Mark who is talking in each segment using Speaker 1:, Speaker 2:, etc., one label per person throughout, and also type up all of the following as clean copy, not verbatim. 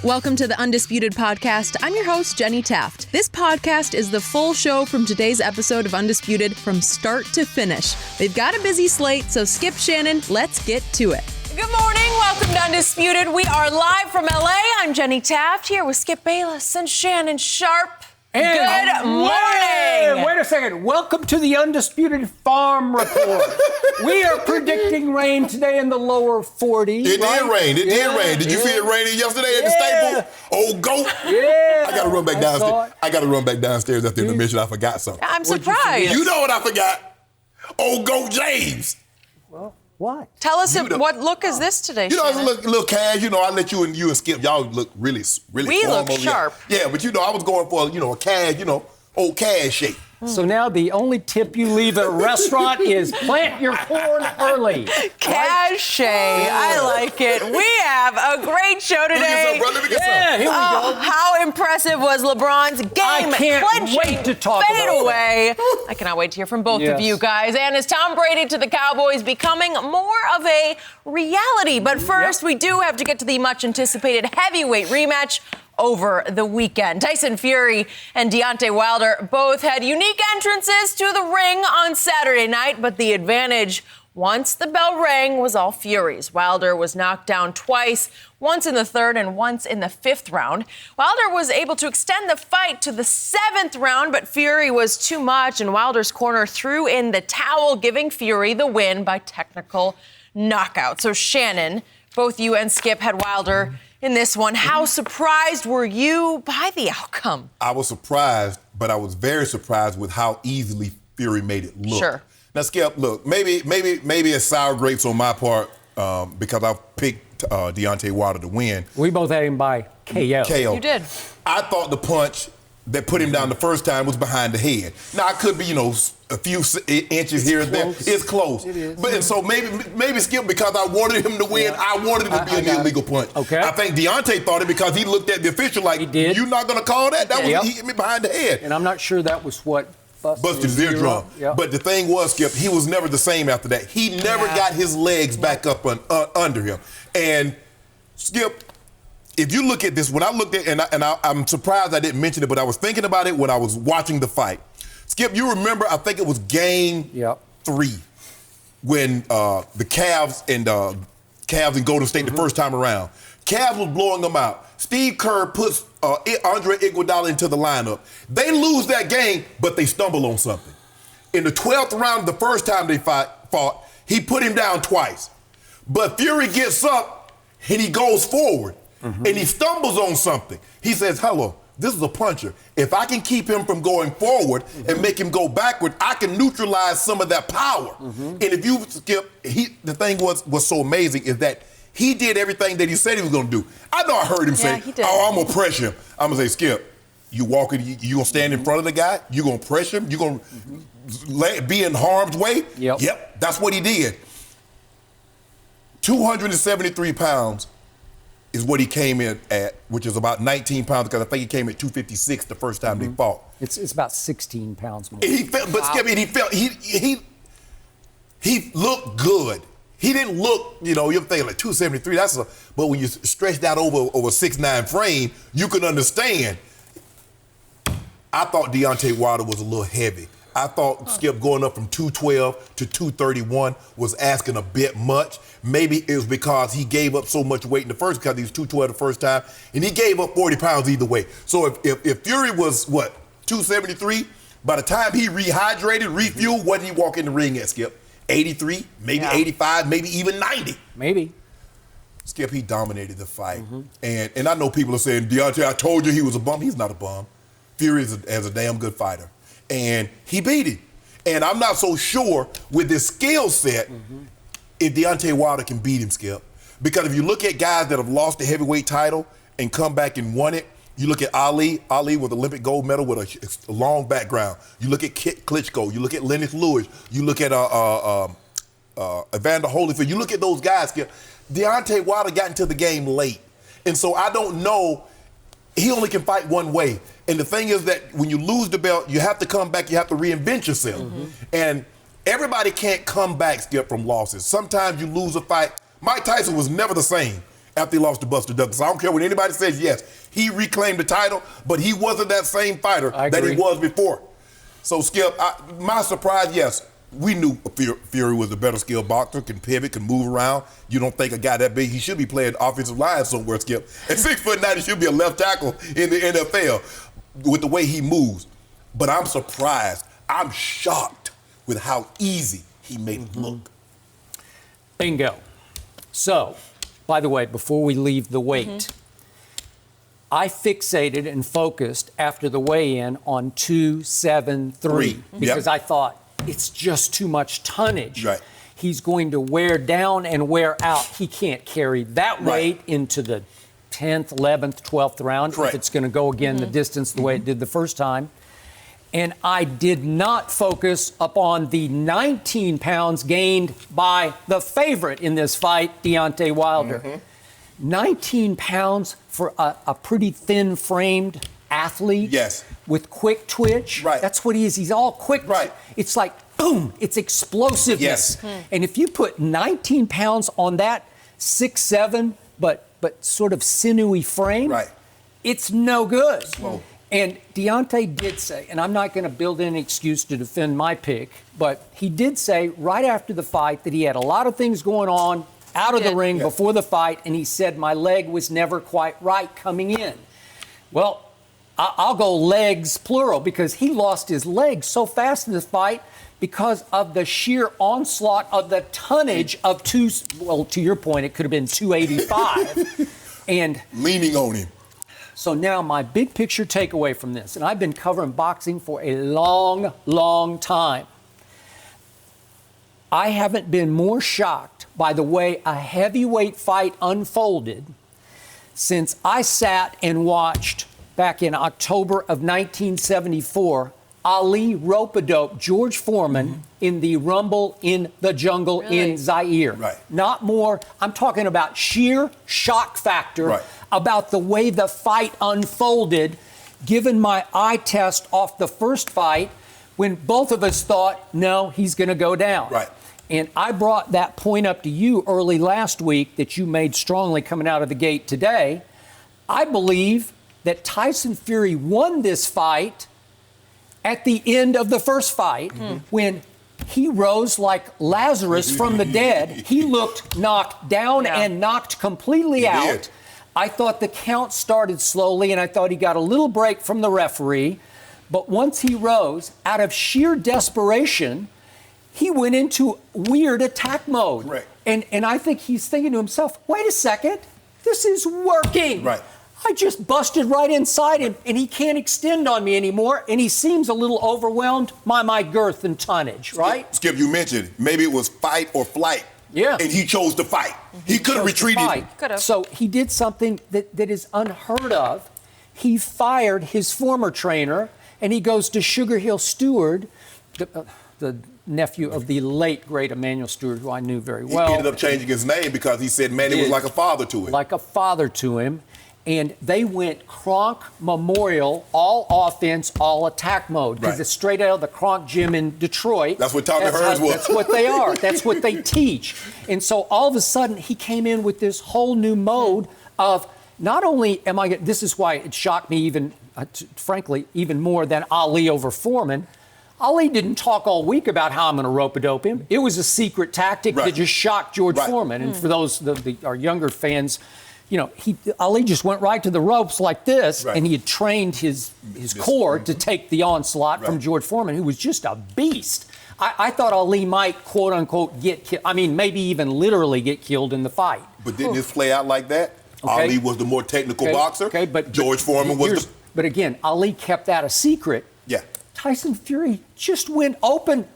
Speaker 1: Welcome to the Undisputed podcast. I'm your host, Jenny Taft. This podcast is the full show from today's episode of Undisputed from start to finish. They've got a busy slate, so Skip, Shannon, let's get to it.
Speaker 2: Good morning. Welcome to Undisputed. We are live from LA. I'm Jenny Taft here with Skip Bayless and Shannon Sharpe.
Speaker 3: And
Speaker 2: good morning.
Speaker 3: Wait a second. Welcome to the Undisputed Farm Report. We are predicting rain today in the lower 40s.
Speaker 4: It did rain. It did rain. Did you feel it raining yesterday at the Staples? Old goat.
Speaker 3: Yeah.
Speaker 4: I got to run back downstairs. I got to run back downstairs after the mission. I forgot something.
Speaker 2: I'm surprised.
Speaker 4: You know what I forgot? Old goat James.
Speaker 3: Well, what?
Speaker 2: Tell us what look is this today,
Speaker 4: You know,
Speaker 2: Shannon?
Speaker 4: it's a little cash. You know, I let you and Skip. Y'all look really
Speaker 2: We look sharp.
Speaker 4: Yeah, but I was going for a cash. Old cash shape.
Speaker 3: So now the only tip you leave at a restaurant is plant your corn early.
Speaker 2: Cachet. I like it. We have a great show today.
Speaker 3: Yeah, here we go.
Speaker 2: How impressive was LeBron's game?
Speaker 3: I can't wait to talk
Speaker 2: fade
Speaker 3: about
Speaker 2: away. I cannot wait to hear from both of you guys. And is Tom Brady to the Cowboys becoming more of a reality? But first, we do have to get to the much-anticipated heavyweight rematch over the weekend. Tyson Fury and Deontay Wilder both had unique entrances to the ring on Saturday night, but the advantage once the bell rang was all Fury's. Wilder was knocked down twice, once in the third and once in the fifth round. Wilder was able to extend the fight to the seventh round, but Fury was too much, and Wilder's corner threw in the towel, giving Fury the win by technical knockout. So Shannon, both you and Skip had Wilder in this one. How surprised were you by the outcome?
Speaker 4: I was surprised, but I was very surprised with how easily Fury made it look.
Speaker 2: Sure.
Speaker 4: Now, Skip, look, maybe it's sour grapes on my part because I picked Deontay Wilder to win.
Speaker 3: We both had him by KO.
Speaker 2: You did.
Speaker 4: I thought the punch that put him down the first time was behind the head. Now, I could be, a few inches here and there. It's close.
Speaker 3: It is.
Speaker 4: But and so maybe Skip, because I wanted him to win, I wanted it to be an illegal punch.
Speaker 3: Okay.
Speaker 4: I think Deontay thought it because he looked at the official like,
Speaker 3: he did.
Speaker 4: You're not going to call that? That
Speaker 3: Yep.
Speaker 4: was he hit me behind the head.
Speaker 3: And I'm not sure that was what busted
Speaker 4: His eardrum.
Speaker 3: Yep.
Speaker 4: But the thing was, Skip, he was never the same after that. He never got his legs back up under him. And Skip, if you look at this, when I looked at and I'm surprised I didn't mention it, but I was thinking about it when I was watching the fight. Skip, you remember, I think it was game 3 when the Cavs and Golden State the first time around. Cavs was blowing them out. Steve Kerr puts Andre Iguodala into the lineup. They lose that game, but they stumble on something. In the 12th round, the first time they fought, he put him down twice. But Fury gets up and he goes forward and he stumbles on something. He says, hello. This is a puncher. If I can keep him from going forward and make him go backward, I can neutralize some of that power. And if you Skip, the thing was so amazing is that he did everything that he said he was going to do. I know I heard him say, I'm going to pressure him. I'm going to say, Skip, you walking, you going to stand in front of the guy? You going to pressure him? You going to be in harm's way? Yep, that's what he did. 273 pounds is what he came in at, which is about 19 pounds, because I think he came at 256 the first time they fought.
Speaker 3: It's about 16 pounds more.
Speaker 4: And he felt, but Skip, he looked good. He didn't look, you're thinking like 273. But when you stretch that over 6'9" frame, you can understand. I thought Deontay Wilder was a little heavy. I thought Skip going up from 212 to 231 was asking a bit much. Maybe it was because he gave up so much weight in the first, because he was 212 the first time, and he gave up 40 pounds either way. So if Fury was, 273, by the time he rehydrated, refueled, what did he walk in the ring at, Skip? 83, maybe 85, maybe even 90.
Speaker 3: Maybe.
Speaker 4: Skip, he dominated the fight. And I know people are saying, Deontay, I told you he was a bum. He's not a bum. Fury is a damn good fighter. And he beat him. And I'm not so sure with his skill set if Deontay Wilder can beat him, Skip. Because if you look at guys that have lost the heavyweight title and come back and won it, you look at Ali with Olympic gold medal with a long background. You look at Klitschko. You look at Lennox Lewis. You look at Evander Holyfield. You look at those guys, Skip. Deontay Wilder got into the game late. And so I don't know. He only can fight one way. And the thing is that when you lose the belt, you have to come back. You have to reinvent yourself. And everybody can't come back, Skip, from losses. Sometimes you lose a fight. Mike Tyson was never the same after he lost to Buster Douglas. I don't care what anybody says. Yes, he reclaimed the title, but he wasn't that same fighter that he was before. So, Skip, my surprise, yes, we knew Fury was a better skilled boxer, can pivot, can move around. You don't think a guy that big, he should be playing offensive line somewhere, Skip. At 6'9", he should be a left tackle in the NFL with the way he moves. But I'm surprised. I'm shocked with how easy he made it look.
Speaker 3: Bingo. So, by the way, before we leave the weight, I fixated and focused after the weigh-in on 273 because I thought it's just too much tonnage.
Speaker 4: Right.
Speaker 3: He's going to wear down and wear out. He can't carry that weight into the 10th, 11th, 12th round if it's going to go again the distance the way it did the first time. And I did not focus upon the 19 pounds gained by the favorite in this fight, Deontay Wilder. 19 pounds for a pretty thin-framed athlete with quick twitch. That's what he is. He's all quick. It's like, boom, it's explosiveness. And if you put 19 pounds on that 6'7", but sort of sinewy frame, it's no good. And Deontay did say, and I'm not going to build in an excuse to defend my pick, but he did say right after the fight that he had a lot of things going on out of the ring before the fight, and he said, my leg was never quite right coming in. Well, I'll go legs plural because he lost his legs so fast in this fight because of the sheer onslaught of the tonnage of to your point, it could have been 285. And
Speaker 4: leaning on him.
Speaker 3: So now my big picture takeaway from this, and I've been covering boxing for a long, long time. I haven't been more shocked by the way a heavyweight fight unfolded since I sat and watched back in October of 1974 Ali rope-a-dope George Foreman in the Rumble in the Jungle in Zaire. Not more. I'm talking about sheer shock factor about the way the fight unfolded, given my eye test off the first fight when both of us thought, no, he's going to go down. And I brought that point up to you early last week that you made strongly coming out of the gate today. I believe that Tyson Fury won this fight at the end of the first fight when he rose like Lazarus from the dead. He looked knocked down and knocked completely out. I thought the count started slowly, and I thought he got a little break from the referee. But once he rose, out of sheer desperation, he went into weird attack mode. And I think he's thinking to himself, wait a second, this is working. I just busted right inside him, and he can't extend on me anymore, and he seems a little overwhelmed by my girth and tonnage,
Speaker 4: Skip, you mentioned maybe it was fight or flight. And he chose to fight. He could have retreated.
Speaker 3: So he did something that is unheard of. He fired his former trainer, and he goes to Sugar Hill Stewart, the nephew of the late, great Emmanuel Stewart, who I knew very well.
Speaker 4: He ended up changing his name because he said Manny was like a father to him.
Speaker 3: Like a father to him. And they went Kronk Memorial, all offense, all attack mode. Because it's straight out of the Kronk gym in Detroit.
Speaker 4: That's what Tommy Hearns was.
Speaker 3: That's what they are. That's what they teach. And so all of a sudden, he came in with this whole new mode of not only am I... This is why it shocked me even, frankly, even more than Ali over Foreman. Ali didn't talk all week about how I'm going to rope-a-dope him. It was a secret tactic that just shocked George Foreman. And for those, our younger fans... You know, Ali just went right to the ropes like this, and he had trained his core to take the onslaught from George Foreman, who was just a beast. I thought Ali might, quote unquote, get killed. I mean, maybe even literally get killed in the fight.
Speaker 4: But didn't this play out like that? Ali was the more technical boxer. But George Foreman was the...
Speaker 3: But again, Ali kept that a secret. Tyson Fury just went open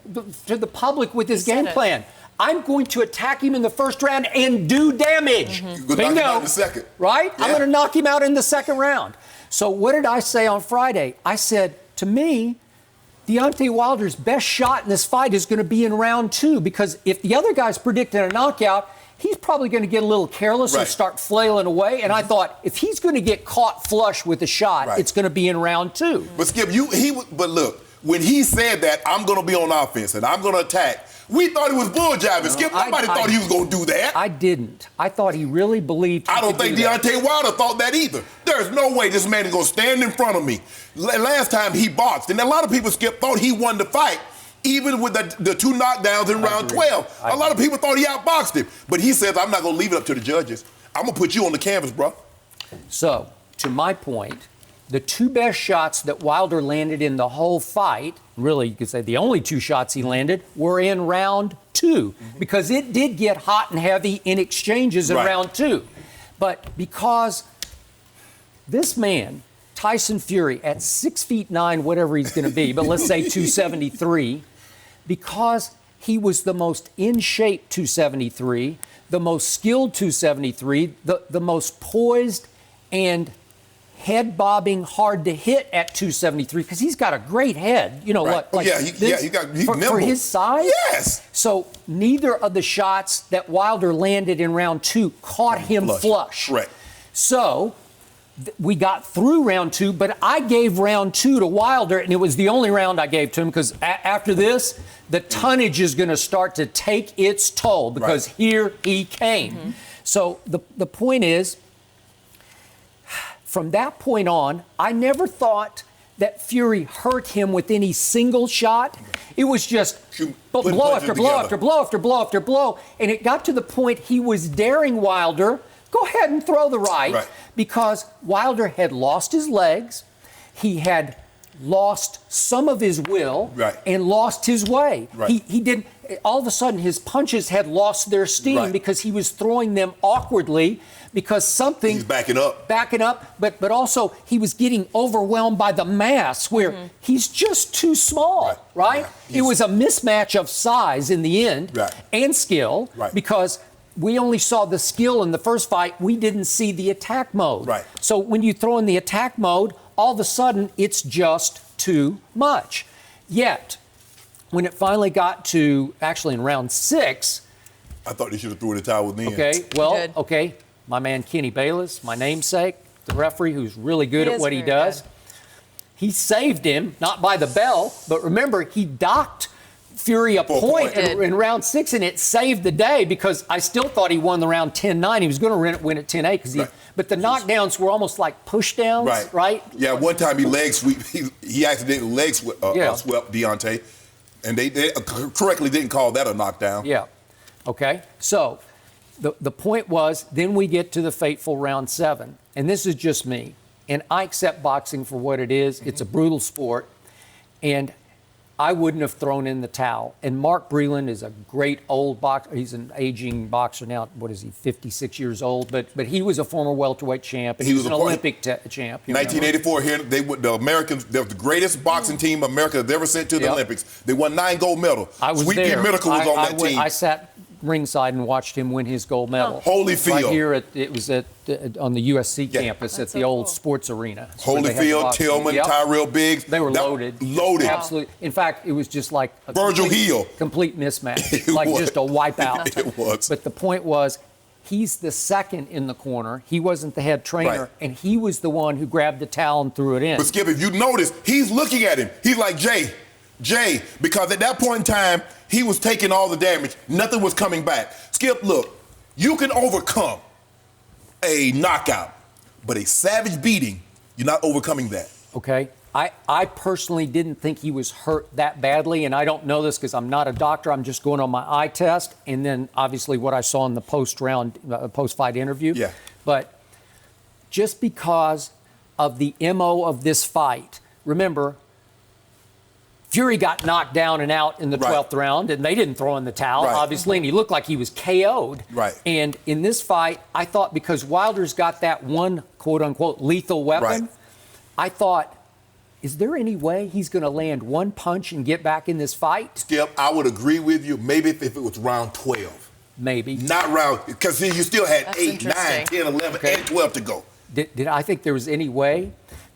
Speaker 3: to the public with his game plan. I'm going to attack him in the first round and do damage.
Speaker 4: Bingo. Knock him out in the second.
Speaker 3: I'm going to knock him out in the second round. So what did I say on Friday? I said, to me, Deontay Wilder's best shot in this fight is going to be in round 2, because if the other guy's predicting a knockout, he's probably going to get a little careless and start flailing away. And I thought, if he's going to get caught flush with a shot, it's going to be in round 2.
Speaker 4: But Skip, but look, when he said that, I'm going to be on offense and I'm going to attack, We thought he was bull jiving. Skip, nobody thought he was going to do that.
Speaker 3: I didn't. I thought he really believed he
Speaker 4: I don't think Deontay Wilder thought that either. There's no way this man is going to stand in front of me. Last time he boxed, and a lot of people, Skip, thought he won the fight, even with the 2 knockdowns in round 12. A lot of people thought he outboxed him. But he says, I'm not going to leave it up to the judges. I'm going to put you on the canvas, bro.
Speaker 3: So, to my point, the 2 best shots that Wilder landed in the whole fight, really you could say the only 2 shots he landed, were in round 2, because it did get hot and heavy in exchanges in round 2. But because this man, Tyson Fury, at 6'9", whatever he's going to be, but let's say 273, because he was the most in shape 273, the most skilled 273, the most poised and head bobbing, hard to hit at 273, because he's got a great head. You know what? Like
Speaker 4: he's
Speaker 3: for his size.
Speaker 4: Yes.
Speaker 3: So neither of the shots that Wilder landed in round 2 caught him flush.
Speaker 4: Right.
Speaker 3: So we got through round 2, but I gave round 2 to Wilder, and it was the only round I gave to him, because after this, the tonnage is going to start to take its toll, because here he came. So the point is, from that point on, I never thought that Fury hurt him with any single shot. It was just blow after blow after blow after blow after blow. And it got to the point he was daring Wilder, go ahead and throw the right. Because Wilder had lost his legs. He had lost some of his will and lost his way. He didn't. All of a sudden, his punches had lost their steam because he was throwing them awkwardly, because something...
Speaker 4: He's backing up.
Speaker 3: But also he was getting overwhelmed by the mass, where he's just too small, right? It was a mismatch of size in the end and skill, because we only saw the skill in the first fight. We didn't see the attack mode. So when you throw in the attack mode, all of a sudden it's just too much. Yet, when it finally got to, actually in round 6...
Speaker 4: I thought they should have threw the towel then.
Speaker 3: Okay, my man Kenny Bayless, my namesake, the referee who's really good at what he does. He saved him, not by the bell, but remember, he docked Fury a point in round 6, and it saved the day, because I still thought he won the round 10-9. He was going to win at 10-8, because but the knockdowns were almost like push downs, right?
Speaker 4: Yeah, one time he leg sweep, he accidentally leg swept Deontay, and they correctly didn't call that a knockdown.
Speaker 3: Yeah. Okay. So the point was, then we get to the fateful round 7, and this is just me, and I accept boxing for what it is. It's a brutal sport, and I wouldn't have thrown in the towel. And Mark Breland is a great old boxer. He's an aging boxer now. What is he, 56 years old? But he was a former welterweight champ. And he was an Olympic champ.
Speaker 4: 1984 here, the Americans, they were the greatest boxing team America has ever sent to the Olympics. They won 9 gold medals.
Speaker 3: I was
Speaker 4: Sweet
Speaker 3: there.
Speaker 4: Pea Miracle was on that team.
Speaker 3: I sat ringside and watched him win his gold medal.
Speaker 4: Holyfield.
Speaker 3: Right here, on the USC campus at the old sports arena.
Speaker 4: Holyfield, Tillman, Tyrell Biggs.
Speaker 3: They were loaded.
Speaker 4: Loaded.
Speaker 3: Absolutely. In fact, it was just like a
Speaker 4: Virgil Hill.
Speaker 3: Complete mismatch. Just a wipeout.
Speaker 4: It was.
Speaker 3: But the point was, he's the second in the corner. He wasn't the head trainer, and he was the one who grabbed the towel and threw it in.
Speaker 4: But Skip, if you notice, he's looking at him. He's like, Jay, because at that point in time, he was taking all the damage. Nothing was coming back. Skip, look, you can overcome a knockout, but a savage beating, you're not overcoming that.
Speaker 3: Okay. I personally didn't think he was hurt that badly, and I don't know this because I'm not a doctor. I'm just going on my eye test, and then obviously what I saw in the post-fight interview.
Speaker 4: Yeah.
Speaker 3: But just because of the MO of this fight, remember, Fury got knocked down and out in the 12th round, and they didn't throw in the towel, obviously, and he looked like he was KO'd. And in this fight, I thought because Wilder's got that one, quote-unquote, lethal weapon, I thought, is there any way he's going to land one punch and get back in this fight?
Speaker 4: Skip, I would agree with you, maybe if it was round 12.
Speaker 3: Maybe.
Speaker 4: Not round, because you still had 8, 9, 10, 11, and 12 to go.
Speaker 3: Did I think there was any way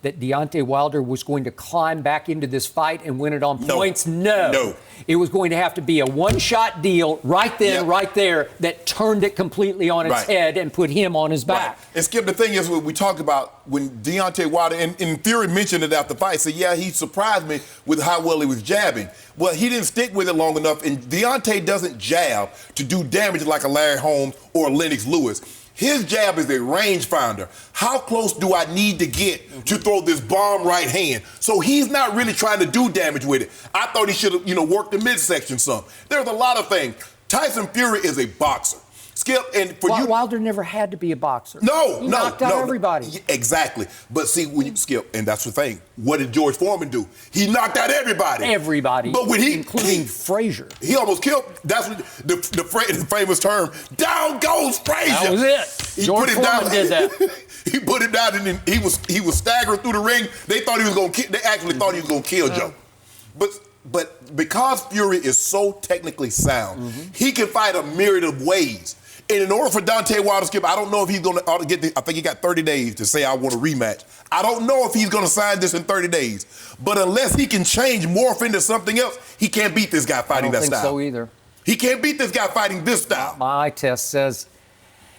Speaker 3: that Deontay Wilder was going to climb back into this fight and win it on points? No. It was going to have to be a one-shot deal right then, right there, that turned it completely on its head and put him on his back.
Speaker 4: And Skip, the thing is, what we talked about when Deontay Wilder, and Fury mentioned it after the fight, said, yeah, he surprised me with how well he was jabbing. Well, he didn't stick with it long enough, and Deontay doesn't jab to do damage like a Larry Holmes or a Lennox Lewis. His jab is a rangefinder. How close do I need to get to throw this bomb right hand? So he's not really trying to do damage with it. I thought he should have, worked the midsection some. There's a lot of things. Tyson Fury is a boxer. Skip, and for you,
Speaker 3: Wilder never had to be a boxer.
Speaker 4: He
Speaker 3: knocked out everybody.
Speaker 4: Exactly. But see, when you Skip, and that's the thing. What did George Foreman do? He knocked out everybody.
Speaker 3: Everybody.
Speaker 4: But when
Speaker 3: including Frazier.
Speaker 4: He almost killed. That's what the famous term. Down goes Frazier.
Speaker 3: That was it. George Foreman did that.
Speaker 4: He put it down, and then he was staggering through the ring. They thought he was going to. They actually thought he was going to kill Joe. But because Fury is so technically sound, he can fight a myriad of ways. And in order for Deontay Wilder to skip, I don't know if he's going to get I think he got 30 days to say I want a rematch. I don't know if he's going to sign this in 30 days. But unless he can change, morph into something else, he can't beat this guy fighting that style.
Speaker 3: I don't think so either.
Speaker 4: He can't beat this guy fighting this style.
Speaker 3: My eye test says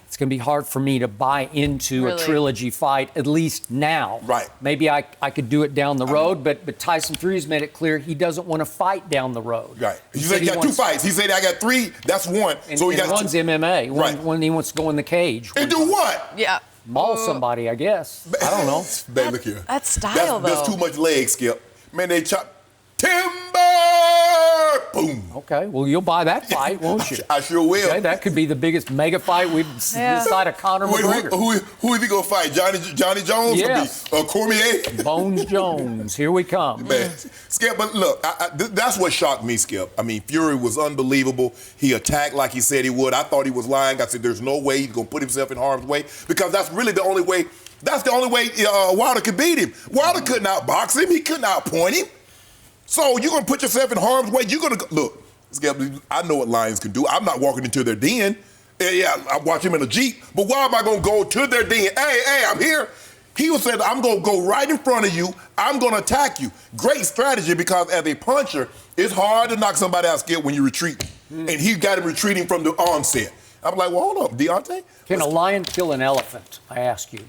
Speaker 3: it's going to be hard for me to buy into a trilogy fight, at least now.
Speaker 4: Right.
Speaker 3: Maybe I could do it down the road, but Tyson Fury's made it clear he doesn't want to fight down the road.
Speaker 4: Right. He said he got 2 fights. He said, I got 3. That's one.
Speaker 3: And,
Speaker 4: so he got
Speaker 3: one's MMA. One he wants to go in the cage.
Speaker 4: And do what?
Speaker 2: Yeah.
Speaker 3: Maul somebody, I guess. I don't know.
Speaker 4: Man, look here.
Speaker 2: That's style, though.
Speaker 4: That's too much leg, Skip. Man, they chop. Timber! Boom.
Speaker 3: Okay, well, you'll buy that fight, won't you?
Speaker 4: I sure will.
Speaker 3: Okay, that could be the biggest mega fight we've this side of Conor McGregor.
Speaker 4: Who is he going to fight? Johnny Jones?
Speaker 3: Yes.
Speaker 4: Cormier?
Speaker 3: Bones Jones. Here we come.
Speaker 4: Man, Skip, but look, that's what shocked me, Skip. I mean, Fury was unbelievable. He attacked like he said he would. I thought he was lying. I said there's no way he's going to put himself in harm's way because that's really the only way. That's the only way Wilder could beat him. Wilder couldn't outbox him. He couldn't outpoint him. So you're going to put yourself in harm's way. You're going to look. I know what lions can do. I'm not walking into their den. Yeah, I watch him in a Jeep. But why am I going to go to their den? Hey, I'm here. He was saying, I'm going to go right in front of you. I'm going to attack you. Great strategy because as a puncher, it's hard to knock somebody out, Skip, when you retreat. And he got him retreating from the onset. I'm like, well, hold up, Deontay.
Speaker 3: Can a lion kill an elephant, I ask you?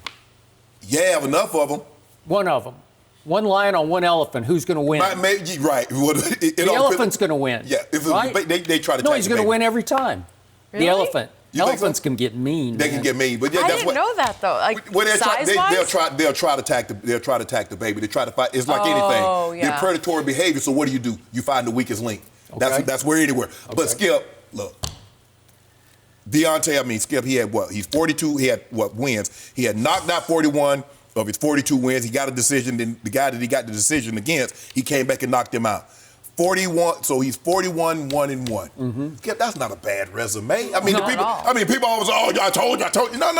Speaker 4: Yeah, have enough of them.
Speaker 3: One of them. One lion on one elephant. Who's going to win?
Speaker 4: Right.
Speaker 3: The elephant's going to win.
Speaker 4: Yeah.
Speaker 3: Right?
Speaker 4: They try to.
Speaker 3: No, he's going to win every time.
Speaker 2: Really?
Speaker 3: The elephant. Elephants
Speaker 4: so?
Speaker 3: can get mean.
Speaker 4: They can get mean, but yeah,
Speaker 2: I
Speaker 4: that's
Speaker 2: didn't know that though. Like size-wise?
Speaker 4: They'll try to attack the baby. They try to fight. It's like anything.
Speaker 2: Yeah.
Speaker 4: They're predatory behavior. So what do? You find the weakest link.
Speaker 3: Okay.
Speaker 4: That's where anywhere. Okay. But Skip, look. Deontay, Skip, he had what? He's 42. He had what wins? He had knocked out 41. Of his 42 wins, he got a decision. Then the guy that he got the decision against, he came back and knocked him out. 41, so he's 41, 1-1. Mm-hmm. That's not a bad resume. People always say, "Oh, I told you." No.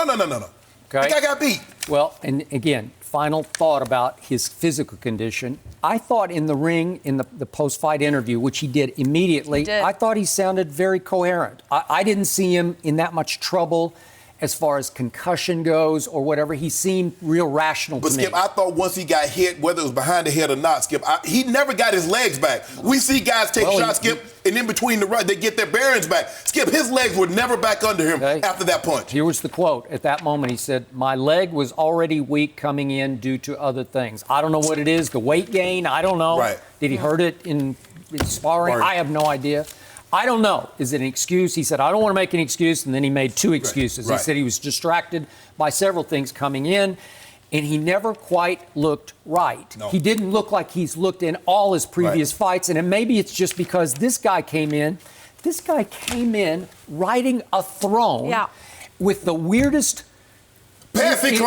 Speaker 4: Okay. The guy got beat.
Speaker 3: Well, and again, final thought about his physical condition. I thought in the ring, in the post-fight interview, which he did immediately, I thought he sounded very coherent. I didn't see him in that much trouble as far as concussion goes or whatever. He seemed real rational to me.
Speaker 4: But, Skip, I thought once he got hit, whether it was behind the head or not, Skip, he never got his legs back. We see guys take shots, Skip, and in between the run, they get their bearings back. Skip, his legs were never back under him after that punch.
Speaker 3: Here was the quote. At that moment, he said, "My leg was already weak coming in due to other things." I don't know what it is, the weight gain, I don't know.
Speaker 4: Right.
Speaker 3: Did he hurt it in sparring? I have no idea. I don't know. Is it an excuse? He said, I don't want to make an excuse, and then he made 2 excuses. He said he was distracted by several things coming in, and he never quite looked right. No. He didn't look like he's looked in all his previous fights, and maybe it's just because this guy came in riding a throne with the weirdest Patsy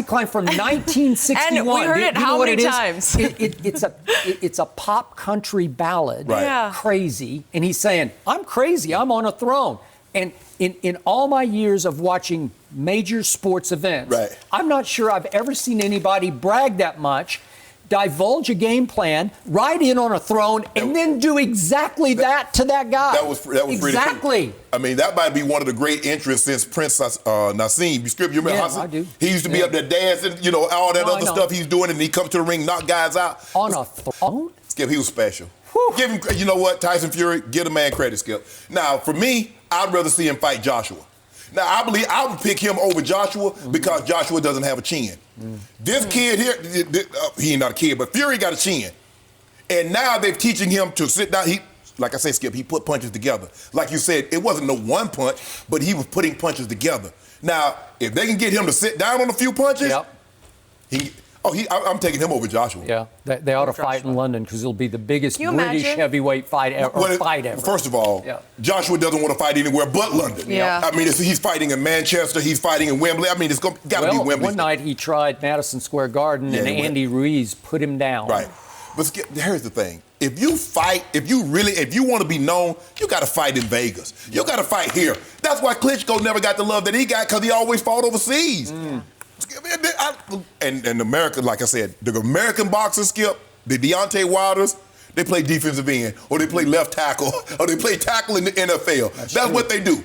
Speaker 3: Cline from 1961.
Speaker 2: And we heard it how many times?
Speaker 3: It's a pop country ballad. Right. Yeah. Crazy. And he's saying, I'm crazy. I'm on a throne. And in all my years of watching major sports events, I'm not sure I've ever seen anybody brag that much divulge a game plan, ride in on a throne, and then do exactly that to that guy.
Speaker 4: That was
Speaker 3: exactly.
Speaker 4: Pretty cool. I mean, that might be one of the great entries since Prince Nassim. You remember Hassan?
Speaker 3: I do.
Speaker 4: He used to be up there dancing, all that other stuff he's doing, and he comes to the ring, knock guys out.
Speaker 3: On a throne?
Speaker 4: Skip, he was special. Give him, you know what, Tyson Fury, give the man credit, Skip. Now, for me, I'd rather see him fight Joshua. Now, I would pick him over Joshua because Joshua doesn't have a chin. This kid here, he ain't not a kid, but Fury got a chin. And now they're teaching him to sit down. Like I said, Skip, he put punches together. Like you said, it wasn't no one punch, but he was putting punches together. Now, if they can get him to sit down on a few punches, I'm taking him over Joshua.
Speaker 3: Yeah, they ought to fight in London because it'll be the biggest British heavyweight fight ever.
Speaker 4: First of all, Joshua doesn't want to fight anywhere but London.
Speaker 2: Yeah.
Speaker 4: I mean, he's fighting in Manchester, he's fighting in Wembley. I mean, it's got to be Wembley.
Speaker 3: One night he tried Madison Square Garden and Andy Ruiz put him down.
Speaker 4: Right. But here's the thing. If you want to be known, you got to fight in Vegas. You got to fight here. That's why Klitschko never got the love that he got because he always fought overseas. And America, like I said, the American boxers, Skip, the Deontay Wilders, they play defensive end, or they play left tackle, or they play tackle in the NFL. That's what they do.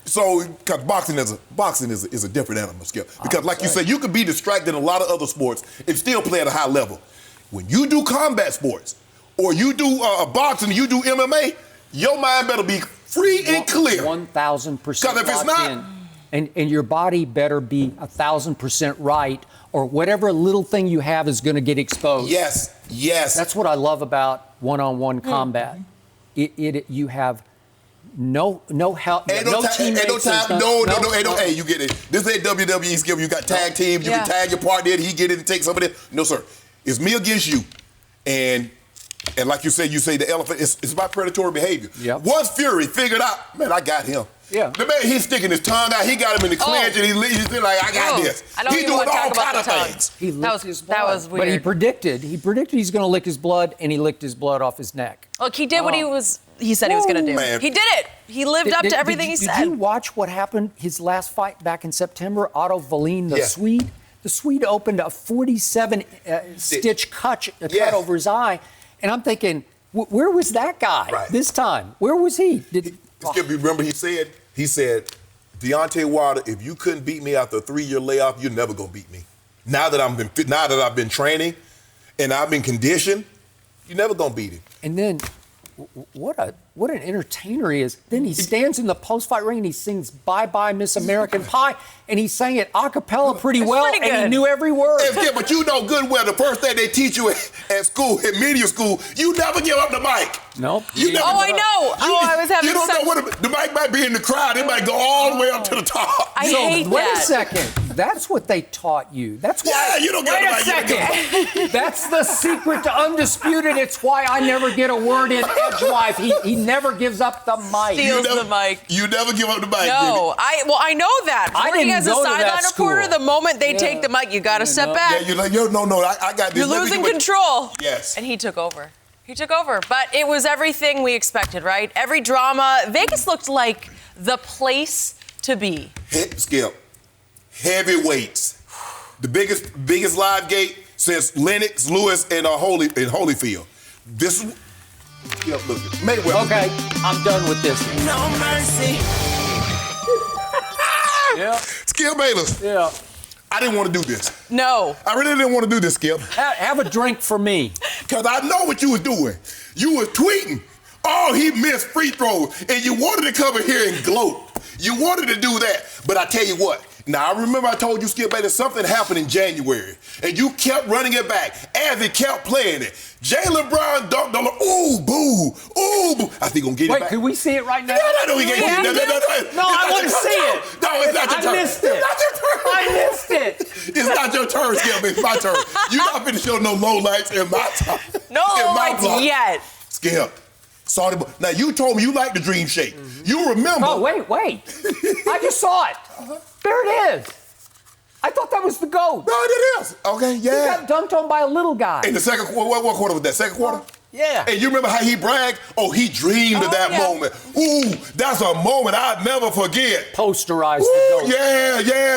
Speaker 4: So, because boxing is a different animal, Skip. Because, like you said, you could be distracted in a lot of other sports and still play at a high level. When you do combat sports, or you do boxing, you do MMA, your mind better be free and clear.
Speaker 3: 1,000%
Speaker 4: Because if it's not,
Speaker 3: and your body better be 1,000% right, or whatever little thing you have is going to get exposed.
Speaker 4: Yes.
Speaker 3: That's what I love about one-on-one combat. You have no help, no teammates.
Speaker 4: Hey, you get it. This ain't WWE, Skip. You got tag teams. You can tag your partner in. He get it and take some of it. No, sir. It's me against you. And like you say the elephant, it's about predatory behavior. Yep. Once Fury figured out, man, I got him.
Speaker 3: Yeah.
Speaker 4: The man, he's sticking his tongue out. He got him in the clinch, and he's like, I got this. He's doing all kind of things.
Speaker 3: He licked his blood.
Speaker 2: That was weird.
Speaker 3: But he predicted he's going to lick his blood, and he licked his blood off his neck.
Speaker 2: Look, he did what he said he was going to do.
Speaker 4: Man.
Speaker 2: He did it. He lived up to everything he said.
Speaker 3: Did you watch what happened his last fight back in September? Otto Wallin, the Swede? The Swede opened a 47-stitch cut over his eye. And I'm thinking, where was that guy this time? Where was he?
Speaker 4: Remember he said, Deontay Wilder, if you couldn't beat me after a 3-year layoff, you're never going to beat me. Now that I've been training and I've been conditioned, you're never going to beat him.
Speaker 3: And then what an entertainer he is. Then he stands in the post-fight ring and he sings Bye Bye Miss American Pie, and he sang it a cappella pretty well, and he knew every word.
Speaker 4: Yeah, but you know good well the first thing they teach you at school, in media school, you never give up the mic.
Speaker 3: Nope.
Speaker 2: I know. I was having
Speaker 4: You don't know what the mic might be in the crowd. It might go all the way up to the top.
Speaker 2: I hate that.
Speaker 3: Wait a second. That's what they taught you. That's why.
Speaker 4: Yeah, you don't get
Speaker 3: Wait a second. That's the secret to Undisputed. It's why I never get a word in edgewise. He never gives up the mic.
Speaker 2: Steals the mic.
Speaker 4: You never give up the mic.
Speaker 2: No, I know that. Working as a sideline reporter, the moment they take the mic, you got to step back.
Speaker 4: Yeah, you're like, I got this.
Speaker 2: You're losing control.
Speaker 4: Yes.
Speaker 2: And he took over. But it was everything we expected, right? Every drama. Vegas looked like the place to be.
Speaker 4: Skip. Heavyweights. The biggest live gate since Lennox, Lewis, and Holyfield. This is... Look, Mayweather.
Speaker 3: Okay, I'm done with this.
Speaker 5: No mercy.
Speaker 4: Skip Bayless.
Speaker 3: Yeah.
Speaker 4: I didn't want to do this.
Speaker 2: No.
Speaker 4: I really didn't want to do this, Skip.
Speaker 3: Have a drink for me.
Speaker 4: Because I know what you was doing. You was tweeting. Oh, he missed free throws. And you wanted to come in here and gloat. You wanted to do that. But I tell you what. Now, I remember I told you, Skip, that something happened in January. And you kept running it back as he kept playing it. Jaylen Brown dunked on the, ooh, boo, ooh, boo. I think he's going to get it back.
Speaker 3: Wait, can we see it right now?
Speaker 4: No, we can't see it.
Speaker 3: No, I want to see it.
Speaker 4: No, it's not your turn.
Speaker 3: I missed it. I missed it.
Speaker 4: It's not your turn, Skip. It's my turn. You're not finna show no low lights in my time.
Speaker 2: No low lights yet.
Speaker 4: Skip. Sorry, but now you told me you like the dream shake. Mm-hmm. You remember.
Speaker 3: Oh, wait. I just saw it. There it is. I thought that was the GOAT.
Speaker 4: No, it is. Okay, yeah.
Speaker 3: He got dunked on by a little guy.
Speaker 4: In the second quarter, what quarter was that? Second quarter?
Speaker 3: Yeah.
Speaker 4: And you remember how he bragged? Oh, he dreamed of that moment. Ooh, that's a moment I'd never forget.
Speaker 3: Posterized the GOAT.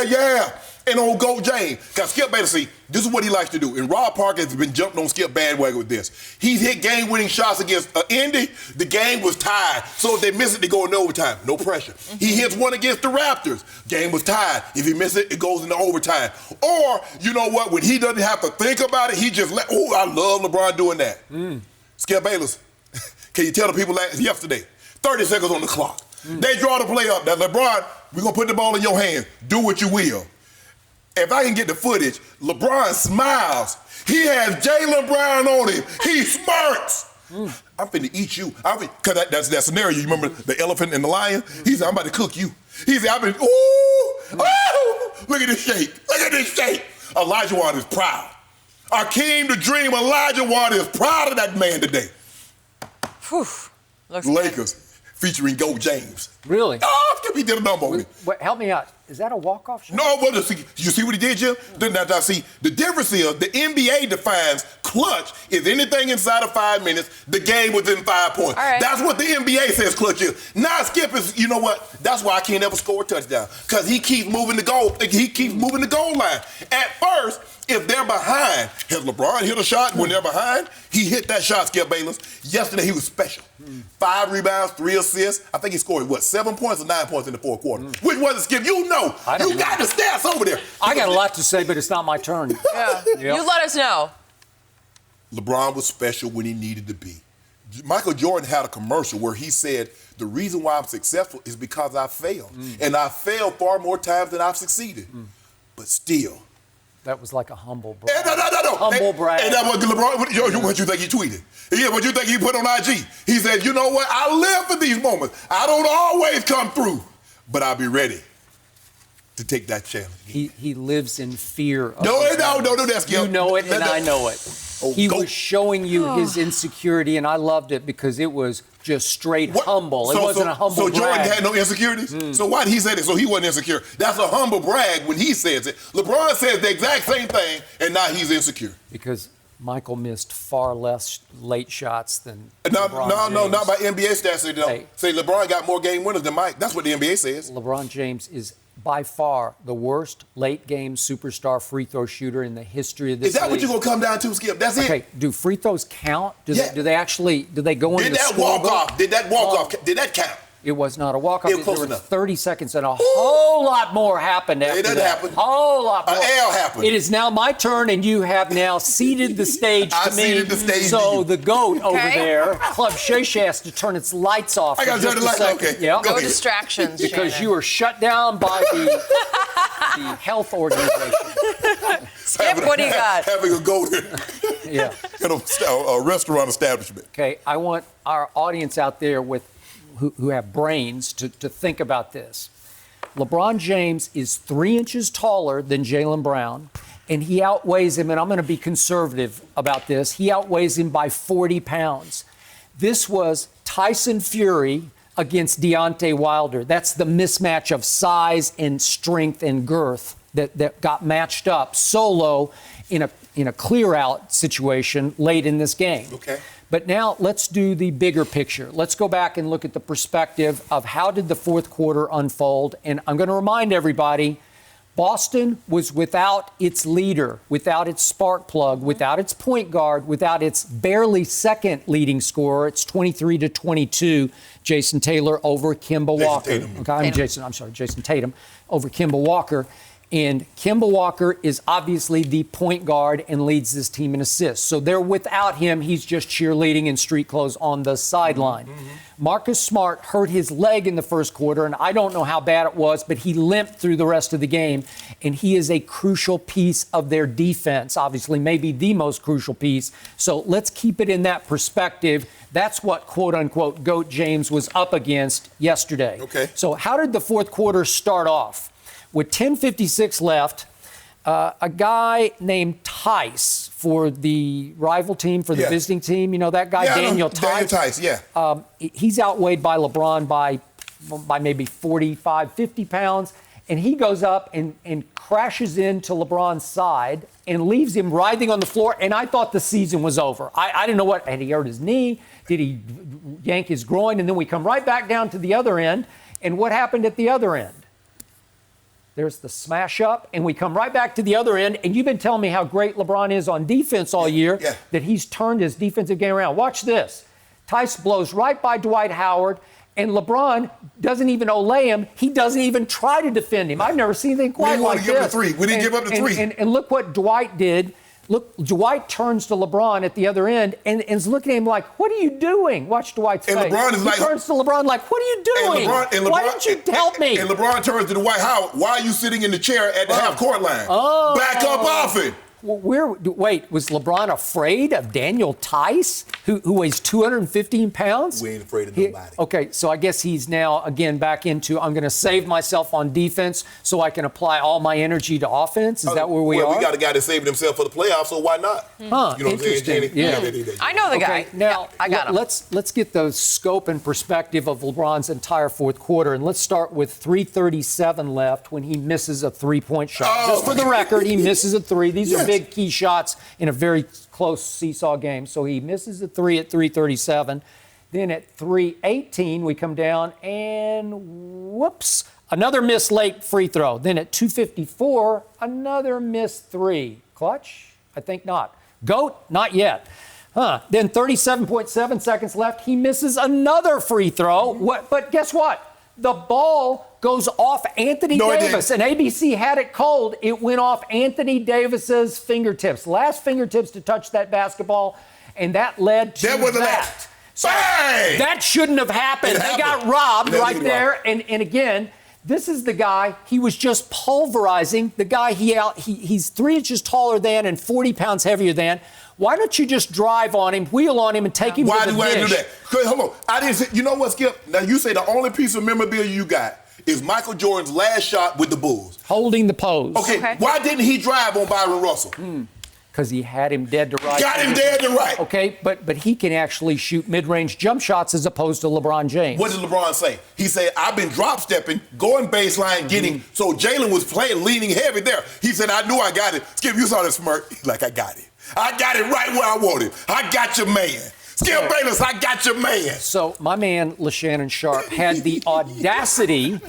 Speaker 4: Yeah. and old Gold James. Because Skip Bayless, see, this is what he likes to do. And Rob Parker has been jumping on Skip bandwagon with this. He's hit game-winning shots against Indy. The game was tied. So if they miss it, they go into overtime. No pressure. He hits one against the Raptors. Game was tied. If he misses it, it goes into overtime. Or, you know what, when he doesn't have to think about it, he just I love LeBron doing that. Skip Bayless, can you tell the people yesterday, 30 seconds on the clock. They draw the play up. Now, LeBron, we're going to put the ball in your hand. Do what you will. If I can get the footage, LeBron smiles. He has Jaylen Brown on him. He smirks. I'm finna eat you. Because that's that scenario. You remember the elephant and the lion? He said, I'm about to cook you. He said, look at this shape. Look at this shape. Elijah Wan is proud. Akeem the Dream, Elijah Wan is proud of that man today.
Speaker 2: Whew.
Speaker 4: Lakers. Featuring Gold James.
Speaker 3: Really?
Speaker 4: Oh, he did a number on me.
Speaker 3: Wait, help me out. Is that a walk-off shot?
Speaker 4: No, but you see what he did, Jim? See, the difference is the NBA defines clutch is anything inside of 5 minutes, the game within 5 points.
Speaker 2: All right.
Speaker 4: That's what the NBA says clutch is. Now Skip is, you know what? That's why I can't ever score a touchdown. Because he keeps moving the goal. He keeps moving the goal line. At first, if they're behind, has LeBron hit a shot when they're behind? He hit that shot, Skip Bayless. Yesterday, he was special. 5 rebounds, 3 assists. I think he scored, 7 points or 9 points in the fourth quarter? Which was it, Skip? You know. You got the stats over there.
Speaker 3: I got a lot to say, but it's not my turn.
Speaker 2: Yeah. You let us know.
Speaker 4: LeBron was special when he needed to be. Michael Jordan had a commercial where he said, the reason why I'm successful is because I failed. And I failed far more times than I've succeeded. But still.
Speaker 3: That was like a humble brag.
Speaker 4: No.
Speaker 3: Humble brag.
Speaker 4: And that was LeBron. What you think he tweeted? Yeah, what you think he put on IG? He said, you know what? I live for these moments. I don't always come through, but I'll be ready to take that challenge.
Speaker 3: He lives in fear of
Speaker 4: No, that's
Speaker 3: You know it, and I know it. He
Speaker 4: go.
Speaker 3: was showing you his insecurity, and I loved it because it was just straight humble. It wasn't a humble brag.
Speaker 4: So Jordan had no insecurities? So why did he say that? So he wasn't insecure. That's a humble brag when he says it. LeBron says the exact same thing, and now he's insecure.
Speaker 3: Because Michael missed far less late shots than
Speaker 4: No,
Speaker 3: LeBron
Speaker 4: not by NBA stats. Say LeBron got more game winners than Mike. That's what the NBA says.
Speaker 3: LeBron James is by far the worst late-game superstar free throw shooter in the history of this
Speaker 4: league. Is that
Speaker 3: league.
Speaker 4: what you're going to come down to, Skip? That's it?
Speaker 3: Okay, do free throws count? Do they go into the
Speaker 4: walk-off? Did that walk-off, did that count?
Speaker 3: It was not a walk-off.
Speaker 4: It was close
Speaker 3: there
Speaker 4: enough.
Speaker 3: was 30 seconds and a whole lot more happened after
Speaker 4: It doesn't
Speaker 3: that.
Speaker 4: happen.
Speaker 3: Whole lot more.
Speaker 4: An L happened.
Speaker 3: It is now my turn, and you have now ceded the stage to me.
Speaker 4: Ceded the stage
Speaker 3: so
Speaker 4: to you.
Speaker 3: the GOAT over there, Club Shay Shay, has to turn its lights off.
Speaker 4: I got to turn the lights off. Okay.
Speaker 3: Yeah.
Speaker 2: No distractions,
Speaker 3: Because
Speaker 2: Shannon.
Speaker 3: you were shut down by the health organization.
Speaker 2: Skip, what do you got?
Speaker 4: Having a goat
Speaker 3: Yeah.
Speaker 4: in a restaurant establishment.
Speaker 3: Okay, I want our audience out there who have brains to think about this. LeBron James is 3 inches taller than Jaylen Brown, and he outweighs him, and I'm going to be conservative about this, he outweighs him by 40 pounds. This was Tyson Fury against Deontay Wilder. That's the mismatch of size and strength and girth that got matched up solo in a clear-out situation late in this game.
Speaker 4: Okay.
Speaker 3: But now let's do the bigger picture. Let's go back and look at the perspective of how did the fourth quarter unfold. And I'm going to remind everybody, Boston was without its leader, without its spark plug, without its point guard, without its barely second leading scorer. It's 23-22, Jason Taylor over Kemba Walker.
Speaker 4: Tatum.
Speaker 3: Okay, Jason Tatum over Kemba Walker. And Kemba Walker is obviously the point guard and leads this team in assists. So they're without him. He's just cheerleading in street clothes on the sideline. Marcus Smart hurt his leg in the first quarter, and I don't know how bad it was, but he limped through the rest of the game. And he is a crucial piece of their defense, obviously, maybe the most crucial piece. So let's keep it in that perspective. That's what, quote unquote, GOAT James was up against yesterday.
Speaker 4: Okay.
Speaker 3: So how did the fourth quarter start off? With 10:56 left, a guy named Tice for the rival team, for the visiting team, you know that guy, Daniel Tice?
Speaker 4: Daniel Tice, yeah.
Speaker 3: He's outweighed by LeBron by maybe 45, 50 pounds, and he goes up and crashes into LeBron's side and leaves him writhing on the floor, and I thought the season was over. I didn't know what, had he hurt his knee? Did he yank his groin? And then we come right back down to the other end, and what happened at the other end? There's the smash up, and we come right back to the other end. And you've been telling me how great LeBron is on defense all year, that he's turned his defensive game around. Watch this. Tice blows right by Dwight Howard, and LeBron doesn't even olay him. He doesn't even try to defend him. I've never seen anything quite like this.
Speaker 4: We didn't give up the three.
Speaker 3: And look what Dwight did. Look, Dwight turns to LeBron at the other end and is looking at him like, what are you doing? Watch Dwight's face.
Speaker 4: LeBron is
Speaker 3: he turns to LeBron like, what are you doing? Why didn't you help me?
Speaker 4: And LeBron turns to Dwight Howard. Why are you sitting in the chair at the half-court line? Back up off it.
Speaker 3: Wait, was LeBron afraid of Daniel Tice, who weighs 215 pounds?
Speaker 4: We ain't afraid of nobody.
Speaker 3: Okay, so I guess he's now, again, back into, I'm going to save myself on defense so I can apply all my energy to offense. Is that where we are?
Speaker 4: We got a guy that saved himself for the playoffs, so why not?
Speaker 3: You know interesting.
Speaker 2: Yeah. I know the guy.
Speaker 3: Now,
Speaker 2: I got him.
Speaker 3: Let's get the scope and perspective of LeBron's entire fourth quarter, and let's start with 3:37 left when he misses a three-point shot. Just for the record, he misses a three. These are big key shots in a very close seesaw game. So he misses the three at 3:37. Then at 3:18, we come down and whoops, another missed late free throw. Then at 2:54, another missed three. Clutch? I think not. GOAT? Not yet. Then 37.7 seconds left. He misses another free throw. But guess what? The ball goes off Anthony Davis, and ABC had it cold. It went off Anthony Davis's fingertips, last fingertips to touch that basketball, and that led to that. So that shouldn't have happened. They got robbed right there. And again, this is the guy he was just pulverizing. The guy he's 3 inches taller than and 40 pounds heavier than. Why don't you just drive on him, wheel on him, and take him to the dish?
Speaker 4: Why do I do that? Because, hold on. I didn't say, you know what, Skip? Now, you say the only piece of memorabilia you got is Michael Jordan's last shot with the Bulls.
Speaker 3: Holding the pose.
Speaker 4: Okay. Why didn't he drive on Byron Russell?
Speaker 3: Because he had him dead to right.
Speaker 4: Got him dead to right.
Speaker 3: Okay, but he can actually shoot mid-range jump shots as opposed to LeBron James.
Speaker 4: What did LeBron say? He said, I've been drop-stepping, going baseline, getting. So Jalen was playing, leaning heavy there. He said, I knew I got it. Skip, you saw the smirk. He's like, I got it. I got it right where I want it. I got your man. Skip Bayless, I got your man.
Speaker 3: So my man, Shannon Sharpe, had the audacity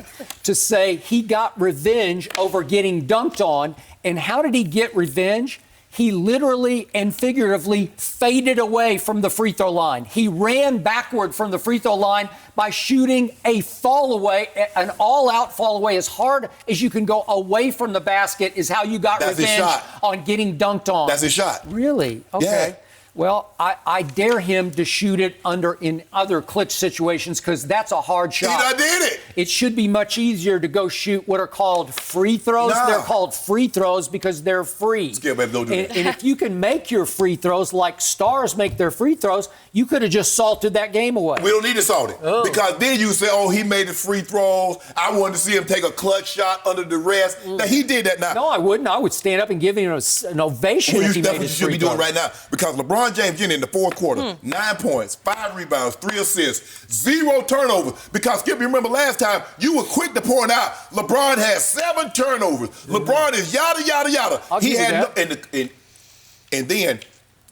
Speaker 3: to say he got revenge over getting dunked on. And how did he get revenge? He literally and figuratively faded away from the free throw line. He ran backward from the free throw line by shooting a fall away, an all-out fall away as hard as you can go away from the basket is how you got revenge on getting dunked on.
Speaker 4: That's his shot.
Speaker 3: Really? Okay.
Speaker 4: Yeah.
Speaker 3: Well, I dare him to shoot it in other clutch situations because that's a hard shot.
Speaker 4: I did it.
Speaker 3: It should be much easier to go shoot what are called free throws.
Speaker 4: No.
Speaker 3: They're called free throws because they're free.
Speaker 4: Skip, baby, don't do that.
Speaker 3: And if you can make your free throws like stars make their free throws, you could have just salted that game away.
Speaker 4: We don't need to salt it. Because then you say, he made the free throws. I wanted to see him take a clutch shot under duress. Now, he did that now.
Speaker 3: No, I wouldn't. I would stand up and give him an ovation if he made his free throws.
Speaker 4: You should be doing right now because LeBron James in the fourth quarter, 9 points, 5 rebounds, 3 assists, 0 turnovers. Because, Skip, you remember last time, you were quick to point out LeBron had 7 turnovers. LeBron is yada, yada, yada.
Speaker 3: He had
Speaker 4: and then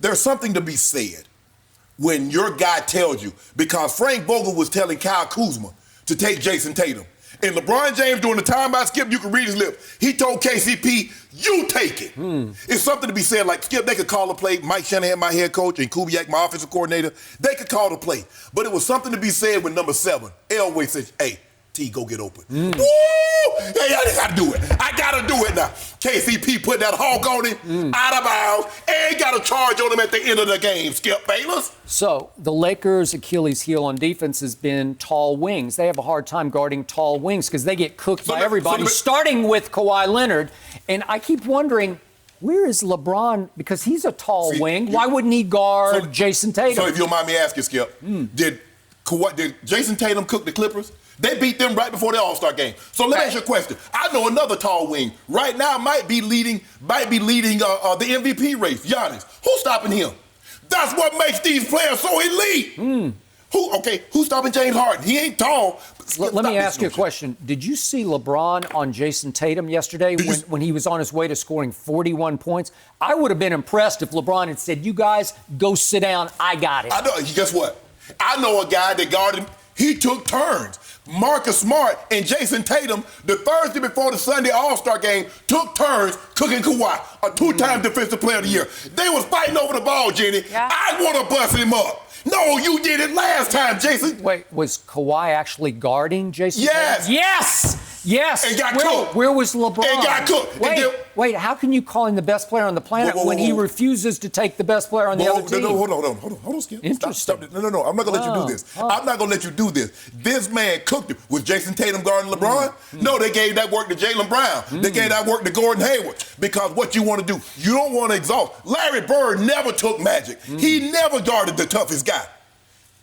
Speaker 4: there's something to be said when your guy tells you, because Frank Vogel was telling Kyle Kuzma to take Jason Tatum. And LeBron James, during the timeout, Skip, you can read his lips. He told KCP, you take it. It's something to be said, like, Skip, they could call a play. Mike Shannon, my head coach, and Kubiak, my offensive coordinator, they could call the play. But it was something to be said when number 7, Elway, says, hey, T, go get open. Woo! Hey, I gotta do it. I gotta do it now. KCP put that hawk on him, out of bounds, and got a charge on him at the end of the game. Skip Bayless.
Speaker 3: So the Lakers' Achilles heel on defense has been tall wings. They have a hard time guarding tall wings because they get cooked by everybody, starting with Kawhi Leonard. And I keep wondering, where is LeBron? Because he's a tall wing. Why wouldn't he guard Jason Tatum?
Speaker 4: So if you don't mind me asking, Skip, did Jason Tatum cook the Clippers? They beat them right before the All-Star game. So let me ask you a question. I know another tall wing right now might be leading the MVP race, Giannis. Who's stopping him? That's what makes these players so elite. Who's stopping James Harden? He ain't tall.
Speaker 3: Let me ask you a question. Did you see LeBron on Jason Tatum yesterday when he was on his way to scoring 41 points? I would have been impressed if LeBron had said, you guys, go sit down. I got it.
Speaker 4: I know. Guess what? I know a guy that guarded him. he took turns. Marcus Smart and Jason Tatum, the Thursday before the Sunday All-Star game, took turns cooking Kawhi, a two-time Defensive Player of the Year. They was fighting over the ball, Jenny.
Speaker 2: Yeah.
Speaker 4: I want to bust him up. No, you did it last time, Jason.
Speaker 3: Wait, was Kawhi actually guarding Jason
Speaker 4: Yes.
Speaker 3: Tatum? Yes.
Speaker 4: And got cooked.
Speaker 3: Where was LeBron?
Speaker 4: And got cooked.
Speaker 3: Wait, how can you call him the best player on the planet when he refuses to take the best player on the other team?
Speaker 4: Hold on, Skip.
Speaker 3: Interesting.
Speaker 4: Stop. No. I'm not going to let you do this. I'm not going to let you do this. This man cooked him. Was Jason Tatum guarding LeBron? No, they gave that work to Jaylen Brown. They gave that work to Gordon Hayward. Because what you want to do, you don't want to exhaust. Larry Bird never took Magic. He never guarded the toughest guy.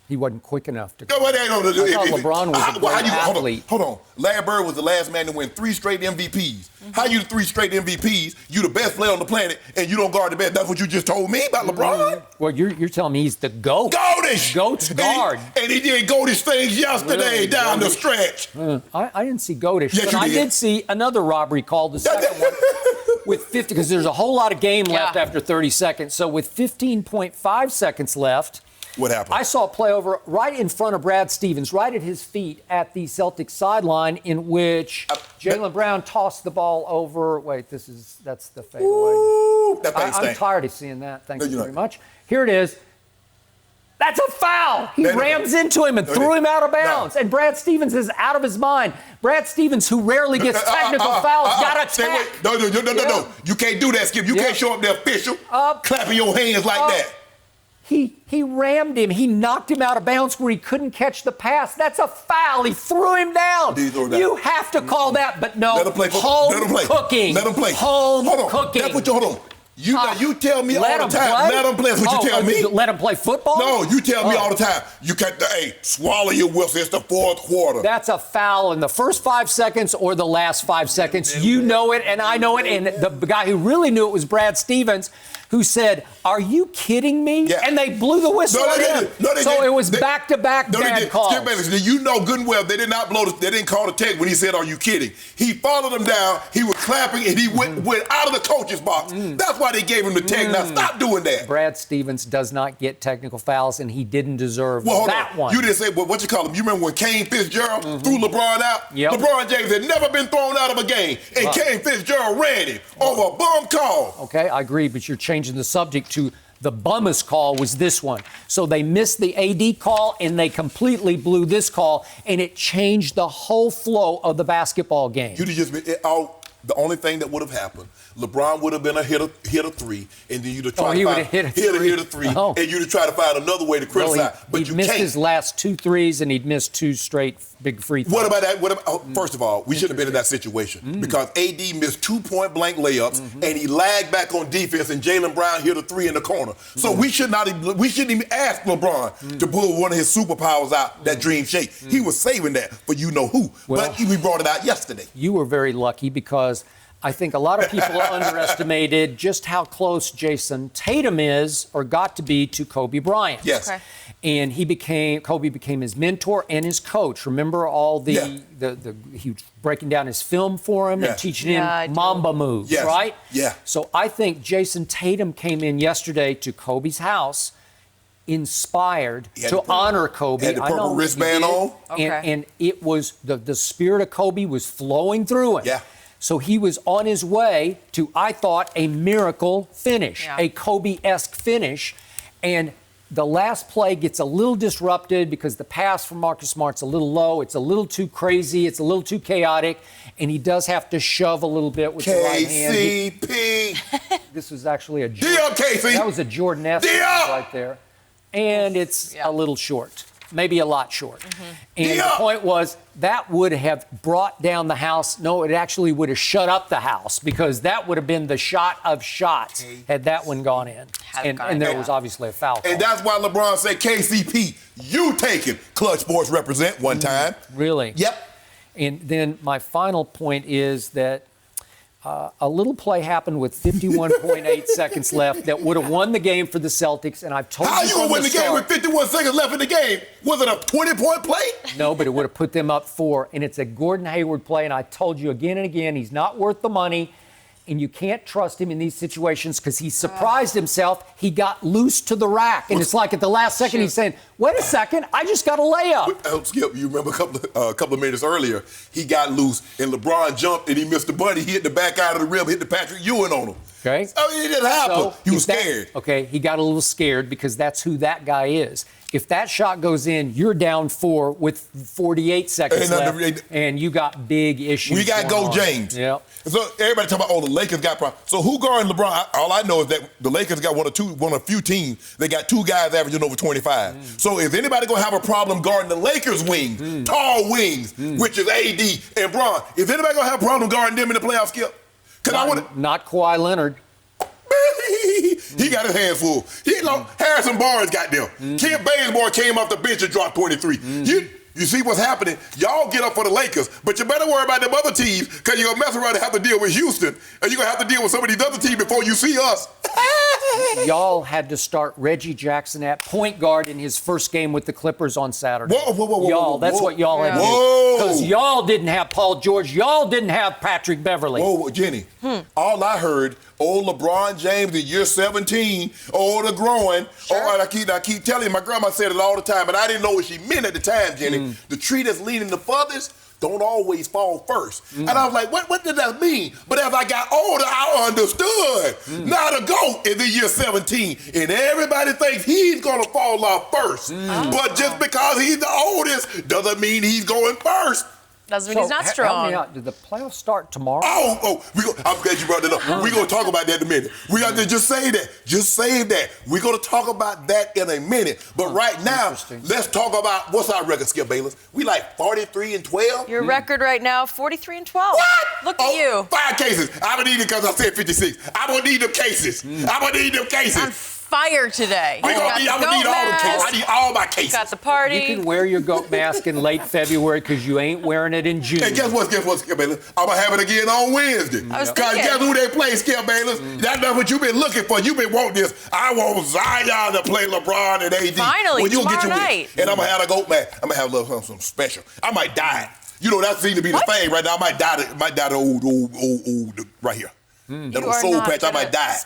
Speaker 3: He wasn't quick enough to.
Speaker 4: I thought
Speaker 3: LeBron was a great athlete.
Speaker 4: Hold on. Larry Bird was the last man to win 3 straight MVPs. How you 3 straight MVPs? You the best player on the planet, and you don't guard the best. That's what you just told me about LeBron?
Speaker 3: Well, you're telling me he's the GOAT.
Speaker 4: Goatish!
Speaker 3: GOAT's guard.
Speaker 4: And he did goatish things yesterday down the stretch.
Speaker 3: I didn't see goatish,
Speaker 4: Yes,
Speaker 3: but
Speaker 4: you
Speaker 3: I
Speaker 4: did.
Speaker 3: did see another robbery call, the second one, with 50, because there's a whole lot of game left after 30 seconds. So with 15.5 seconds left,
Speaker 4: what happened?
Speaker 3: I saw a play over right in front of Brad Stevens, right at his feet at the Celtics sideline, in which Jaylen Brown tossed the ball over. Wait, that's the fadeaway.
Speaker 4: That thing
Speaker 3: I'm tired of seeing that. Thank you very much. Here it is. That's a foul. He rams into him and threw him out of bounds. And Brad Stevens is out of his mind. Brad Stevens, who rarely gets technical fouls, got attacked.
Speaker 4: No. You can't do that, Skip. You can't show up the official clapping your hands like that.
Speaker 3: He rammed him. He knocked him out of bounds where he couldn't catch the pass. That's a foul. He threw him down. You have to call that, but no.
Speaker 4: Let him play.
Speaker 3: Cooking.
Speaker 4: Let him play.
Speaker 3: Home cooking.
Speaker 4: Hold on. You tell me all the time. Let him play. That's what you tell me.
Speaker 3: Let him play football?
Speaker 4: No, you tell me all the time. You got swallow your whistle. It's the fourth quarter.
Speaker 3: That's a foul in the first 5 seconds or the last 5 seconds. You know it, and I know it. And the guy who really knew it was Brad Stevens, who said, "Are you kidding me?"
Speaker 4: Yeah.
Speaker 3: And they blew the whistle at him. So it was back-to-back bad calls.
Speaker 4: Skip Bayless, you know good and well they did not they didn't call the tag when he said, "Are you kidding?" He followed him down. He was clapping, and he went out of the coach's box. That's why they gave him the tag. Now stop doing that.
Speaker 3: Brad Stevens does not get technical fouls, and he didn't deserve that one.
Speaker 4: You didn't say what you call him. You remember when Kane Fitzgerald threw LeBron out?
Speaker 3: Yep.
Speaker 4: LeBron James had never been thrown out of a game, and Kane Fitzgerald ran him over a bum call.
Speaker 3: Okay, I agree, but you're changing the subject to the bummest call was this one. So they missed the AD call, and they completely blew this call, and it changed the whole flow of the basketball game.
Speaker 4: You'd have just been the only thing that would have happened, LeBron would have been hit a three, and then you'd have tried to find hit a three, and you'd have tried to find another way to criticize. But you
Speaker 3: missed
Speaker 4: can't.
Speaker 3: His last 2 threes, and he'd missed 2 straight big free throws.
Speaker 4: What about that? First of all, we shouldn't have been in that situation because AD missed 2 point-blank layups, and he lagged back on defense, and Jaylen Brown hit a 3 in the corner. So we shouldn't even ask LeBron to pull one of his superpowers out, that dream shake. He was saving that for you know who. But we brought it out yesterday.
Speaker 3: You were very lucky because I think a lot of people underestimated just how close Jason Tatum is or got to be to Kobe Bryant.
Speaker 4: Yes.
Speaker 2: Okay.
Speaker 3: And Kobe became his mentor and his coach. Remember all he was breaking down his film for him and teaching him Mamba moves, right?
Speaker 4: Yeah.
Speaker 3: So I think Jason Tatum came in yesterday to Kobe's house inspired to honor Kobe.
Speaker 4: Had the purple wristband on.
Speaker 3: And it was the spirit of Kobe was flowing through him.
Speaker 4: Yeah.
Speaker 3: So he was on his way to, I thought, a miracle finish, a Kobe-esque finish. And the last play gets a little disrupted because the pass from Marcus Smart's a little low. It's a little too crazy. It's a little too chaotic. And he does have to shove a little bit with the right hand.
Speaker 4: KCP.
Speaker 3: This was actually
Speaker 4: that
Speaker 3: was a Jordan-esque right there. And it's a little short. Maybe a lot short. And the point was that would have brought down the house. No, it actually would have shut up the house because that would have been the shot of shots had that one gone in. And there was obviously a foul call.
Speaker 4: And that's why LeBron said, KCP, you take it. Clutch Sports represent one time.
Speaker 3: Really?
Speaker 4: Yep.
Speaker 3: And then my final point is that a little play happened with 51.8 seconds left that would have won the game for the Celtics, and I've told you.
Speaker 4: How you gonna win the game with 51 seconds left in the game? Was it a 20-point play?
Speaker 3: No, but it would have put them up 4, and it's a Gordon Hayward play, and I told you again and again, he's not worth the money, and you can't trust him in these situations because he surprised himself. He got loose to the rack, and it's like at the last second he's saying, Wait a second, I just got a layup.
Speaker 4: Skip, you remember a couple of minutes earlier, he got loose and LeBron jumped and he missed the bunny. He hit the back out of the rim, hit the Patrick Ewing on him.
Speaker 3: Okay.
Speaker 4: So it didn't happen.
Speaker 3: So
Speaker 4: he was scared.
Speaker 3: Okay, he got a little scared because that's who that guy is. If that shot goes in, you're down 4 with 48 seconds left, and you got big issues.
Speaker 4: We got Go James.
Speaker 3: Yeah.
Speaker 4: So everybody talking about, the Lakers got problems. So who guarding LeBron? All I know is that the Lakers got one of a few teams. They got 2 guys averaging over 25. So is anybody going to have a problem guarding the Lakers' wings, tall wings, which is AD and Bron? Is anybody going to have a problem guarding them in the playoffs, Skip?
Speaker 3: Not Kawhi Leonard.
Speaker 4: He got his hands full. Harrison Barnes got them. Kent Bazemore came off the bench and dropped 23. You see what's happening? Y'all get up for the Lakers, but you better worry about them other teams because you're going to mess around and have to deal with Houston, and you're going to have to deal with some of these other teams before you see us.
Speaker 3: Y'all had to start Reggie Jackson at point guard in his first game with the Clippers on Saturday.
Speaker 4: Whoa,
Speaker 3: that's what y'all had to do. Because y'all didn't have Paul George. Y'all didn't have Patrick Beverly.
Speaker 4: Whoa, Jenny. All I heard, LeBron James in year 17, the growing. Sure. I keep telling you, my grandma said it all the time, but I didn't know what she meant at the time, Jenny. The tree that's leaning the furthest don't always fall first. And I was like, what did that mean? But as I got older, I understood. Now the GOAT is in year 17, and everybody thinks he's going to fall off first. But just because he's the oldest doesn't mean he's going first.
Speaker 2: Doesn't mean he's not strong.
Speaker 3: Help me out. Did the playoffs start tomorrow?
Speaker 4: I'm glad you brought that up. We're going to talk about that in a minute. We got to just say that. Just save that. We're going to talk about that in a minute. But right now, let's talk about what's our record, Skip Bayless. We like 43-12.
Speaker 2: Your record right now, 43-12.
Speaker 4: What?
Speaker 2: Look at you.
Speaker 4: 5 cases. I'm going to need it because I said 56. I'm going to need them cases. I'm going to need them cases.
Speaker 2: Fire today.
Speaker 4: I'm going to need all the cases. I need all my cases.
Speaker 2: Got the party.
Speaker 3: You can wear your goat mask in late February because you ain't wearing it in June.
Speaker 4: And guess what, Skip Bayless? I'm going to have it again on Wednesday. Because guess who they play, Skip Bayless? That's not what you've been looking for. You've been wanting this. I want Zion to play LeBron and AD.
Speaker 2: Finally, tomorrow night.
Speaker 4: And I'm going to have a goat mask. I'm going to have a little something special. I might die. That seems to be the thing right now. I might die the old right here. That old soul patch, I might die.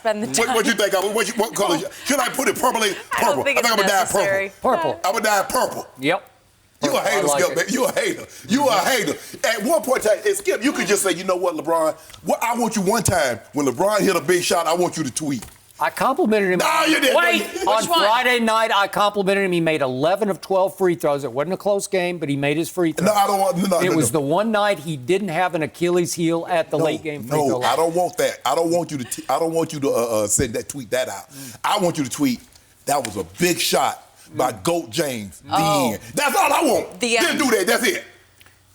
Speaker 4: What you think? What color? Should I put it purple? Purple. I think I'm going to die purple. I'm going to die purple.
Speaker 3: Yep.
Speaker 4: You a hater, Skip, man. You a hater. You a hater. At one point in time, Skip, you could just say, you know what, LeBron? I want you one time, when LeBron hit a big shot, I want you to tweet.
Speaker 3: I complimented him.
Speaker 4: No, you didn't.
Speaker 3: Wait, on Friday night, I complimented him. He made 11 of 12 free throws. It wasn't a close game, but he made his free throws.
Speaker 4: No, I don't want.
Speaker 3: It was the one night he didn't have an Achilles heel at the late game free throw line.
Speaker 4: I don't want that. I don't want you to send that tweet that out. I want you to tweet that was a big shot by GOAT James. The end. That's all I want. Just do that. That's it.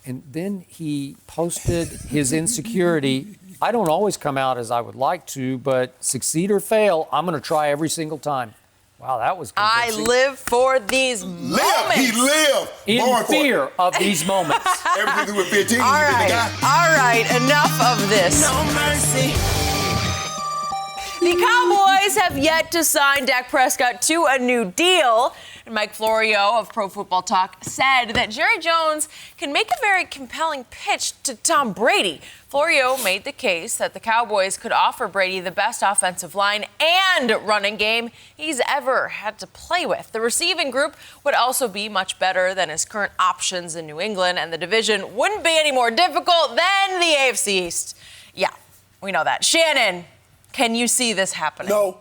Speaker 3: And then he posted his insecurity. I don't always come out as I would like to, but succeed or fail, I'm going to try every single time. Wow, that was convincing.
Speaker 2: I live for these moments.
Speaker 4: He lived.
Speaker 3: In fear of these moments.
Speaker 4: Everything with 15.
Speaker 2: All right, enough of this.
Speaker 5: No mercy.
Speaker 2: The Cowboys have yet to sign Dak Prescott to a new deal. And Mike Florio of Pro Football Talk said that Jerry Jones can make a very compelling pitch to Tom Brady. Florio made the case that the Cowboys could offer Brady the best offensive line and running game he's ever had to play with. The receiving group would also be much better than his current options in New England, and the division wouldn't be any more difficult than the AFC East. Yeah, we know that. Shannon, can you see this happening?
Speaker 4: No.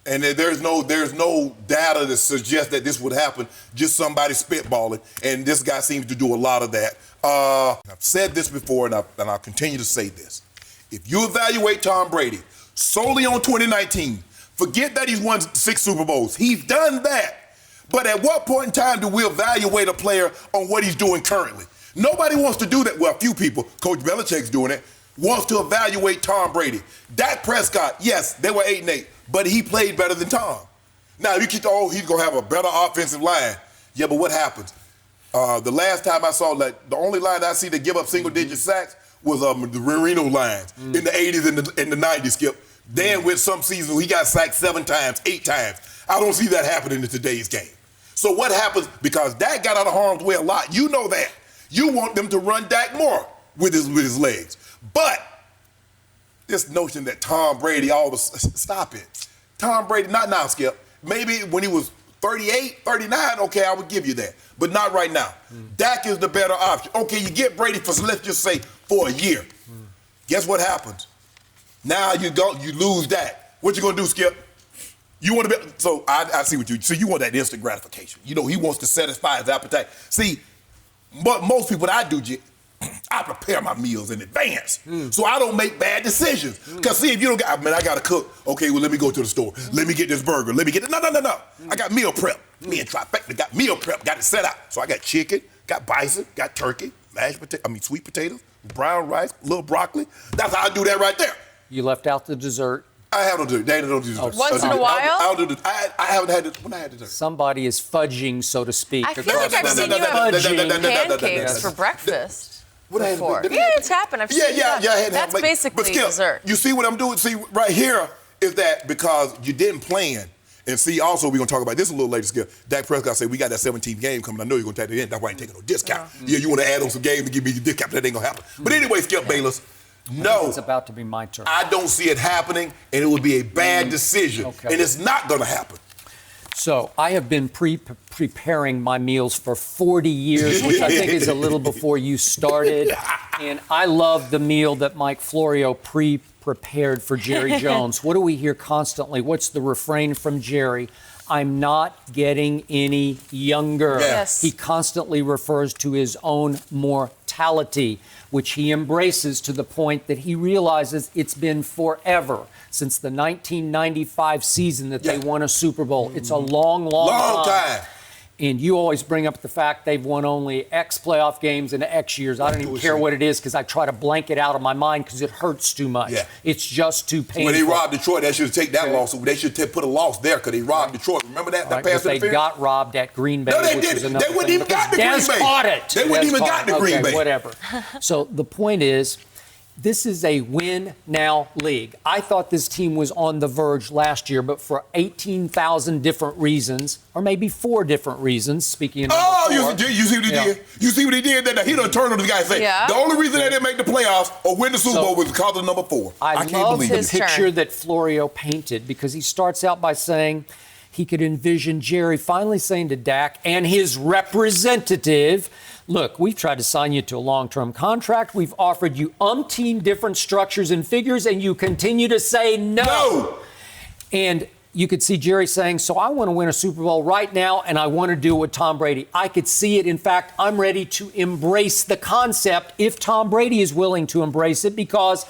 Speaker 4: And there's no data that suggests that this would happen. Just somebody spitballing. And this guy seems to do a lot of that. I've said this before, and I'll continue to say this. If you evaluate Tom Brady solely on 2019, forget that he's won 6 Super Bowls. He's done that. But at what point in time do we evaluate a player on what he's doing currently? Nobody wants to do that. Well, a few people, Coach Belichick's doing it, wants to evaluate Tom Brady. Dak Prescott, yes, they were 8-8. But he played better than Tom. Now, you keep he's going to have a better offensive line. Yeah, but what happens? The last time I saw that, the only line I see that give up single-digit sacks was the Reno lines in the 80s and the 90s, Skip. Then with some seasons, he got sacked 7 times, 8 times. I don't see that happening in today's game. So what happens? Because Dak got out of harm's way a lot. You know that. You want them to run Dak more with his legs. But this notion that Tom Brady stop it. Tom Brady, not now, Skip. Maybe when he was 38, 39, okay, I would give you that. But not right now. Dak is the better option. Okay, you get Brady for, let's just say, for a year. Guess what happens? Now you lose Dak. What you gonna do, Skip? You want to be, so I see what you want that instant gratification. You know, he wants to satisfy his appetite. See, but most people that I do, I prepare my meals in advance. So I don't make bad decisions. Because see, if you don't got, I got to cook. Okay, well, let me go to the store. Let me get this burger. Let me get it. No. I got meal prep. Me and Trifecta got meal prep. Got it set out. So I got chicken, got bison, got turkey, sweet potatoes, brown rice, little broccoli. That's how I do that right there.
Speaker 3: You left out the dessert.
Speaker 4: I haven't do Dana don't do dessert.
Speaker 2: Once in a while?
Speaker 4: I'll do I haven't had it when I had dessert.
Speaker 3: Somebody is fudging, so to speak.
Speaker 2: I feel like I've seen you have pancakes for breakfast. Before. Yeah, it's happened. I've seen that. That's basically dessert.
Speaker 4: You see what I'm doing? See, right here is that because you didn't plan. And see, also, we're going to talk about this a little later, Skip. Dak Prescott said, we got that 17th game coming. I know you're going to take it in. That's why I ain't taking no discount. Yeah, you want to add on some games to give me the discount, but that ain't going to happen. But anyway, Skip Bayless, no.
Speaker 3: It's about to be my turn.
Speaker 4: I don't see it happening, and it would be a bad decision. Okay. And it's not going to happen.
Speaker 3: So I have been preparing my meals for 40 years, which I think is a little before you started. And I love the meal that Mike Florio prepared for Jerry Jones. What do we hear constantly? What's the refrain from Jerry? I'm not getting any younger.
Speaker 2: Yes.
Speaker 3: He constantly refers to his own mortality, which he embraces to the point that he realizes it's been forever since the 1995 season that they won a Super Bowl. It's a long time. And you always bring up the fact they've won only X playoff games in X years. I don't even care what it is because I try to blank it out of my mind because it hurts too much. Yeah. It's just too painful.
Speaker 4: When they robbed Detroit, they should take that loss. They should put a loss there because they robbed Detroit. Remember that?
Speaker 3: Right, but they got robbed at Green Bay.
Speaker 4: No, they didn't. They wouldn't even got to Green Bay.
Speaker 3: Dez caught it.
Speaker 4: They wouldn't even got to Green Bay.
Speaker 3: Whatever. So the point is, this is a win-now league. I thought this team was on the verge last year, but for 18,000 different reasons, or maybe 4 different reasons, speaking of
Speaker 4: you see what he did? You see what he did? He done turned on the guy and say, the only reason they didn't make the playoffs or win the Super Bowl was because of number 4. I can't believe
Speaker 3: the picture that Florio painted because he starts out by saying he could envision Jerry finally saying to Dak and his representative, look, we've tried to sign you to a long-term contract. We've offered you umpteen different structures and figures, and you continue to say no. And you could see Jerry saying, so I want to win a Super Bowl right now, and I want to do it with Tom Brady. I could see it. In fact, I'm ready to embrace the concept if Tom Brady is willing to embrace it because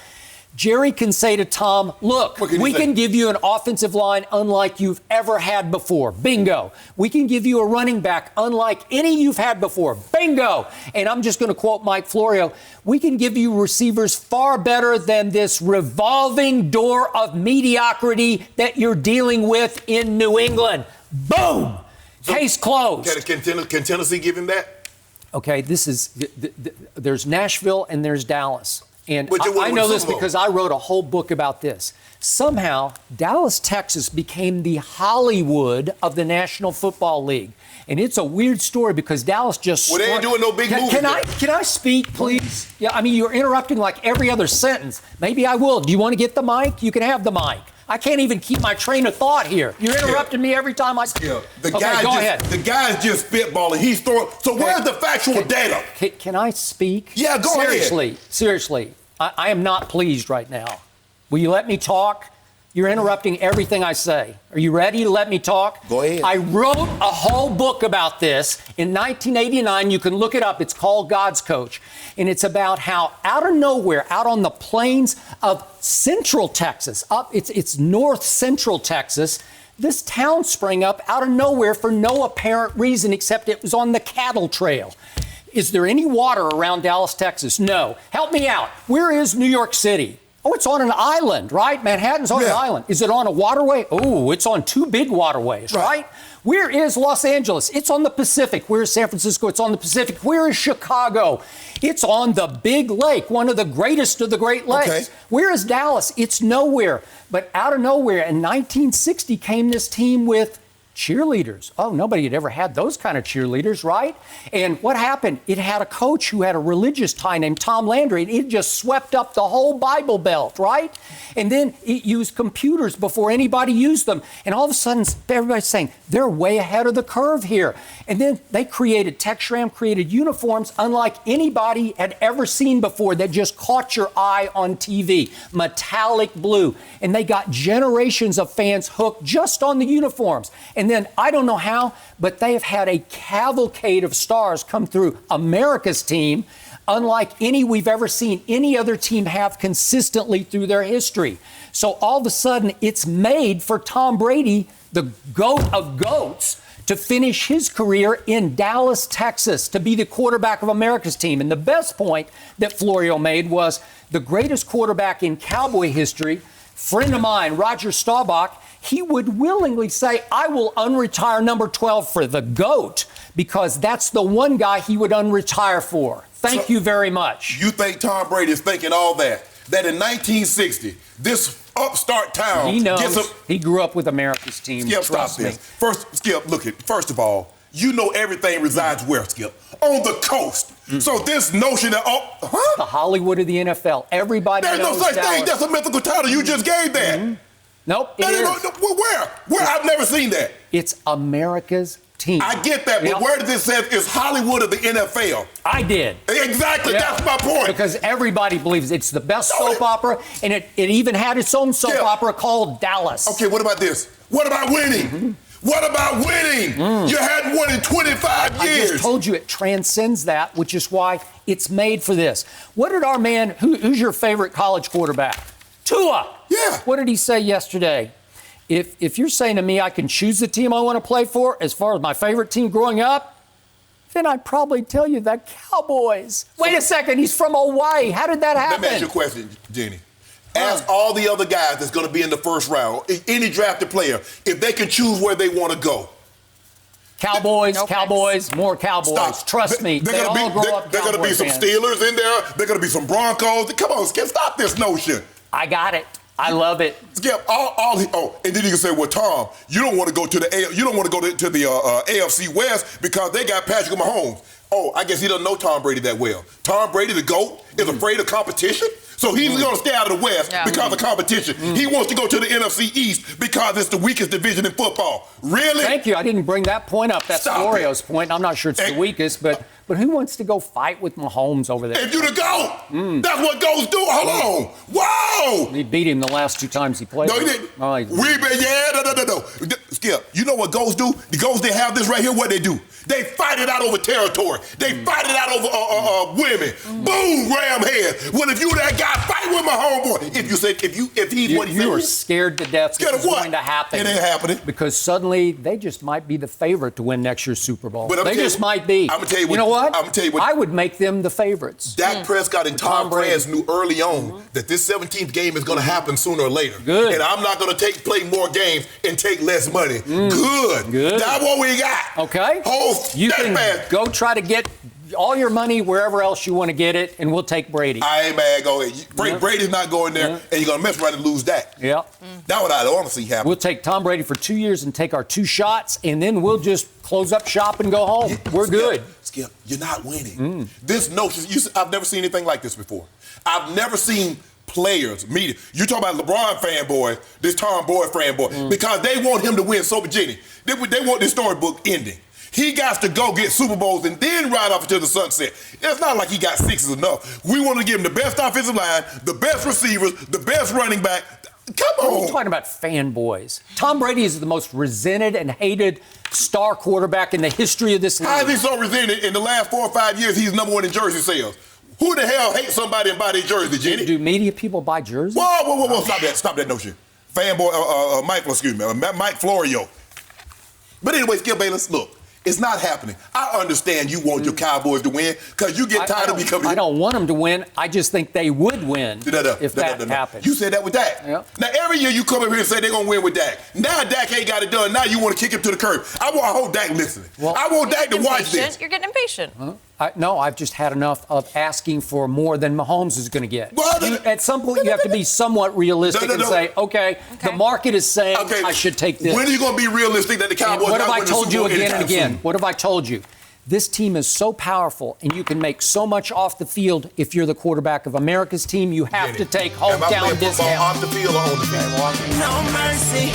Speaker 3: Jerry can say to Tom, look, we can give you an offensive line unlike you've ever had before. Bingo. We can give you a running back unlike any you've had before. Bingo. And I'm just going to quote Mike Florio. We can give you receivers far better than this revolving door of mediocrity that you're dealing with in New England. Boom. So, case closed.
Speaker 4: Can Tennessee give him that?
Speaker 3: Okay, there's Nashville and there's Dallas. And I know this because I wrote a whole book about this. Somehow, Dallas, Texas became the Hollywood of the National Football League. And it's a weird story because Dallas just...
Speaker 4: Well, they ain't doing no big movies.
Speaker 3: Can I speak, please? Yeah, I mean, you're interrupting like every other sentence. Maybe I will. Do you want to get the mic? You can have the mic. I can't even keep my train of thought here. You're interrupting me every time I...
Speaker 4: Yeah. Go ahead. The guy's just spitballing. He's throwing... So where's the factual data?
Speaker 3: Can I speak?
Speaker 4: Yeah, go ahead.
Speaker 3: Seriously. I am not pleased right now. Will you let me talk? You're interrupting everything I say. Are you ready to let me talk?
Speaker 4: Go ahead.
Speaker 3: I wrote a whole book about this in 1989. You can look it up. It's called God's Coach. And it's about how out of nowhere, out on the plains of central Texas, it's north central Texas, this town sprang up out of nowhere for no apparent reason except it was on the cattle trail. Is there any water around Dallas, Texas? No. Help me out. Where is New York City? Oh, it's on an island, right? Manhattan's on an island. Is it on a waterway? Oh, it's on 2 big waterways, right? Where is Los Angeles? It's on the Pacific. Where is San Francisco? It's on the Pacific. Where is Chicago? It's on the big lake, one of the greatest of the Great Lakes. Okay. Where is Dallas? It's nowhere. But out of nowhere, in 1960 came this team with cheerleaders. Oh, nobody had ever had those kind of cheerleaders, right? And what happened? It had a coach who had a religious tie named Tom Landry, and it just swept up the whole Bible Belt, right? And then it used computers before anybody used them. And all of a sudden, everybody's saying, they're way ahead of the curve here. And then they created, Textram created uniforms unlike anybody had ever seen before that just caught your eye on TV. Metallic blue. And they got generations of fans hooked just on the uniforms. And then, I don't know how, but they have had a cavalcade of stars come through America's team, unlike any we've ever seen any other team have consistently through their history. So all of a sudden, it's made for Tom Brady, the GOAT of GOATs, to finish his career in Dallas, Texas, to be the quarterback of America's team. And the best point that Florio made was the greatest quarterback in Cowboy history, friend of mine, Roger Staubach, he would willingly say, I will unretire number 12 for the GOAT, because that's the one guy he would unretire for. Thank you very much.
Speaker 4: You think Tom Brady is thinking all that? That in 1960, this upstart town
Speaker 3: he knows. He grew up with America's team.
Speaker 4: Skip,
Speaker 3: trust me.
Speaker 4: First, Skip, look at. First of all, you know everything resides where, Skip? On the coast. So this notion that
Speaker 3: the Hollywood of the NFL. Everybody knows
Speaker 4: There's no such
Speaker 3: Dallas.
Speaker 4: thing. That's a mythical title. You just gave that.
Speaker 3: Nope.
Speaker 4: Where? I've never seen that.
Speaker 3: It's America's team.
Speaker 4: I get that, but where does it say it's Hollywood of the NFL?
Speaker 3: I did.
Speaker 4: Exactly. That's my point.
Speaker 3: Because everybody believes it's the best soap opera, and it even had its own soap opera called Dallas.
Speaker 4: Okay, what about this? What about winning? What about winning? You hadn't won in 25 years.
Speaker 3: I just told you it transcends that, which is why it's made for this. What did our man, who's your favorite college quarterback? Tua.
Speaker 4: Yeah.
Speaker 3: What did he say yesterday? If you're saying to me I can choose the team I want to play for as far as my favorite team growing up, then I'd probably tell you the Cowboys. Wait a second, he's from Hawaii. How did that happen?
Speaker 4: Let me ask you a question, Jenny. Ask all the other guys that's going to be in the first round, any drafted player, if they can choose where they want to go.
Speaker 3: Cowboys, more Cowboys.
Speaker 4: Stop.
Speaker 3: Trust me. They're going
Speaker 4: to be some Steelers in there. They're going to be some Broncos. Come on, Skip, stop this notion.
Speaker 3: I got it. I love it.
Speaker 4: Skip, and then you can say, well, Tom, you don't want to go to the AFC West because they got Patrick Mahomes. Oh, I guess he doesn't know Tom Brady that well. Tom Brady, the GOAT, is afraid of competition. So he's going to stay out of the West because of competition. He wants to go to the NFC East because it's the weakest division in football. Really?
Speaker 3: Thank you. I didn't bring that point up. That's Florio's point. I'm not sure it's the weakest, but who wants to go fight with Mahomes over there?
Speaker 4: If you the GOAT, that's what GOATs do. Hold on. Whoa!
Speaker 3: He beat him the last 2 times he played.
Speaker 4: No, he didn't. No. Skip, you know what GOATs do? The GOATs, they have this right here. What they do? They fight it out over territory. They fight it out over women. Boom, ram head. Well, if you that guy, fight with my homeboy. If he's what he said.
Speaker 3: You are scared to death.
Speaker 4: Scared of what?
Speaker 3: Going to happen.
Speaker 4: It ain't happening.
Speaker 3: Because suddenly they just might be the favorite to win next year's Super Bowl.
Speaker 4: They
Speaker 3: just might be.
Speaker 4: I'm gonna tell you what.
Speaker 3: You know what?
Speaker 4: I'm gonna tell you what.
Speaker 3: I would make them the favorites.
Speaker 4: Dak Prescott and Tom Brady knew early on that this 17th game is gonna happen sooner or later.
Speaker 3: Good.
Speaker 4: And I'm not gonna play more games and take less money. Good. That's what we got.
Speaker 3: Okay. You can go try to get all your money wherever else you want to get it, and we'll take Brady.
Speaker 4: I ain't mad. Go ahead. Brady's not going there, and you're going to mess around and lose Dak.
Speaker 3: Yeah.
Speaker 4: That's what I want to see happen.
Speaker 3: We'll take Tom Brady for 2 years and take our 2 shots, and then we'll just close up shop and go home. We're good.
Speaker 4: Skip, you're not winning. This notion, I've never seen anything like this before. I've never seen players, media. You talking about LeBron fanboy, this Tom Boyd fanboy, because they want him to win so Jenny. They want this storybook ending. He got to go get Super Bowls and then ride off into the sunset. It's not like he got 6 is enough. We want to give him the best offensive line, the best receivers, the best running back. Come on.
Speaker 3: What are you talking about fanboys? Tom Brady is the most resented and hated star quarterback in the history of this league.
Speaker 4: How is he so resented? In the last 4 or 5 years, he's number 1 in jersey sales. Who the hell hates somebody and buy their jersey, Jenny?
Speaker 3: Do media people buy jerseys?
Speaker 4: Whoa. Stop that notion. Fanboy, Mike Florio. But anyway, Skip Bayless, look. It's not happening. I understand you want your Cowboys to win because you get tired of becoming.
Speaker 3: I don't want them to win. I just think they would win if that happened.
Speaker 4: You said that with Dak.
Speaker 3: Yep.
Speaker 4: Now, every year you come up here and say they're going to win with Dak. Now Dak ain't got it done. Now you want to kick him to the curb. I hope Dak listening. I want Dak to watch this.
Speaker 2: You're getting impatient.
Speaker 3: I've just had enough of asking for more than Mahomes is going to get. At some point, you have to be somewhat realistic and say, okay, the market is saying I should take this.
Speaker 4: When are you going to be realistic that the Cowboys
Speaker 3: what have I told you again and again?
Speaker 4: Soon?
Speaker 3: What have I told you? This team is so powerful, and you can make so much off the field. If you're the quarterback of America's team, you have to take hometown discount.
Speaker 4: Off the field or on the field?
Speaker 5: No mercy.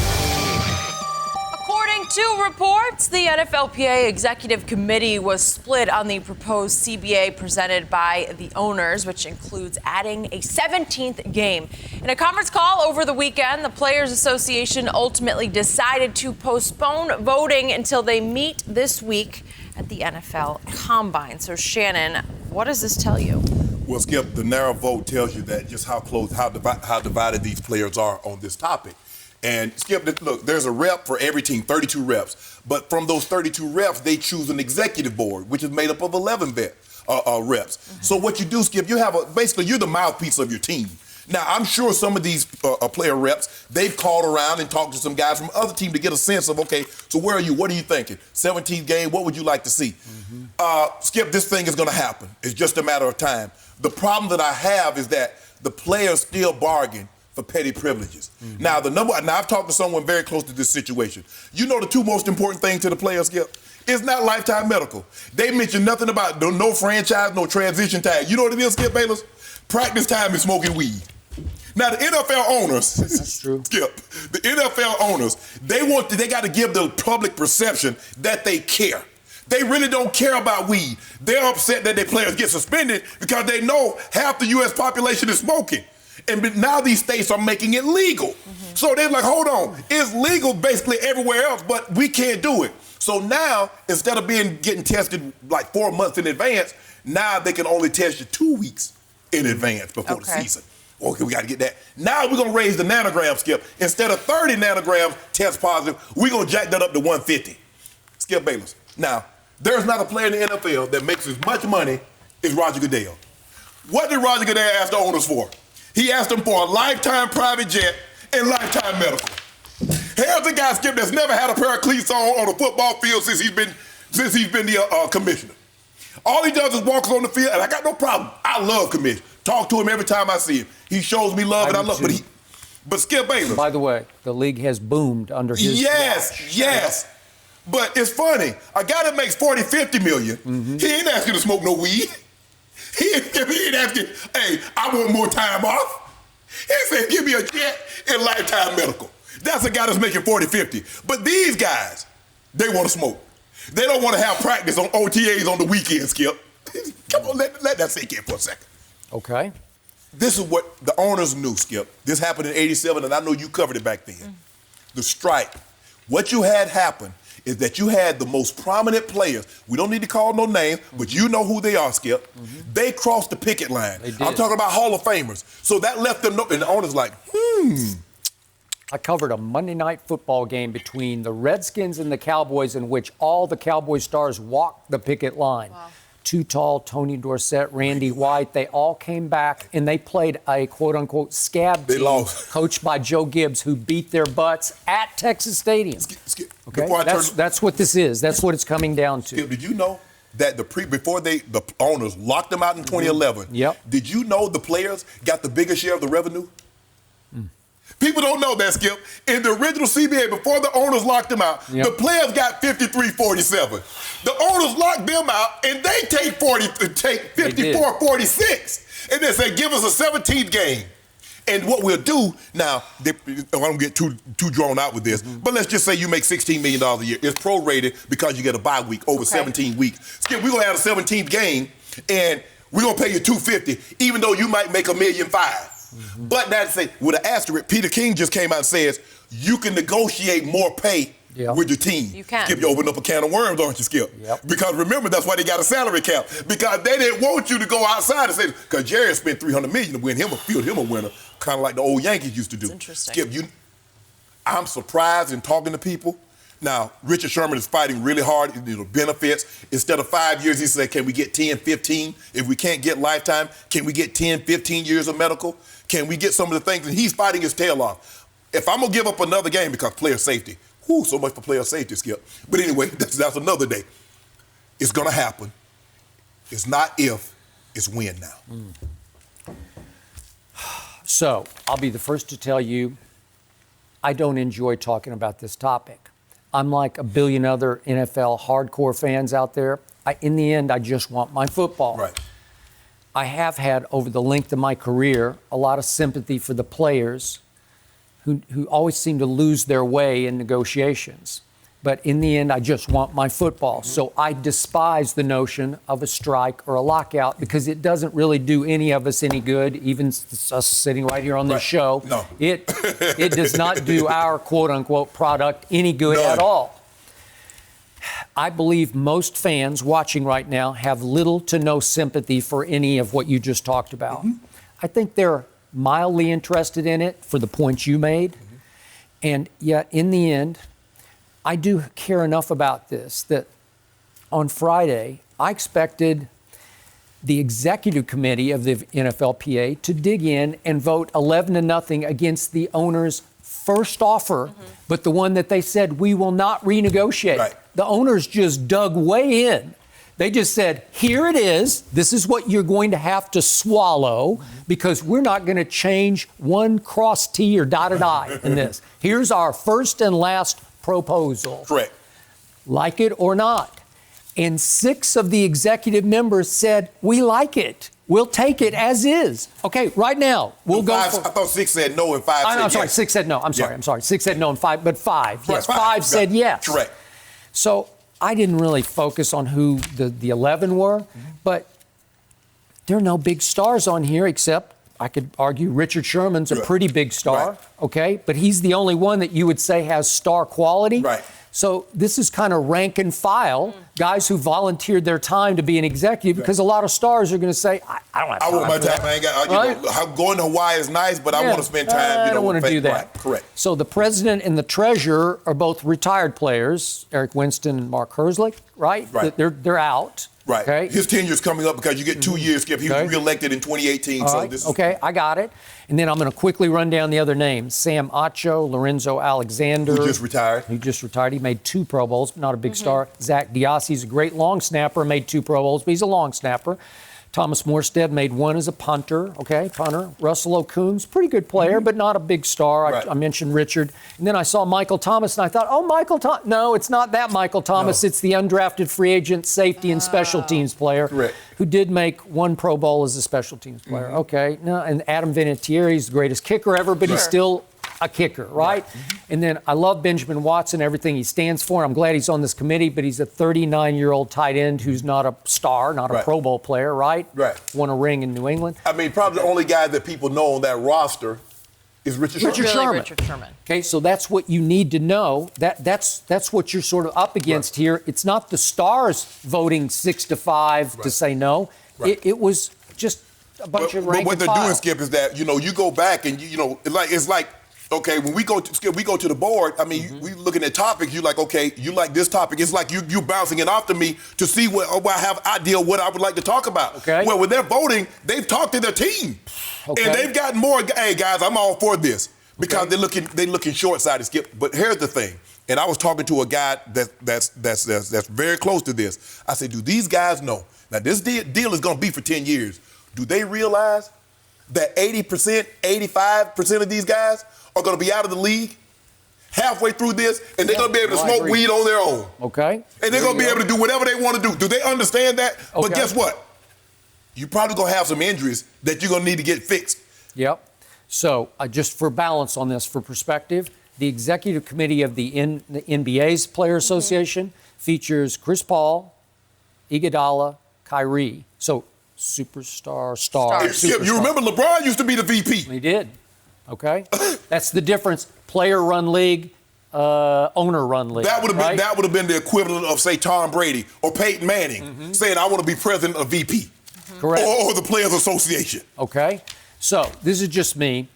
Speaker 2: According to reports, the NFLPA Executive Committee was split on the proposed CBA presented by the owners, which includes adding a 17th game. In a conference call over the weekend, the Players Association ultimately decided to postpone voting until they meet this week at the NFL Combine. So, Shannon, what does this tell you?
Speaker 4: Well, Skip, the narrow vote tells you that just how close, how divided these players are on this topic. And Skip, look, there's a rep for every team, 32 reps. But from those 32 reps, they choose an executive board, which is made up of 11 reps. Mm-hmm. So what you do, Skip, you have basically you're the mouthpiece of your team. Now, I'm sure some of these player reps, they've called around and talked to some guys from other teams to get a sense of, okay, so where are you? What are you thinking? 17th game, what would you like to see? Mm-hmm. Skip, this thing is going to happen. It's just a matter of time. The problem that I have is that the players still bargain for petty privileges. Mm-hmm. Now, I've talked to someone very close to this situation. You know the two most important things to the players, Skip? It's not lifetime medical. They mention nothing about no franchise, no transition tag. You know what it is, Skip Bayless? Practice time is smoking weed. Now, the NFL owners,
Speaker 3: that's true.
Speaker 4: Skip, the NFL owners, they got to give the public perception that they care. They really don't care about weed. They're upset that their players get suspended because they know half the U.S. population is smoking. And now these states are making it legal. Mm-hmm. So they're like, hold on, it's legal basically everywhere else, but we can't do it. So now, instead of getting tested like 4 months in advance, now they can only test you 2 weeks in advance before the season. Okay, we got to get that. Now we're going to raise the nanogram, Skip. Instead of 30 nanograms test positive, we're going to jack that up to 150. Skip Bayless. Now, there's not a player in the NFL that makes as much money as Roger Goodell. What did Roger Goodell ask the owners for? He asked them for a lifetime private jet and lifetime medical. Here's a guy, Skip, that's never had a pair of cleats on a football field since he's been the commissioner. All he does is walk on the field, and I got no problem. I love commissioner. Talk to him every time I see him. He shows me love, and I love. But Skip Bayless.
Speaker 3: By the way, the league has boomed under his.
Speaker 4: Yes. But it's funny. A guy that makes $40-50 million, he ain't asking to smoke no weed. He ain't asking, hey, I want more time off. He said, give me a jet and lifetime medical. That's a guy that's making $40-50. But these guys, they want to smoke. They don't want to have practice on OTAs on the weekend, Skip. Come on, let that sink in for a second.
Speaker 3: Okay.
Speaker 4: This is what the owners knew, Skip. This happened in '87, and I know you covered it back then. The strike. What you had happen is that you had the most prominent players. We don't need to call no names, but you know who they are, Skip. They crossed the picket line. I'm talking about Hall of Famers. So that left them, and the owner's like,
Speaker 3: I covered a Monday Night Football game between the Redskins and the Cowboys in which all the Cowboy stars walked the picket line. Wow. Too Tall, Tony Dorsett, Randy White, they all came back and they played a quote-unquote scab team coached by Joe Gibbs who beat their butts at Texas Stadium. Okay, that's what this is. That's what it's coming down to.
Speaker 4: Skip, did you know that before the owners locked them out in 2011, did you know the players got the biggest share of the revenue? People don't know that, Skip. In the original CBA, before the owners locked them out, the players got 53-47. The owners locked them out, and they take 54-46. And they say, give us a 17th game. And what we'll do now, I don't get too drawn out with this, but let's just say you make $16 million a year. It's prorated because you get a bye week over 17 weeks. Skip, we're going to add a 17th game, and we're going to pay you $250, even though you might make $1.5 million. But that's with an asterisk, Peter King just came out and says you can negotiate more pay with your team.
Speaker 2: You can.
Speaker 4: Skip, you open up a can of worms, aren't you, Skip? Because remember, that's why they got a salary cap. Because they didn't want you to go outside and say, because Jerry spent $300 million to win him a winner, kind of like the old Yankees used to do.
Speaker 2: That's interesting.
Speaker 4: Skip, I'm surprised in talking to people. Now, Richard Sherman is fighting really hard, benefits. Instead of 5 years, he said, can we get 10, 15? If we can't get lifetime, can we get 10, 15 years of medical? Can we get some of the things? And he's fighting his tail off. If I'm going to give up another game because player safety, so much for player safety, Skip. But anyway, that's another day. It's going to happen. It's not if, it's when now.
Speaker 3: So I'll be the first to tell you, I don't enjoy talking about this topic. I'm like a billion other NFL hardcore fans out there. In the end, I just want my football.
Speaker 4: Right.
Speaker 3: I have had, over the length of my career, a lot of sympathy for the players who always seem to lose their way in negotiations. But in the end, I just want my football. So I despise the notion of a strike or a lockout because it doesn't really do any of us any good, even us sitting right here on this show.
Speaker 4: No.
Speaker 3: It does not do our quote-unquote product any good at all. I believe most fans watching right now have little to no sympathy for any of what you just talked about. I think they're mildly interested in it for the points you made. And yet, in the end, I do care enough about this that on Friday, I expected the executive committee of the NFLPA to dig in and vote 11-0 against the owner's first offer, but the one that they said we will not renegotiate.
Speaker 4: Right.
Speaker 3: The owners just dug way in. They just said, here it is. This is what you're going to have to swallow because we're not going to change one cross T or dotted I in this. Here's our first and last proposal.
Speaker 4: Correct.
Speaker 3: Like it or not. And 6 of the executive members said, we like it. We'll take it as is. Okay, right now, we'll go
Speaker 4: I
Speaker 3: for...
Speaker 4: thought 6 said no and 5 said yes.
Speaker 3: I'm sorry, 6 said no. I'm sorry. 6 said no and 5, but 5.
Speaker 4: Right,
Speaker 3: Yes, 5 said yes.
Speaker 4: Correct.
Speaker 3: So I didn't really focus on who the 11 were, but there are no big stars on here except, I could argue, Richard Sherman's a pretty big star,
Speaker 4: Right.
Speaker 3: okay? But he's the only one that you would say has star quality.
Speaker 4: Right.
Speaker 3: So this is kind of rank and file, guys who volunteered their time to be an executive, because a lot of stars are going to say, I don't have time.
Speaker 4: I want my
Speaker 3: for that.
Speaker 4: time. I ain't got,
Speaker 3: Right?
Speaker 4: Going to Hawaii is nice, but I
Speaker 3: Yeah.
Speaker 4: want to spend time.
Speaker 3: I don't want to do that.
Speaker 4: Right. Correct.
Speaker 3: So the president and the treasurer are both retired players, Eric Winston and Mark Herzlich, right?
Speaker 4: Right.
Speaker 3: They're out.
Speaker 4: Right.
Speaker 3: Okay.
Speaker 4: His tenure's coming up because you get 2 years, Skip. He was reelected in 2018.
Speaker 3: All
Speaker 4: So
Speaker 3: right.
Speaker 4: this is
Speaker 3: Okay, I got it. And then I'm going to quickly run down the other names. Sam Acho, Lorenzo Alexander.
Speaker 4: Who just retired.
Speaker 3: He made 2 Pro Bowls, but not a big star. Zach Diassi's a great long snapper, made 2 Pro Bowls, but he's a long snapper. Thomas Morstead made 1 as a punter, punter. Russell Okung's pretty good player, but not a big star.
Speaker 4: Right.
Speaker 3: I mentioned Richard. And then I saw Michael Thomas, and I thought, Michael Thomas. No, it's not that Michael Thomas.
Speaker 4: No.
Speaker 3: It's the undrafted free agent safety and special teams player
Speaker 4: Correct.
Speaker 3: who did make 1 Pro Bowl as a special teams player. Okay, no, and Adam Vinatieri's the greatest kicker ever, but he's still a kicker, right? And then I love Benjamin Watson, everything he stands for. I'm glad he's on this committee, but he's a 39-year-old tight end who's not a star, not a Pro Bowl player, right?
Speaker 4: Right.
Speaker 3: Won a ring in New England.
Speaker 4: I mean, probably the only guy that people know on that roster is Richard Sherman.
Speaker 2: Richard Sherman.
Speaker 3: Okay, so that's what you need to know. That's what you're sort of up against here. It's not the stars voting 6-5 to say no.
Speaker 2: Right.
Speaker 3: It was just a bunch of rank
Speaker 4: But what
Speaker 3: and
Speaker 4: they're
Speaker 3: file.
Speaker 4: doing, Skip, is that you go back and it's like. Okay, when we go to the board, I mean, we looking at topics, you like, okay, you like this topic. It's like you bouncing it off to me to see what I have idea what I would like to talk about.
Speaker 3: Okay.
Speaker 4: Well, when they're voting, they've talked to their team.
Speaker 3: Okay.
Speaker 4: And they've gotten more, hey, guys, I'm all for this. Because they're looking short-sighted, Skip. But here's the thing, and I was talking to a guy that's very close to this. I said, do these guys know? Now, this deal is going to be for 10 years. Do they realize that 80%, 85% of these guys are going to be out of the league halfway through this, and they're going to be able to smoke weed on their own.
Speaker 3: Okay.
Speaker 4: And they're going to be able to do whatever they want to do. Do they understand that?
Speaker 3: Okay.
Speaker 4: But guess what? You're probably going to have some injuries that you're going to need to get fixed.
Speaker 3: Yep. So just for balance on this, for perspective, the executive committee of the NBA's Player Association features Chris Paul, Iguodala, Kyrie. So superstar,
Speaker 4: Skip, you remember LeBron used to be the VP.
Speaker 3: He did. Okay. That's the difference. Player-run league, owner-run league.
Speaker 4: That would have been the equivalent of, say, Tom Brady or Peyton Manning saying, I want to be president of VP.
Speaker 3: Correct.
Speaker 4: Or the Players Association.
Speaker 3: Okay. So this is just me.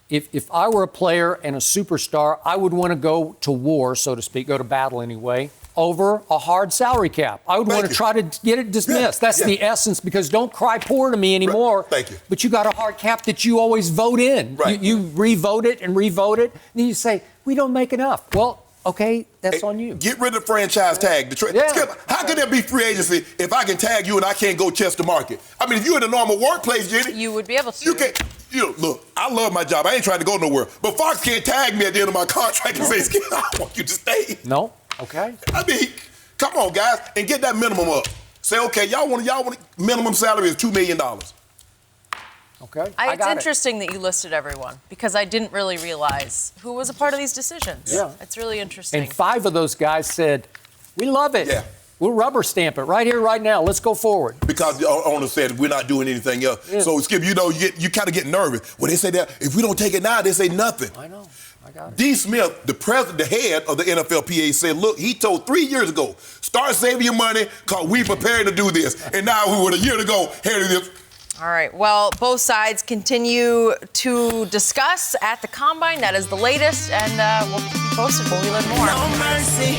Speaker 3: If I were a player and a superstar, I would want to go to war, so to speak, go to battle anyway, over a hard salary cap. I would want to try to get it dismissed. That's the essence, because don't cry poor to me anymore.
Speaker 4: Right. Thank you.
Speaker 3: But you got a hard cap that you always vote in.
Speaker 4: Right.
Speaker 3: You re-vote it and re-vote it. And then you say, we don't make enough. Well, Okay, that's on you.
Speaker 4: Get rid of the franchise tag. Skip, how can there be free agency if I can tag you and I can't go chest to market? I mean, if you're in a normal workplace, Jenny,
Speaker 2: you would be able to.
Speaker 4: You can't. Look, I love my job. I ain't trying to go nowhere. But Fox can't tag me at the end of my contract and say, Skip, I want you to stay.
Speaker 3: No. Okay.
Speaker 4: I mean, come on, guys, and get that minimum up. Say, okay, y'all want minimum salary is $2 million.
Speaker 3: Okay.
Speaker 2: It's interesting that you listed everyone because I didn't really realize who was a part of these decisions.
Speaker 3: Yeah.
Speaker 2: It's really interesting.
Speaker 3: And 5 of those guys said, we love it.
Speaker 4: Yeah.
Speaker 3: We'll rubber stamp it right here, right now. Let's go forward.
Speaker 4: Because the owner said we're not doing anything else. Yeah. So, Skip, you kind of get nervous. When they say that, if we don't take it now, they say nothing.
Speaker 3: I know. I got it.
Speaker 4: D. Smith, the head of the NFLPA, said, look, he told 3 years ago, start saving your money because we prepared to do this. And now we were a year ago headed this.
Speaker 2: All right. Well, both sides continue to discuss at the Combine. That is the latest, and we'll keep you posted when we learn more.
Speaker 5: No mercy.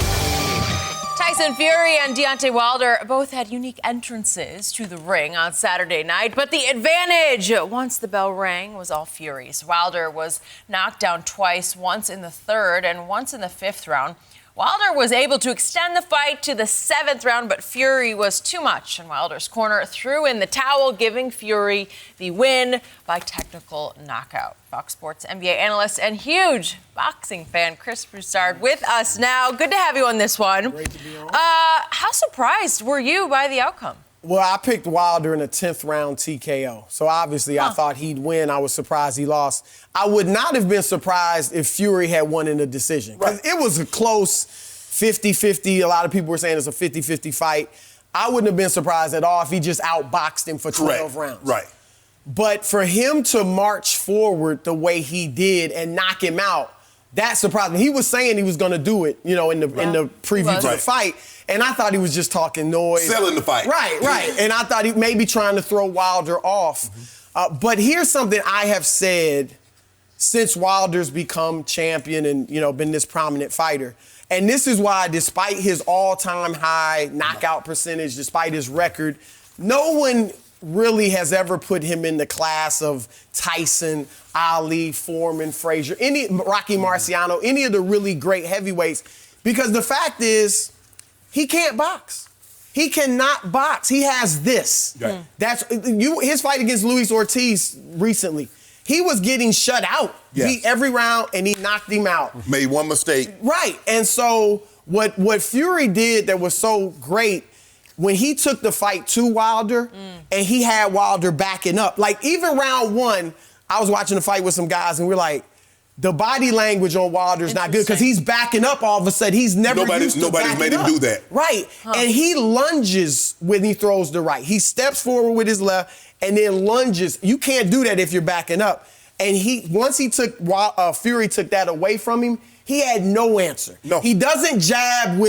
Speaker 2: Tyson Fury and Deontay Wilder both had unique entrances to the ring on Saturday night, but the advantage once the bell rang was all Fury's. Wilder was knocked down twice, once in the 3rd and once in the 5th round. Wilder was able to extend the fight to the 7th round, but Fury was too much, and Wilder's corner threw in the towel, giving Fury the win by technical knockout. Fox Sports NBA analyst and huge boxing fan Chris Broussard with us now. Good to have you on this one.
Speaker 6: Great to be on.
Speaker 2: How surprised were you by the outcome?
Speaker 6: Well, I picked Wilder in a 10th round TKO. So obviously I thought he'd win. I was surprised he lost. I would not have been surprised if Fury had won in a decision. Because it was a close 50-50. A lot of people were saying it's a 50-50 fight. I wouldn't have been surprised at all if he just outboxed him for 12 rounds.
Speaker 4: Right.
Speaker 6: But for him to march forward the way he did and knock him out, that surprised me. He was saying he was going to do it, in the preview to the fight. And I thought he was just talking noise.
Speaker 4: Selling the fight.
Speaker 6: Right. And I thought he may be trying to throw Wilder off. But here's something I have said since Wilder's become champion and, been this prominent fighter. And this is why, despite his all-time high knockout percentage, despite his record, no one really has ever put him in the class of Tyson, Ali, Foreman, Frazier, Rocky Marciano, any of the really great heavyweights. Because the fact is, he can't box. He cannot box. He has this.
Speaker 4: Right.
Speaker 6: His fight against Luis Ortiz recently. He was getting shut out.
Speaker 4: Yes.
Speaker 6: Beat every round, and he knocked him out.
Speaker 4: Made one mistake.
Speaker 6: Right. And so what Fury did that was so great, when he took the fight to Wilder, and he had Wilder backing up. Like, even round 1, I was watching the fight with some guys, and we're like, the body language on Wilder's not good because he's backing up all of a sudden. He's never used to
Speaker 4: Nobody's
Speaker 6: backing
Speaker 4: made him
Speaker 6: up.
Speaker 4: do that.
Speaker 6: Right. And he lunges when he throws the right. He steps forward with his left and then lunges. You can't do that if you're backing up. And once Fury took that away from him, he had no answer.
Speaker 4: No.
Speaker 6: He doesn't jab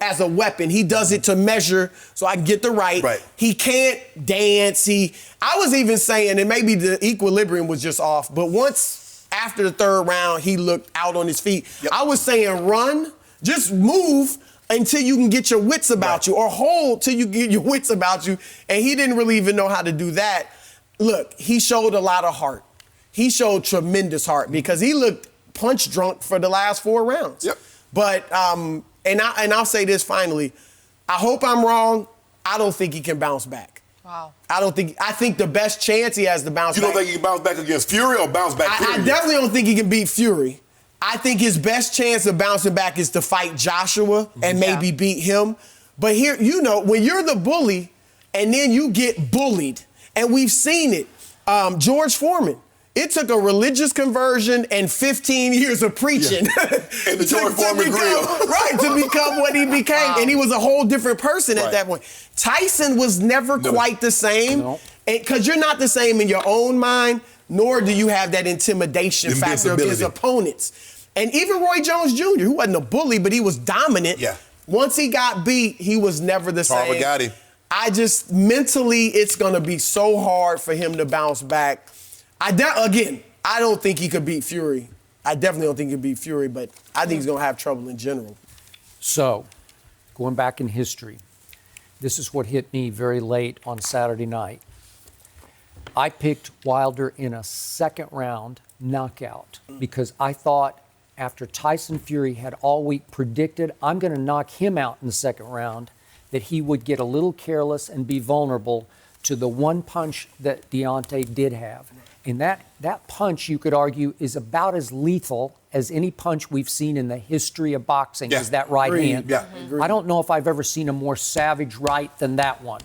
Speaker 6: as a weapon. He does it to measure so I can get the right. He can't dance. I was even saying, and maybe the equilibrium was just off, but once after the 3rd round, he looked out on his feet. Yep. I was saying run, just move until you can get your wits about you, or hold till you get your wits about you. And he didn't really even know how to do that. Look, he showed a lot of heart. He showed tremendous heart because he looked punch drunk for the last 4 rounds.
Speaker 4: Yep.
Speaker 6: But, and I'll say this finally, I hope I'm wrong. I don't think he can bounce back.
Speaker 2: Wow.
Speaker 6: I think the best chance he has to bounce back.
Speaker 4: You don't think he can bounce back against Fury or bounce back
Speaker 6: I definitely don't think he can beat Fury. I think his best chance of bouncing back is to fight Joshua and maybe beat him. But here, when you're the bully and then you get bullied, and we've seen it, George Foreman, it took a religious conversion and 15 years of preaching.
Speaker 4: And the George Foreman grill.
Speaker 6: Right, to become what he became. And he was a whole different person at that point. Tyson was never quite the same. Because you're not the same in your own mind, nor do you have that intimidation factor of his opponents. And even Roy Jones Jr., who wasn't a bully, but he was dominant.
Speaker 4: Yeah.
Speaker 6: Once he got beat, he was never the same.
Speaker 4: Harvard got him.
Speaker 6: Mentally, it's going to be so hard for him to bounce back. I don't think he could beat Fury. I definitely don't think he could beat Fury, but I think he's going to have trouble in general.
Speaker 3: So, going back in history, this is what hit me very late on Saturday night. I picked Wilder in a 2nd round knockout because I thought after Tyson Fury had all week predicted, I'm going to knock him out in the second round, that he would get a little careless and be vulnerable to the one punch that Deontay did have. And that punch, you could argue, is about as lethal as any punch we've seen in the history of boxing, is that right hand.
Speaker 4: Yeah.
Speaker 3: I don't know if I've ever seen a more savage right than that one.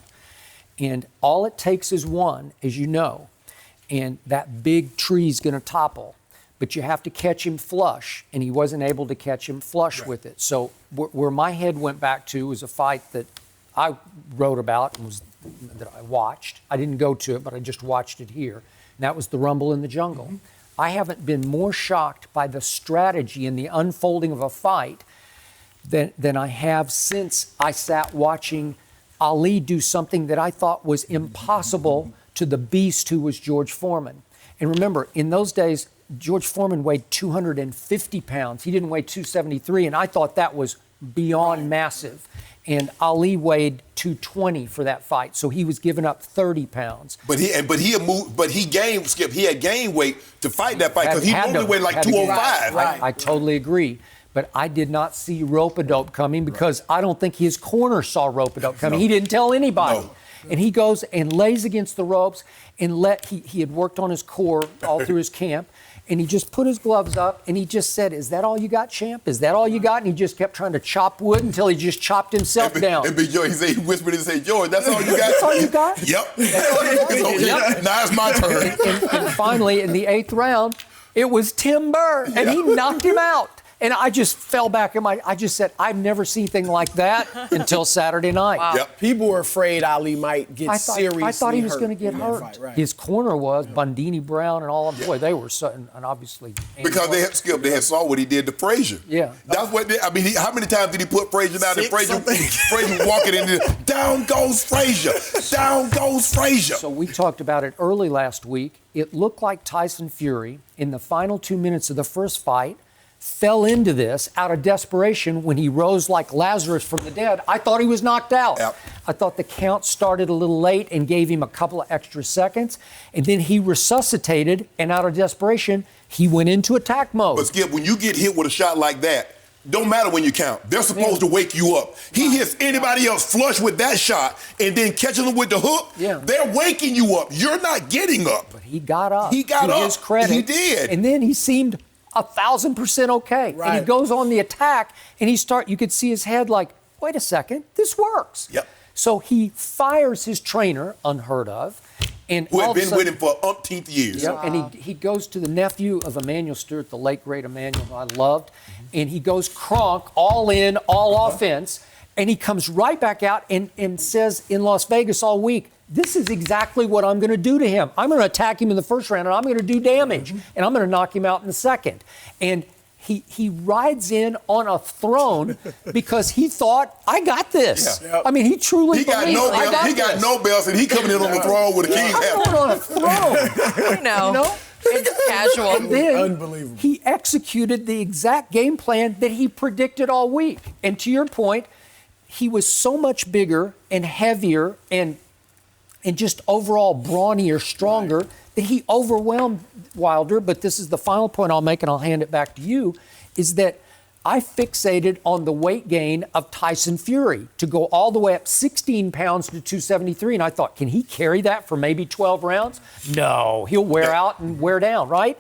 Speaker 3: And all it takes is one, as you know, and that big tree's going to topple. But you have to catch him flush, and he wasn't able to catch him flush with it. So where my head went back to was a fight that I wrote about and that I watched. I didn't go to it, but I just watched it here. And that was the Rumble in the Jungle. Mm-hmm. I haven't been more shocked by the strategy and the unfolding of a fight than I have since I sat watching Ali do something that I thought was impossible to the beast who was George Foreman. And remember, in those days, George Foreman weighed 250 pounds. He didn't weigh 273, and I thought that was beyond massive. And Ali weighed 220 for that fight, so he was giving up 30 pounds.
Speaker 4: But he had gained weight to fight that fight because he only weighed like 205.
Speaker 3: I totally agree. But I did not see rope-a-dope coming because I don't think his corner saw rope-a-dope coming. He didn't tell anybody. No. And he goes and lays against the ropes and he had worked on his core all through his camp. And he just put his gloves up and he just said, "Is that all you got, champ? Is that all you got?" And he just kept trying to chop wood until he just chopped himself down.
Speaker 4: And Big Joe, he whispered and said, "George, that's all you got?"
Speaker 3: That's all you got?
Speaker 4: Yep. Yep. Now it's my turn.
Speaker 3: And finally, in the 8th round, it was Tim Burr, and he knocked him out. And I just fell back I just said, I've never seen anything like that until Saturday night.
Speaker 2: Wow.
Speaker 4: Yep.
Speaker 6: People were afraid Ali might get seriously hurt.
Speaker 3: I thought he was going to get hurt.
Speaker 6: Fight, right.
Speaker 3: His corner was Bundini Brown and all of them. Boy, they were so, and obviously.
Speaker 4: Because they had saw what he did to Frazier.
Speaker 3: Yeah.
Speaker 4: That's what how many times did he put Frazier down? And Frazier walking in there, down goes Frazier. Down goes Frazier.
Speaker 3: So we talked about it early last week. It looked like Tyson Fury, in the final 2 minutes of the first fight, fell into this out of desperation when he rose like Lazarus from the dead. I thought he was knocked out.
Speaker 4: Yep.
Speaker 3: I thought the count started a little late and gave him a couple of extra seconds. And then he resuscitated, and out of desperation, he went into attack mode.
Speaker 4: But Skip, when you get hit with a shot like that, don't matter when you count. They're supposed to wake you up. He hits anybody else flush with that shot and then catching them with the hook.
Speaker 3: Yeah.
Speaker 4: They're waking you up. You're not getting up.
Speaker 3: But he got up.
Speaker 4: He got
Speaker 3: to
Speaker 4: up.
Speaker 3: His credit.
Speaker 4: He did.
Speaker 3: And then he seemed 1,000% okay.
Speaker 6: Right.
Speaker 3: And he goes on the attack, and you could see his head like, wait a second, this works.
Speaker 4: Yep.
Speaker 3: So he fires his trainer, unheard of. And
Speaker 4: Who
Speaker 3: all
Speaker 4: had
Speaker 3: of a
Speaker 4: been
Speaker 3: sudden,
Speaker 4: with him for umpteenth years.
Speaker 3: Yep, and he goes to the nephew of Emmanuel Stewart, the late, great Emmanuel, who I loved, and he goes Kronk, all in, all offense, and he comes right back out and says in Las Vegas all week, this is exactly what I'm going to do to him. I'm going to attack him in the first round, and I'm going to do damage, and I'm going to knock him out in the second. And he rides in on a throne because he thought, I got this.
Speaker 4: Yeah.
Speaker 3: I mean, he truly believed, I got
Speaker 4: He got no belts, and he coming in on the throne with a king hat.
Speaker 3: I'm going on a throne.
Speaker 2: I know. It's casual.
Speaker 3: And then
Speaker 6: Unbelievable.
Speaker 3: he executed the exact game plan that he predicted all week. And to your point, he was so much bigger and heavier and just overall brawnier, stronger, that he overwhelmed Wilder. But this is the final point I'll make, and I'll hand it back to you, is that I fixated on the weight gain of Tyson Fury to go all the way up 16 pounds to 273. And I thought, can he carry that for maybe 12 rounds? No, he'll wear out and wear down, right?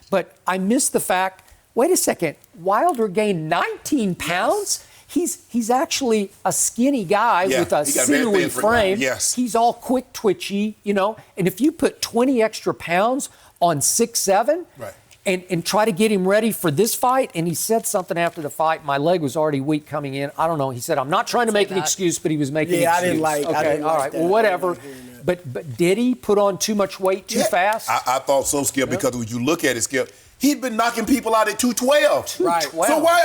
Speaker 3: But I missed the fact, wait a second, Wilder gained 19 pounds? He's actually a skinny guy with a sinewy frame.
Speaker 4: Yes.
Speaker 3: He's all quick, twitchy, And if you put 20 extra pounds on 6'7",
Speaker 4: right,
Speaker 3: and try to get him ready for this fight, and he said something after the fight. My leg was already weak coming in. I don't know. He said, I'm not trying to make an excuse, but he was making an excuse.
Speaker 6: I didn't like
Speaker 3: Okay,
Speaker 6: I didn't
Speaker 3: all
Speaker 6: like
Speaker 3: right.
Speaker 6: that.
Speaker 3: Well, whatever. But did he put on too much weight too fast?
Speaker 4: I thought so, Skip, because when you look at it, Skip, he'd been knocking people out at 212.
Speaker 6: Right.
Speaker 4: So why,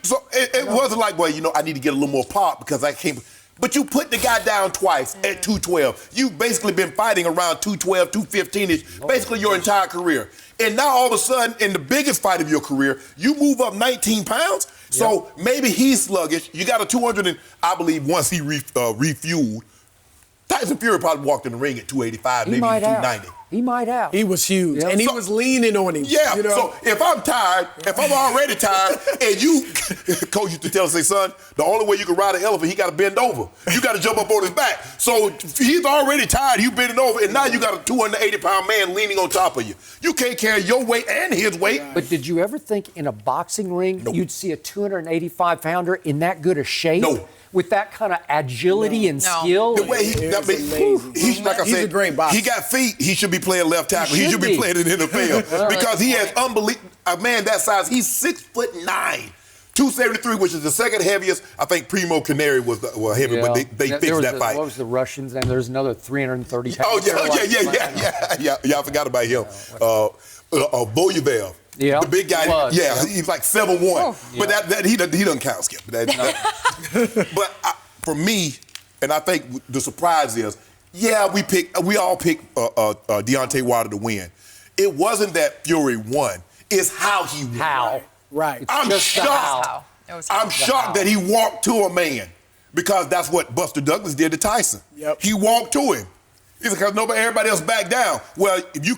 Speaker 4: so it wasn't like, well, I need to get a little more pop because I can't. But you put the guy down twice at 212. You've basically been fighting around 212, 215-ish, basically your entire career. And now all of a sudden, in the biggest fight of your career, you move up 19 pounds. So maybe he's sluggish. You got a 200, and I believe once he refueled, Tyson Fury probably walked in the ring at 285, maybe 290.
Speaker 3: He might have.
Speaker 6: He was huge, and he was leaning on him.
Speaker 4: Yeah,
Speaker 6: you know?
Speaker 4: so if I'm tired, if I'm already tired, and you, Coach used to tell us, say, son, the only way you can ride an elephant, he got to bend over. You got to jump up on his back. So he's already tired, you bending over, and now you got a 280-pound man leaning on top of you. You can't carry your weight and his weight.
Speaker 3: But did you ever think in a boxing ring
Speaker 4: Nope.
Speaker 3: you'd see a 285-pounder in that good a shape?
Speaker 4: No.
Speaker 3: With that kind of agility and skill?
Speaker 4: The way he's like I
Speaker 6: He's
Speaker 4: said,
Speaker 6: a great boxer.
Speaker 4: he got feet. He should be playing left tackle. He should be playing in the NFL because he has unbelievable. A man that size, he's 6'9", 273, which is the second heaviest. I think Primo Canary was heavy, but they fixed that fight.
Speaker 3: What was the Russian's name? There's another 330 pounds.
Speaker 4: Oh yeah. I forgot about him. Boyavel.
Speaker 3: Yeah,
Speaker 4: the big guy. He's like 7'1".
Speaker 3: Oh,
Speaker 4: but that he doesn't count, Skip. But for me, and I think the surprise is, we all picked Deontay Wilder to win. It wasn't that Fury won. It's how he won.
Speaker 3: How?
Speaker 6: Right.
Speaker 4: I'm shocked. I'm shocked that he walked to a man because that's what Buster Douglas did to Tyson.
Speaker 6: Yep.
Speaker 4: He walked to him. It's because everybody else backed down. Well, he's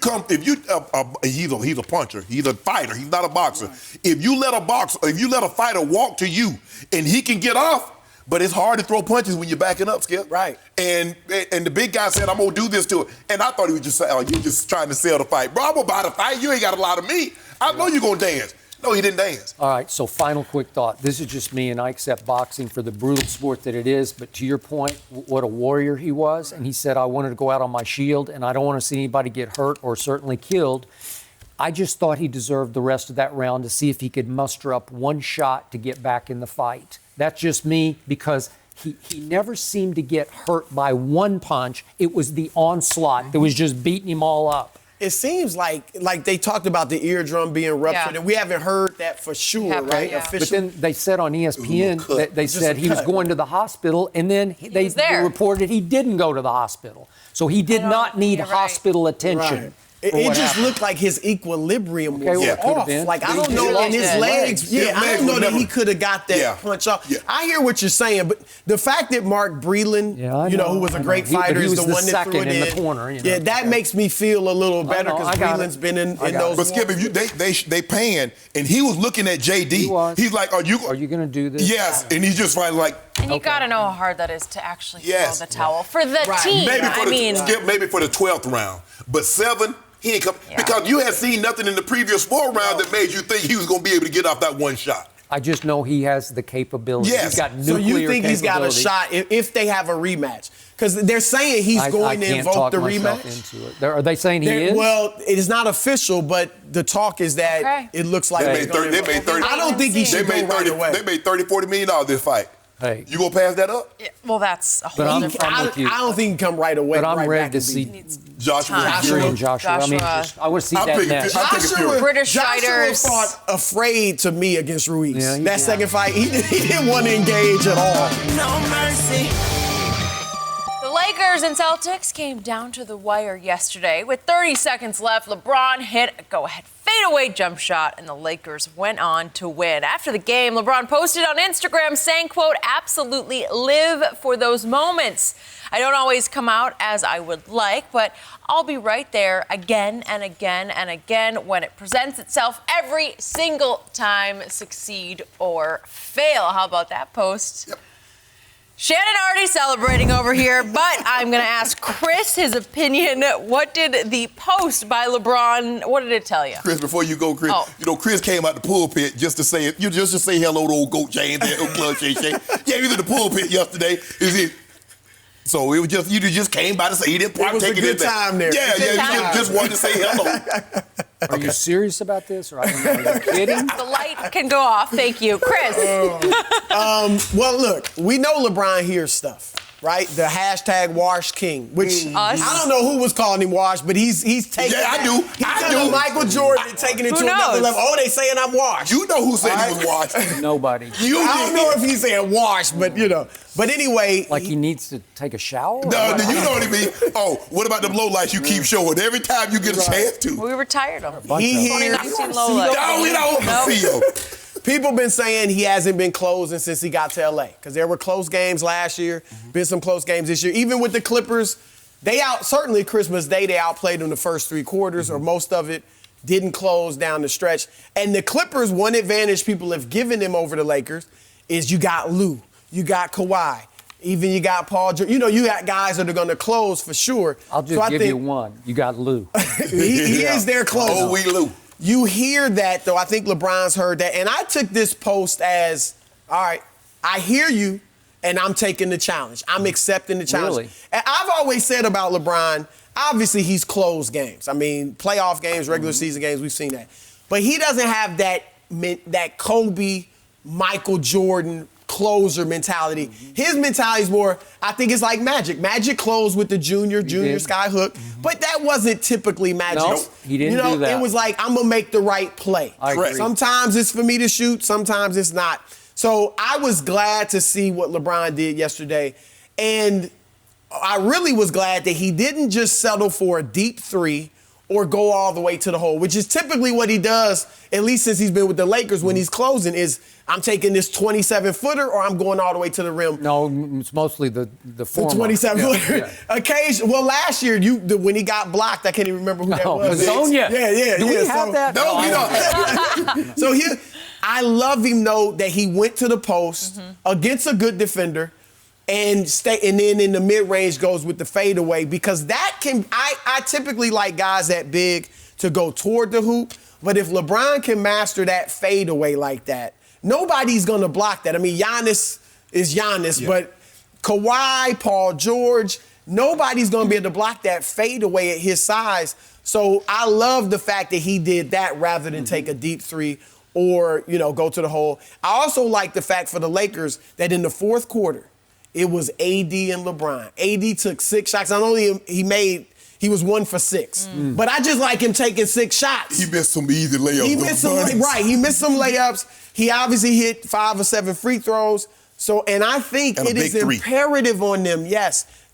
Speaker 4: a puncher. He's a fighter. He's not a boxer. Right. If you let a fighter walk to you and he can get off, but it's hard to throw punches when you're backing up, Skip.
Speaker 6: Right.
Speaker 4: And the big guy said, I'm going to do this to it. And I thought he was just saying, you just trying to sell the fight. Bro, I'm about to fight. You ain't got a lot of meat. I know you're going to dance. No, he didn't dance.
Speaker 3: All right, so final quick thought. This is just me, and I accept boxing for the brutal sport that it is, but to your point, what a warrior he was, and he said, I wanted to go out on my shield, and I don't want to see anybody get hurt or certainly killed. I just thought he deserved the rest of that round to see if he could muster up one shot to get back in the fight. That's just me, because he never seemed to get hurt by one punch. It was the onslaught that was just beating him all up.
Speaker 6: It seems like they talked about the eardrum being ruptured, and we haven't heard that for sure, right?
Speaker 2: Yeah.
Speaker 3: But then they said on ESPN that they said he was going to the hospital, and then they reported he didn't go to the hospital. So he did not need hospital attention.
Speaker 6: Right. It just looked like his equilibrium was off. Like, I don't know in his legs. I don't know that he could have got that punch off. Yeah. I hear what you're saying, but the fact that Mark Breland, who was a great fighter, is the one that threw it in
Speaker 3: the corner.
Speaker 6: That makes me feel a little better because Breland's been in those.
Speaker 4: But Skip, they panned, and he was looking at JD. He's like, "Are you
Speaker 3: going to do this?"
Speaker 4: Yes, and he's just like.
Speaker 2: And you got to know how hard that is to actually throw the towel for the team.
Speaker 4: Maybe for the 12th round, but 7. He ain't come because you had seen nothing in the previous 4 rounds that made you think he was going to be able to get off that one shot.
Speaker 3: I just know he has the capability.
Speaker 4: Yes.
Speaker 3: He's got nuclear
Speaker 6: So you think he's got a shot if they have a rematch? Because they're saying he's going to invoke the rematch.
Speaker 3: Into it. Are they saying he is?
Speaker 6: Well, it is not official, but the talk is that it looks like
Speaker 4: they made 30.
Speaker 6: I don't think he should go right away.
Speaker 4: They made $30-40 million this fight.
Speaker 3: Hey,
Speaker 4: you gonna pass that up?
Speaker 2: Yeah, well, that's a whole different.
Speaker 6: I don't think he can come right away.
Speaker 3: But I'm ready to see
Speaker 4: Joshua.
Speaker 3: I mean, I want to see that next.
Speaker 2: British fighters.
Speaker 6: Joshua fought afraid to me against Ruiz. That second fight, he didn't want to engage at all.
Speaker 2: No mercy. The Lakers and Celtics came down to the wire yesterday. With 30 seconds left, LeBron hit a go-ahead fadeaway jump shot, and the Lakers went on to win. After the game, LeBron posted on Instagram saying, quote, absolutely live for those moments. I don't always come out as I would like, but I'll be right there again and again and again when it presents itself every single time, succeed or fail. How about that post? Yep. Shannon already celebrating over here, but I'm going to ask Chris his opinion. What did the post by LeBron, what did it tell you?
Speaker 4: Chris, before you go, Chris, Chris came out the pulpit just to say hello to old Goat James there, old Club Shay Shay. Yeah, he was in the pulpit yesterday. So it was just, you just came by to say he didn't partake in it.
Speaker 6: It was a good time there.
Speaker 4: Yeah, just wanted to say hello.
Speaker 3: Are you serious about this, or are you kidding?
Speaker 2: The light can go off. Thank you. Chris.
Speaker 6: Well, look, we know LeBron hears stuff, right? The hashtag Wash King, which I don't know who was calling him Wash, but he's taking
Speaker 4: I do.
Speaker 6: He's done Michael Jordan and taking it to another level. Oh, they saying I'm washed.
Speaker 4: You know who said he was washed.
Speaker 3: Nobody.
Speaker 6: I don't know if he's saying wash, but But anyway.
Speaker 3: Like he needs to take a shower?
Speaker 4: No, you know what I mean. Oh, what about them low lights you keep showing every time you get a chance to?
Speaker 2: We retired him.
Speaker 6: He hears.
Speaker 2: 2019 low lights.
Speaker 4: No, we don't want to see him.
Speaker 6: People been saying he hasn't been closing since he got to L.A. because there were close games last year, been some close games this year. Even with the Clippers, certainly Christmas Day, they outplayed them the first 3 quarters or most of it. Didn't close down the stretch. And the Clippers, one advantage people have given them over the Lakers is you got Lou, you got Kawhi, even you got Paul George. You know, you got guys that are going to close for sure.
Speaker 3: I'll just give you one. You got Lou.
Speaker 6: he is their closer.
Speaker 4: Oh, we Lou.
Speaker 6: You hear that, though. I think LeBron's heard that. And I took this post as, all right, I hear you, and I'm taking the challenge. I'm accepting the challenge.
Speaker 3: Really?
Speaker 6: And I've always said about LeBron, obviously he's closed games. I mean, playoff games, regular season games, we've seen that. But he doesn't have that Kobe, Michael Jordan closer mentality. His mentality is more, I think it's like Magic. Magic closed with the junior sky hook, but that wasn't typically Magic.
Speaker 3: No, he didn't do that.
Speaker 6: It was like, I'm going to make the right play.
Speaker 3: I agree.
Speaker 6: Sometimes it's for me to shoot, sometimes it's not. So I was glad to see what LeBron did yesterday. And I really was glad that he didn't just settle for a deep 3 or go all the way to the hole, which is typically what he does, at least since he's been with the Lakers when he's closing, is I'm taking this 27-footer or I'm going all the way to the rim.
Speaker 3: No, it's mostly the former.
Speaker 6: The 27-footer.
Speaker 3: Yeah.
Speaker 6: Well, last year, when he got blocked, I can't even remember who that was.
Speaker 3: Sonia.
Speaker 6: Yeah.
Speaker 3: Do we have that?
Speaker 6: No, we don't. So I love him, though, that he went to the post against a good defender and then in the mid-range goes with the fadeaway, because that can, I typically like guys that big to go toward the hoop, but if LeBron can master that fadeaway like that, nobody's going to block that. I mean, Giannis is Giannis, but Kawhi, Paul George, nobody's going to be able to block that fadeaway at his size. So I love the fact that he did that rather than take a deep 3 or, go to the hole. I also like the fact for the Lakers that in the fourth quarter, it was AD and LeBron. AD took 6 shots. Not only he was 1 for 6. But I just like him taking 6 shots.
Speaker 4: He missed some easy layups.
Speaker 6: He missed some layups. He obviously hit 5 or 7 free throws. So, and I think it is imperative on them,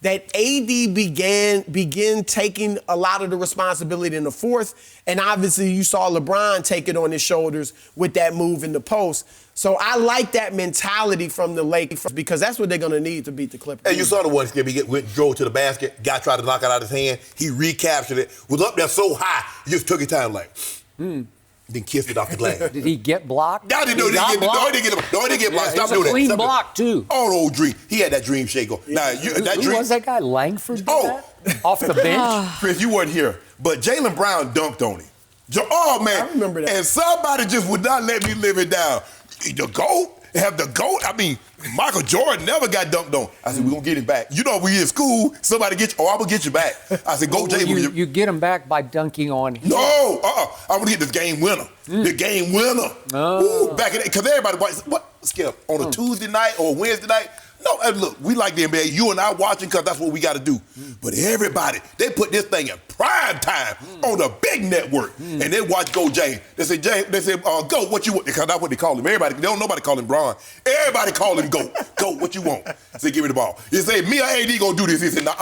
Speaker 6: that AD begin taking a lot of the responsibility in the fourth. And obviously you saw LeBron take it on his shoulders with that move in the post. So I like that mentality from the Lakers because that's what they're going to need to beat the Clippers.
Speaker 4: And you saw the one, Skip, drove to the basket, guy tried to knock it out of his hand, he recaptured it, was up there so high, he just took his time then kissed it off the glass.
Speaker 3: Did he get blocked?
Speaker 4: No, he didn't get blocked. Stop doing that.
Speaker 3: Clean block, too.
Speaker 4: Oh, old Dream. He had that dream shake on. Now,
Speaker 3: Who was that guy? Langford did that? Off the bench?
Speaker 4: Chris, you weren't here, but Jaylen Brown dunked on him. Oh, man.
Speaker 6: I remember that.
Speaker 4: And somebody just would not let me live it down. The GOAT? Have the GOAT? I mean, Michael Jordan never got dunked on. I said, we're going to get him back. We in school, somebody get you. Oh, I'm going to get you back. I said, go, Jaylen.
Speaker 3: You get him back by dunking on him.
Speaker 4: No, I'm going to get this game winner. The game winner. Ooh, back in because everybody, what, Skip, on a Tuesday night or Wednesday night? No, look, we like the NBA. You and I watching because that's what we got to do. But everybody, they put this thing in prime time on the big network, and they watch Go James. They say, Go, what you want? Because that's what they call him. Nobody call him Bron. Everybody call him Go. Go, what you want? Say, give me the ball. You say, me or AD gonna do this? He said, nah.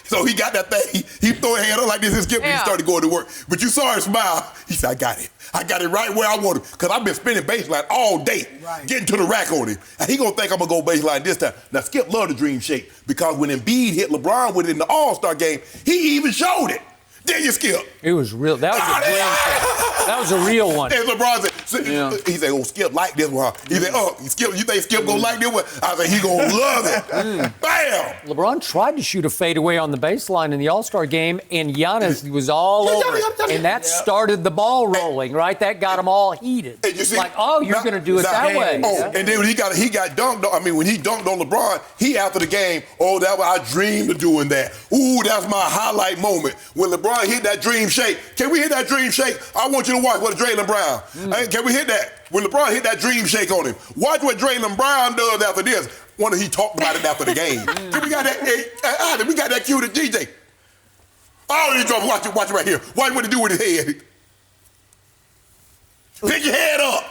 Speaker 4: So he got that thing. He threw his hand up like this and Skip, and he started going to work. But you saw him smile. He said, I got it. I got it right where I want it. Because I've been spinning baseline all day, getting to the rack on him. And he going to think I'm going to go baseline this time. Now, Skip loved the dream shake because when Embiid hit LeBron with it in the All-Star game, he even showed it. There you, Skip.
Speaker 3: It was real. That was a dream shake. That was a real one.
Speaker 4: And LeBron said, he said, oh, Skip like this one. He said, Skip, you think Skip going to like this one? I said, he going to love it. Bam!
Speaker 3: LeBron tried to shoot a fadeaway on the baseline in the All-Star game, and Giannis was all over it. And that started the ball rolling, right? That got them all heated.
Speaker 4: And you see,
Speaker 3: like, you're going to do it that way.
Speaker 4: And then when he got dunked on, when he dunked on LeBron, he after the game, I dreamed of doing that. Ooh, that's my highlight moment. When LeBron hit that dream shake. Can we hit that dream shake? I want you to watch what Jaylen Brown. Can we hit that? When LeBron hit that dream shake on him. Watch what Jaylen Brown does after this. He talked about it after the game. We got that. We got that cue to DJ. Watch it right here. Watch what he do with his head. Pick your head up.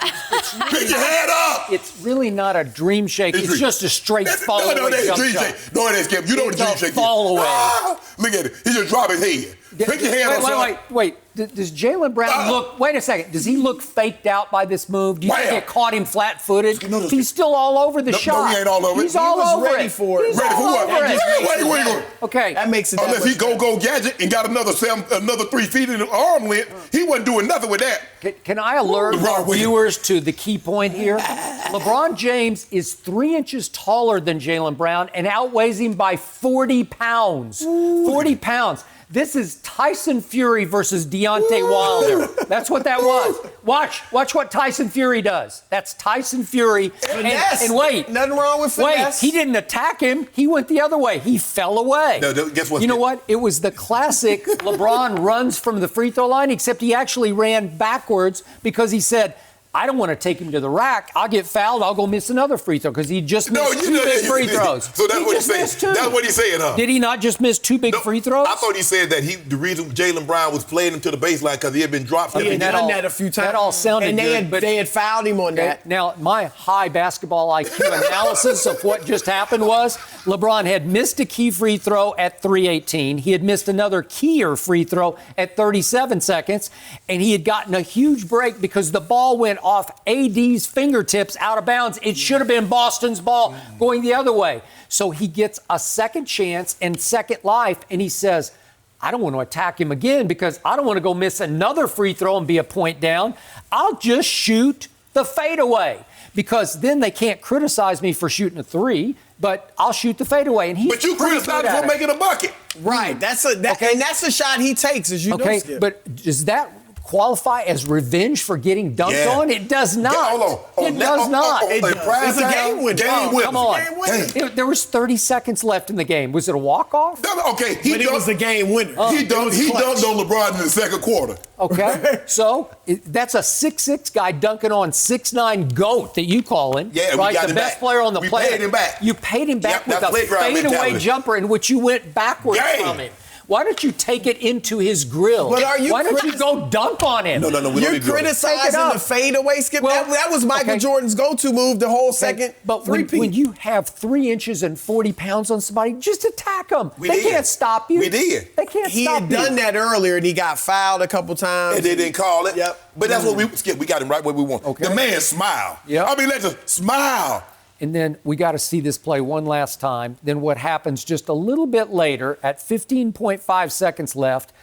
Speaker 4: Pick your head up.
Speaker 3: It's really not a dream shake. It's just a straight fall away jump shot.
Speaker 4: No, it ain't, Skip. You know what a dream shake is.
Speaker 3: Fall away.
Speaker 4: Look at it. He just dropped his head. Put your hand on something.
Speaker 3: Wait. Does Jaylen Brown look? Wait a second. Does he look faked out by this move? Do you think it caught him flat-footed? He's still all over the shot.
Speaker 4: No, he ain't all over it.
Speaker 3: He's all over
Speaker 6: ready
Speaker 3: it.
Speaker 6: for it.
Speaker 3: He's
Speaker 4: Ready for
Speaker 3: all
Speaker 4: what?
Speaker 3: over it.
Speaker 4: Wait.
Speaker 3: Okay.
Speaker 6: That makes it.
Speaker 4: Unless he go gadget and got another 3 feet in the arm length, he wasn't doing nothing with that.
Speaker 3: Can I alert our viewers to the key point here? LeBron James is 3 inches taller than Jaylen Brown and outweighs him by 40 pounds. 40 pounds. This is Tyson Fury versus Deontay Wilder. That's what that was. Watch what Tyson Fury does. That's Tyson Fury. And wait.
Speaker 6: Nothing wrong with finesse.
Speaker 3: Wait, he didn't attack him. He went the other way. He fell away.
Speaker 4: No, guess what?
Speaker 3: You know what? It was the classic LeBron runs from the free throw line, except he actually ran backwards because he said, I don't want to take him to the rack. I'll get fouled. I'll go miss another free throw because he just missed two big free throws.
Speaker 4: So that's what he said. That's what he said, huh?
Speaker 3: Did he not just miss two big free throws?
Speaker 4: I thought he said that the reason Jaylen Brown was playing him to the baseline because he had been dropped.
Speaker 6: He had done that a few times.
Speaker 3: That all sounded
Speaker 6: and
Speaker 3: good.
Speaker 6: But they had fouled him on that.
Speaker 3: Now, my high basketball IQ analysis of what just happened was LeBron had missed a key free throw at 3:18. He had missed another keyer free throw at 37 seconds. And he had gotten a huge break because the ball went off AD's fingertips out of bounds. It should have been Boston's ball going the other way. So he gets a second chance and second life, and he says, I don't want to attack him again because I don't want to go miss another free throw and be a point down. I'll just shoot the fadeaway because then they can't criticize me for shooting a three, but I'll shoot the fadeaway. And
Speaker 4: but you criticize him for making a bucket.
Speaker 6: Right. And that's a shot he takes, as you know, Skip.
Speaker 3: But does that qualify as revenge for getting dunked on? It does not.
Speaker 4: Hold on.
Speaker 3: It does not.
Speaker 6: It's a game winner.
Speaker 3: Come on. There was 30 seconds left in the game. Was it a walk-off?
Speaker 4: Okay.
Speaker 6: But it was a game winner.
Speaker 4: He dunked on LeBron in the second quarter.
Speaker 3: Okay. So that's a 6'6" guy dunking on 6'9" GOAT that you call him.
Speaker 4: Yeah,
Speaker 3: right?
Speaker 4: we got
Speaker 3: the
Speaker 4: him
Speaker 3: best
Speaker 4: back.
Speaker 3: player on the planet.
Speaker 4: We paid him back.
Speaker 3: You paid him back with a
Speaker 4: playground
Speaker 3: fadeaway
Speaker 4: mentality.
Speaker 3: jumper in which you went backwards from him. Why don't you take it into his grill?
Speaker 6: But
Speaker 3: Why don't you go dunk on him?
Speaker 4: No.
Speaker 6: You're criticizing the fadeaway, Skip.
Speaker 3: Well,
Speaker 6: that was Michael Jordan's go-to move the whole second.
Speaker 3: But when you have 3 inches and 40 pounds on somebody, just attack them. They can't stop you.
Speaker 4: We did.
Speaker 3: They can't
Speaker 6: He
Speaker 3: stop
Speaker 6: had
Speaker 3: you.
Speaker 6: done that earlier, and he got fouled a couple times.
Speaker 4: And they didn't call it.
Speaker 6: Yep.
Speaker 4: But that's what we got him right where we want.
Speaker 3: Okay.
Speaker 4: The man smiled.
Speaker 3: Yep.
Speaker 4: I mean, let's just smile.
Speaker 3: And then we got to see this play one last time. Then what happens just a little bit later, at 15.5 seconds left,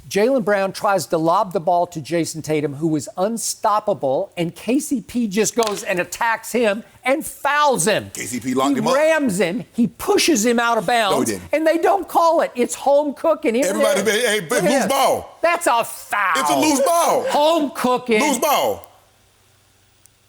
Speaker 3: Jaylen Brown tries to lob the ball to Jason Tatum, who is unstoppable, and KCP just goes and attacks him and fouls him.
Speaker 4: KCP locked him up.
Speaker 3: He rams him. He pushes him out of bounds.
Speaker 4: No, he didn't.
Speaker 3: And they don't call it. It's home cooking.
Speaker 4: Everybody, loose ball.
Speaker 3: That's a foul.
Speaker 4: It's a loose ball.
Speaker 3: Home cooking.
Speaker 4: Loose ball.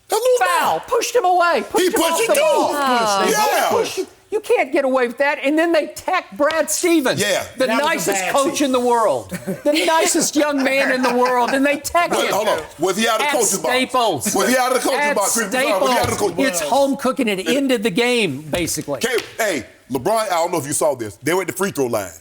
Speaker 4: That's loose
Speaker 3: Foul.
Speaker 4: ball.
Speaker 3: Pushed him away. Pushed him off the ball.
Speaker 4: Yeah.
Speaker 3: You can't get away with that. And then they tech Brad Stevens, the
Speaker 6: That was a
Speaker 3: nicest
Speaker 6: bad
Speaker 3: coach
Speaker 6: team.
Speaker 3: in the world, the nicest young man in the world, and they tech him.
Speaker 4: Hold on. Was he out of the
Speaker 3: At
Speaker 4: coach's box?
Speaker 3: Staples.
Speaker 4: Was he out of the coach's
Speaker 3: At
Speaker 4: box? Chris Broussard, was he out of the
Speaker 3: Staples.
Speaker 4: coach's box?
Speaker 3: It's home cooking. It ended the game, basically.
Speaker 4: Hey, LeBron, I don't know if you saw this. They were at the free throw line.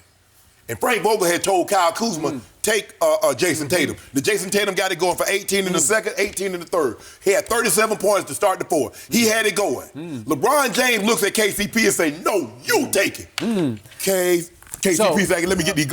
Speaker 4: And Frank Vogel had told Kyle Kuzma, take Jason Tatum. The Jason Tatum got it going for 18 in the second, 18 in the third. He had 37 points to start the fourth. He had it going. LeBron James looks at KCP and say, no, you take it. KCP's like, let me get these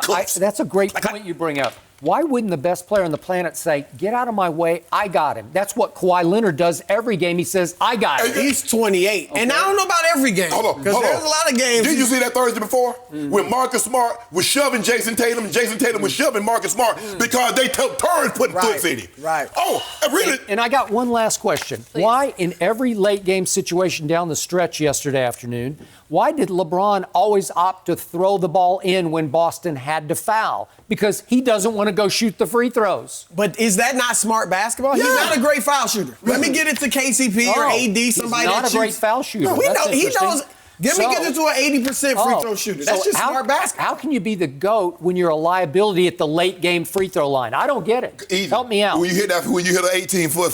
Speaker 4: cups.
Speaker 3: That's a great point you bring up. Why wouldn't the best player on the planet say, get out of my way, I got him? That's what Kawhi Leonard does every game. He says, I got him.
Speaker 6: He's 28. And I don't know about every game.
Speaker 4: Hold on.
Speaker 6: Because there's a lot of games.
Speaker 4: Did you see that Thursday before? When Marcus Smart was shoving Jason Tatum and Jason Tatum was shoving Marcus Smart because they took turns putting foots in him.
Speaker 6: Right.
Speaker 4: Oh, really?
Speaker 3: And I got one last question.
Speaker 2: Please.
Speaker 3: Why, in every late game situation down the stretch yesterday afternoon, why did LeBron always opt to throw the ball in when Boston had to foul? Because he doesn't want to go shoot the free throws.
Speaker 6: But is that not smart basketball?
Speaker 4: Yeah.
Speaker 6: He's not a great foul shooter. Let me get it to KCP or AD,
Speaker 3: He's
Speaker 6: somebody
Speaker 3: not
Speaker 6: that
Speaker 3: a great
Speaker 6: shoots.
Speaker 3: foul shooter.
Speaker 6: No,
Speaker 3: That's
Speaker 6: he
Speaker 3: interesting.
Speaker 6: knows. Let me get it to an 80% free throw shooter. That's just smart basketball.
Speaker 3: How can you be the GOAT when you're a liability at the late game free throw line? I don't get it.
Speaker 4: Easy.
Speaker 3: Help me out.
Speaker 4: When you hit an 18-foot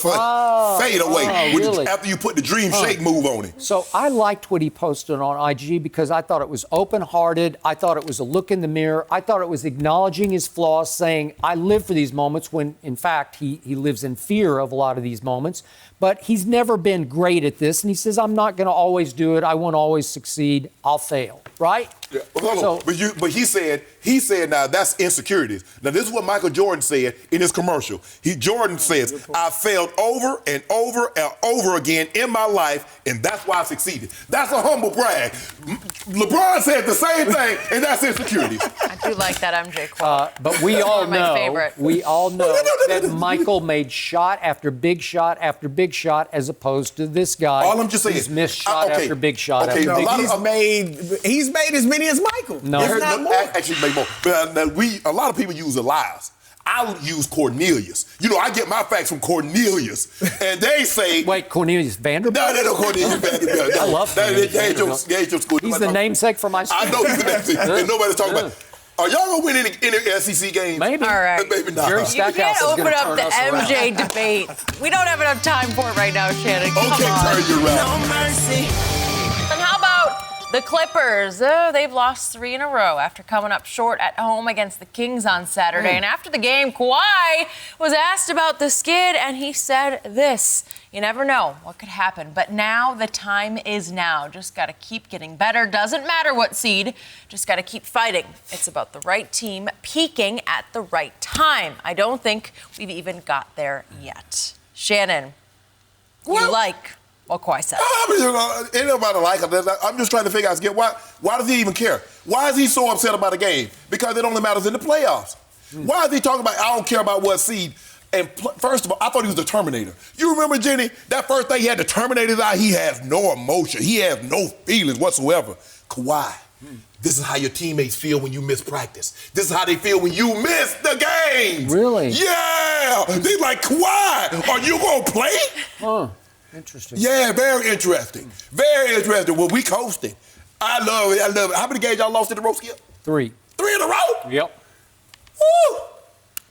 Speaker 4: fade away,
Speaker 3: really?
Speaker 4: after you put the dream shake move on it.
Speaker 3: So I liked what he posted on IG because I thought it was open-hearted. I thought it was a look in the mirror. I thought it was acknowledging his flaws, saying, I live for these moments, when, in fact, he lives in fear of a lot of these moments. But he's never been great at this. And he says, I'm not going to always do it. I won't always succeed. I'll fail. right?
Speaker 4: Yeah, hold on. But he said now that's insecurities. Now this is what Michael Jordan said in his commercial. Jordan says, I failed over and over and over again in my life, and that's why I succeeded. That's a humble brag. LeBron said the same thing, and that's insecurities.
Speaker 2: I do like that MJ quote.
Speaker 3: But we all know,
Speaker 2: favorite.
Speaker 3: that Michael made shot after big shot after big shot, as opposed to this guy.
Speaker 4: All I'm just saying,
Speaker 3: he's missed shot after big shot after big shot.
Speaker 6: He's made as many as Michael.
Speaker 3: No,
Speaker 6: if not more.
Speaker 4: Actually, make more. But a lot of people use Elias. I would use Cornelius. You know, I get my facts from Cornelius, and they say.
Speaker 3: Wait, Cornelius Vanderbilt?
Speaker 4: No, they don't Cornelius Vanderbilt.
Speaker 3: I love Cornelius.
Speaker 4: He's
Speaker 3: the namesake for my school.
Speaker 4: I know he's the namesake, and nobody's talking about it. Are y'all gonna win any SEC games?
Speaker 3: Maybe.
Speaker 2: All right.
Speaker 4: Maybe not.
Speaker 2: You can't open up the MJ debate. We don't have enough time for it right now, Shannon. Come
Speaker 4: Okay,
Speaker 2: on.
Speaker 4: turn you around.
Speaker 6: No mercy.
Speaker 2: And how about the Clippers? They've lost 3 in a row after coming up short at home against the Kings on Saturday. And after the game, Kawhi was asked about the skid, and he said this: you never know what could happen, but now the time is now. Just got to keep getting better. Doesn't matter what seed, just got to keep fighting. It's about the right team peaking at the right time. I don't think we've even got there yet. Shannon, you like what Kawhi said?
Speaker 4: Ain't nobody like him. I'm just trying to figure out, why does he even care? Why is he so upset about a game? Because it only matters in the playoffs. Why is he talking about, I don't care about what seed? And first of all, I thought he was the Terminator. You remember, Jenny, that first thing he had the Terminator's eye? He has no emotion. He has no feelings whatsoever. Kawhi, this is how your teammates feel when you miss practice. This is how they feel when you miss the game.
Speaker 3: Really?
Speaker 4: Yeah. They like, Kawhi, are you going to play?
Speaker 3: Huh. Interesting.
Speaker 4: Yeah, very interesting. Very interesting. Well, we coasting. I love it. How many games y'all lost in a row, Skip?
Speaker 3: 3.
Speaker 4: 3 in a row?
Speaker 3: Yep.
Speaker 4: Woo!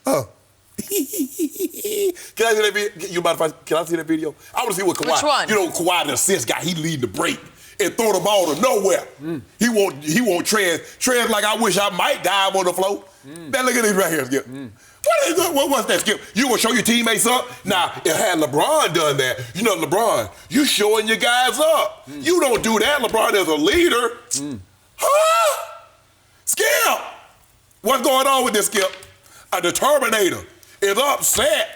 Speaker 4: Oh. Can I see that video? Can I see that video? I want to see what Kawhi.
Speaker 2: Which one?
Speaker 4: You know, Kawhi, the assist guy, he leading the break and throw the ball to nowhere. He won't tread like I wish I might dive on the floor. Now look at this right here, Skip. What's that, Skip? You gonna show your teammates up? Now, if had LeBron done that, you know, LeBron, you showing your guys up. You don't do that, LeBron, as a leader. Huh? Skip! What's going on with this, Skip? The Terminator is upset.